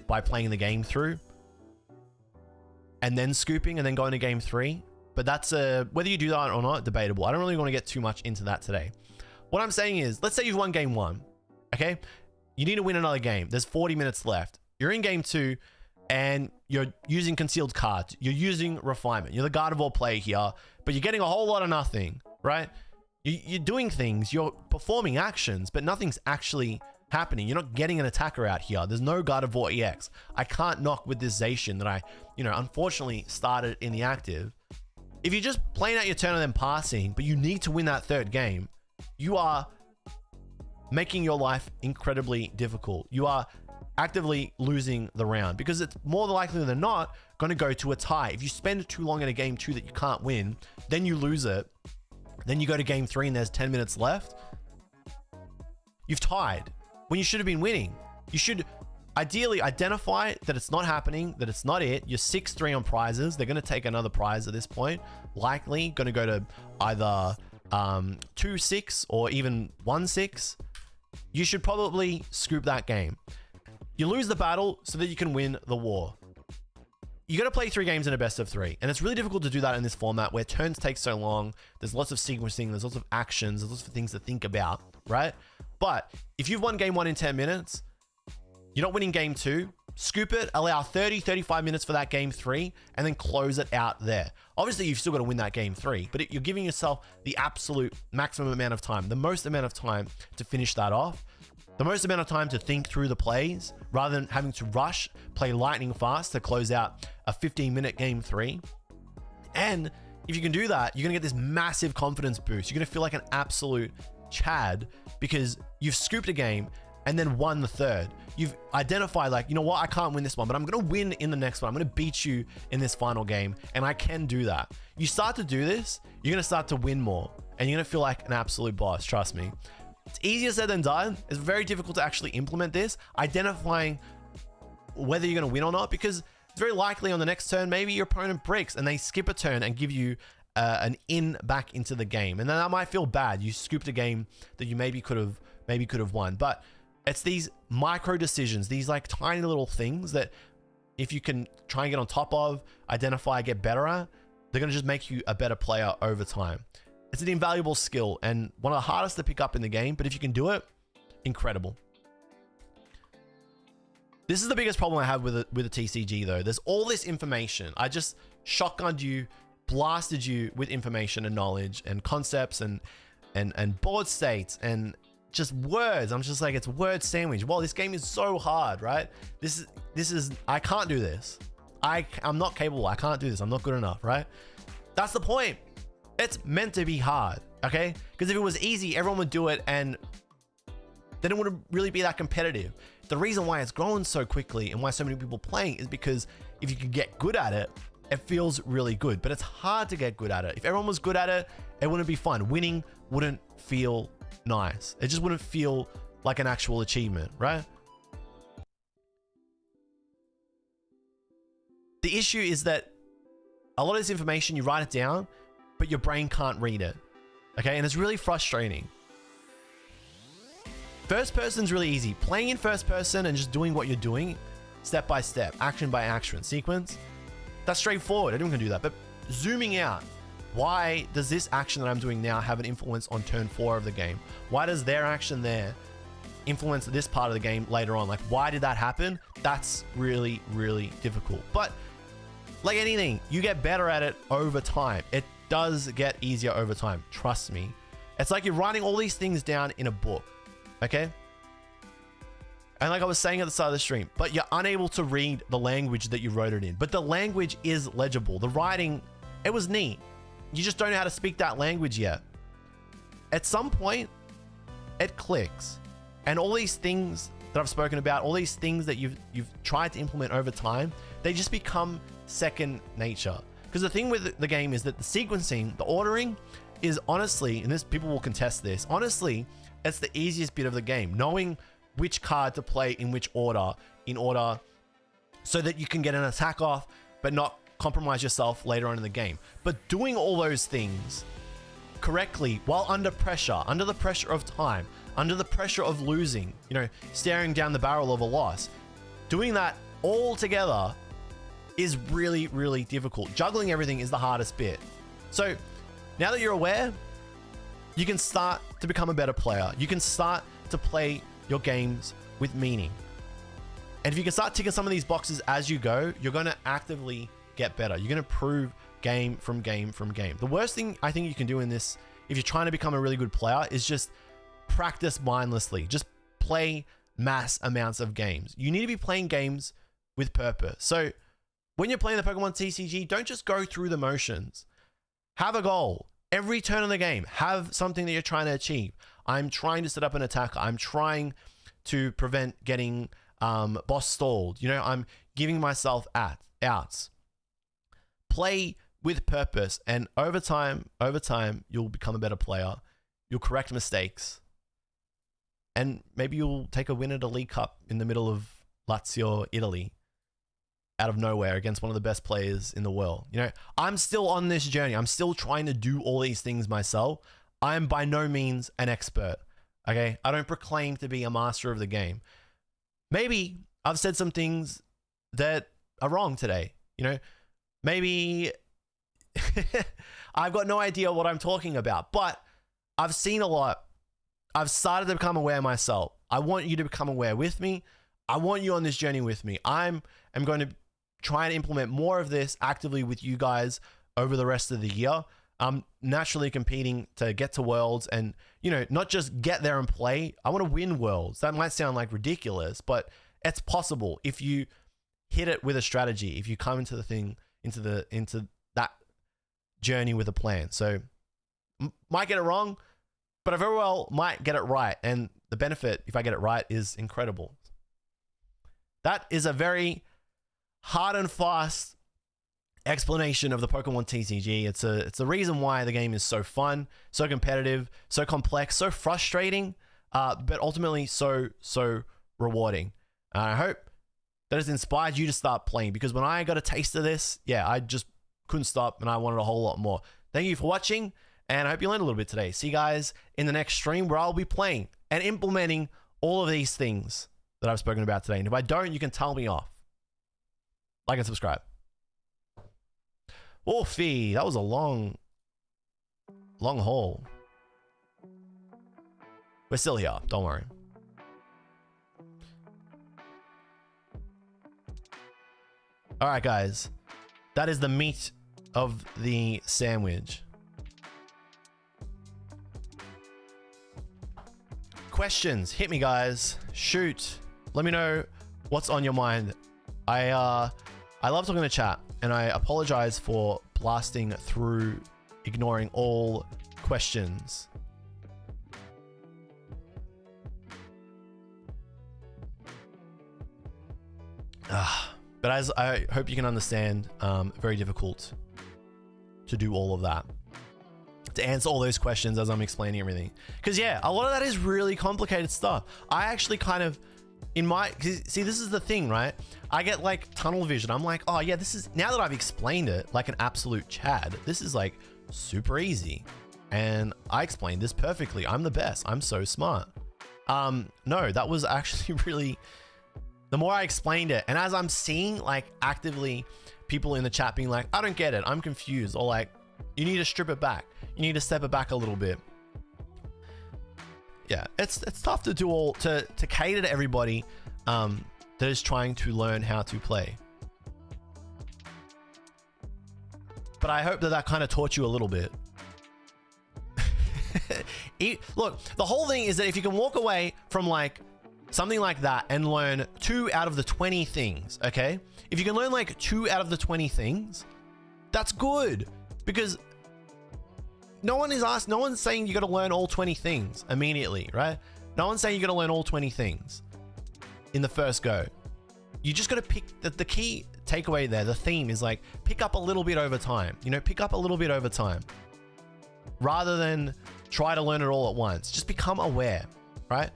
by playing the game through and then scooping and then going to game 3. But that's whether you do that or not, debatable. I don't really want to get too much into that today. What I'm saying is, let's say you've won game 1, okay? You need to win another game. There's 40 minutes left. You're in game 2 and you're using concealed cards. You're using refinement. You're the Gardevoir player here, but you're getting a whole lot of nothing, right? You're doing things, you're performing actions, but nothing's actually happening. You're not getting an attacker out here. There's no Gardevoir EX. I can't knock with this Zacian that I, you know, unfortunately started in the active. If you're just playing out your turn and then passing, but you need to win that 3rd game, you are making your life incredibly difficult. You are actively losing the round because it's more likely than not going to go to a tie. If you spend too long in a game 2 that you can't win, then you lose it. Then you go to game 3 and there's 10 minutes left. You've tied when you should have been winning. You should ideally identify that it's not happening, that it's not it. You're 6-3 on prizes. They're going to take another prize at this point. Likely going to go to either 2-6 or even 1-6. You should probably scoop that game. You lose the battle so that you can win the war. You got to play 3 games in a best of 3. And it's really difficult to do that in this format where turns take so long. There's lots of sequencing. There's lots of actions. There's lots of things to think about, right? But if you've won game 1 in 10 minutes, you're not winning game 2, scoop it, allow 30-35 minutes for that game 3, and then close it out there. Obviously, you've still got to win that game 3, but you're giving yourself the absolute maximum amount of time, the most amount of time to finish that off, the most amount of time to think through the plays rather than having to rush, play lightning fast to close out a 15-minute game 3. And if you can do that, you're going to get this massive confidence boost. You're going to feel like an absolute Chad because you've scooped a game and then won the 3rd. You've identified like, you know what, I can't win this one, but I'm going to win in the next one. I'm going to beat you in this final game, and I can do that. You start to do this, you're going to start to win more, and you're going to feel like an absolute boss, trust me. It's easier said than done. It's very difficult to actually implement this, identifying whether you're going to win or not, because it's very likely on the next turn, maybe your opponent breaks and they skip a turn and give you an in back into the game. And then that might feel bad. You scooped a game that you maybe could have won. But it's these micro decisions, these like tiny little things that if you can try and get on top of, identify, get better at, they're going to just make you a better player over time. It's an invaluable skill and one of the hardest to pick up in the game, but if you can do it, incredible. This is the biggest problem I have with a TCG though. There's all this information. I just shotgunned you, blasted you with information and knowledge and concepts and board states and just words. I'm just like, it's word sandwich. Well, this game is so hard, right? This is I can't do this. I'm not capable. I can't do this. I'm not good enough, right? That's the point. It's meant to be hard, okay? Because if it was easy, everyone would do it and then it wouldn't really be that competitive. The reason why it's grown so quickly and why so many people playing is because if you can get good at it, it feels really good, but it's hard to get good at it. If everyone was good at it It wouldn't be fun. Winning wouldn't feel nice. It just wouldn't feel like an actual achievement, right? The issue is that a lot of this information, you write it down, but your brain can't read it. Okay, and it's really frustrating. First person's really easy. Playing in first person and just doing what you're doing, step by step, action by action, sequence, that's straightforward. Anyone can do that. But zooming out, why does this action that I'm doing now have an influence on turn 4 of the game? Why does their action there influence this part of the game later on? Like, why did that happen? That's really, really difficult. But like anything, you get better at it over time. It does get easier over time. Trust me. It's like you're writing all these things down in a book, okay? And like I was saying at the start of the stream, but you're unable to read the language that you wrote it in. But the language is legible. The writing, it was neat. You just don't know how to speak that language yet. At some point, it clicks. And all these things that I've spoken about, all these things that you've tried to implement over time, they just become second nature. Because the thing with the game is that the sequencing, the ordering is honestly, and this people will contest this, honestly, it's the easiest bit of the game. Knowing which card to play in which order, so that you can get an attack off, but not compromise yourself later on in the game. But doing all those things correctly while under pressure, under the pressure of time, under the pressure of losing, you know, staring down the barrel of a loss, doing that all together is really, really difficult. Juggling everything is the hardest bit. So now that you're aware, you can start to become a better player. You can start to play your games with meaning. And if you can start ticking some of these boxes as you go, you're going to actively get better. You're going to improve game from game from game. The worst thing I think you can do in this, if you're trying to become a really good player, is just practice mindlessly. Just play mass amounts of games. You need to be playing games with purpose. So when you're playing the Pokemon TCG, don't just go through the motions. Have a goal. Every turn of the game, have something that you're trying to achieve. I'm trying to set up an attacker. I'm trying to prevent getting boss stalled. You know, I'm giving myself outs. Play with purpose, and over time, you'll become a better player. You'll correct mistakes, and maybe you'll take a win at a League Cup in the middle of Lazio, Italy, out of nowhere against one of the best players in the world. You know, I'm still on this journey. I'm still trying to do all these things myself. I'm by no means an expert, okay? I don't proclaim to be a master of the game. Maybe I've said some things that are wrong today, you know? Maybe I've got no idea what I'm talking about, but I've seen a lot. I've started to become aware myself. I want you to become aware with me. I want you on this journey with me. I'm going to try and implement more of this actively with you guys over the rest of the year. I'm naturally competing to get to Worlds and, you know, not just get there and play. I want to win Worlds. That might sound like ridiculous, but it's possible if you hit it with a strategy, if you come into the thing, into that journey with a plan. So might get it wrong, but I very well might get it right. And the benefit, if I get it right, is incredible. That is a very hard and fast explanation of the Pokemon TCG. It's a reason why the game is so fun, so competitive, so complex, so frustrating, but ultimately so rewarding. I hope that has inspired you to start playing, because when I got a taste of this, yeah, I just couldn't stop and I wanted a whole lot more. Thank you for watching, and I hope you learned a little bit today. See you guys in the next stream where I'll be playing and implementing all of these things that I've spoken about today. And if I don't, you can tell me off. Like and subscribe. Wolfie, that was a long haul. We're still here, don't worry. All right, guys, that is the meat of the sandwich. Questions, hit me, guys. Shoot. Let me know what's on your mind. I love talking to chat, and I apologize for blasting through, ignoring all questions. But as I hope you can understand, very difficult to do all of that. to answer all those questions as I'm explaining everything. Because yeah, a lot of that is really complicated stuff. I actually kind of, see, this is the thing, right? I get like tunnel vision. I'm like, oh yeah, this is, now that I've explained it like an absolute Chad, this is like super easy. And I explained this perfectly. I'm the best. I'm so smart. No, that was actually really, the more I explained it, and as I'm seeing like actively people in the chat being like, I don't get it, I'm confused, or like, you need to strip it back, you need to step it back a little bit. Yeah, it's tough to do all, to cater to everybody that is trying to learn how to play. But I hope that that kind of taught you a little bit. Look, the whole thing is that if you can walk away from like something like that and learn 2 out of the 20 things, okay? If you can learn like 2 out of the 20 things, that's good, because no one's saying you got to learn all 20 things immediately, right? No one's saying you got to learn all 20 things in the first go. You just got to pick the key takeaway there. The theme is like, pick up a little bit over time, you know, pick up a little bit over time rather than try to learn it all at once. Just become aware, right?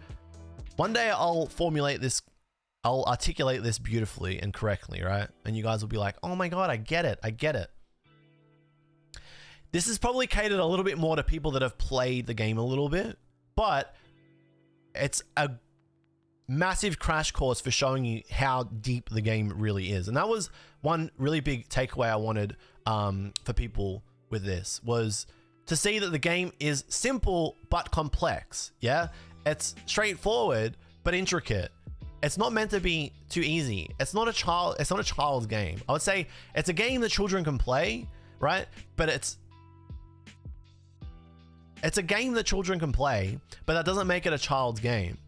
One day I'll formulate this, I'll articulate this beautifully and correctly, right? And you guys will be like, oh my God, I get it. I get it. This is probably catered a little bit more to people that have played the game a little bit, but it's a massive crash course for showing you how deep the game really is. And that was one really big takeaway I wanted for people with this, was to see that the game is simple but complex. Yeah, it's straightforward but intricate. It's not meant to be too easy. It's not a child's game. I would say it's a game that children can play, right? But it's a game that children can play, but that doesn't make it a child's game.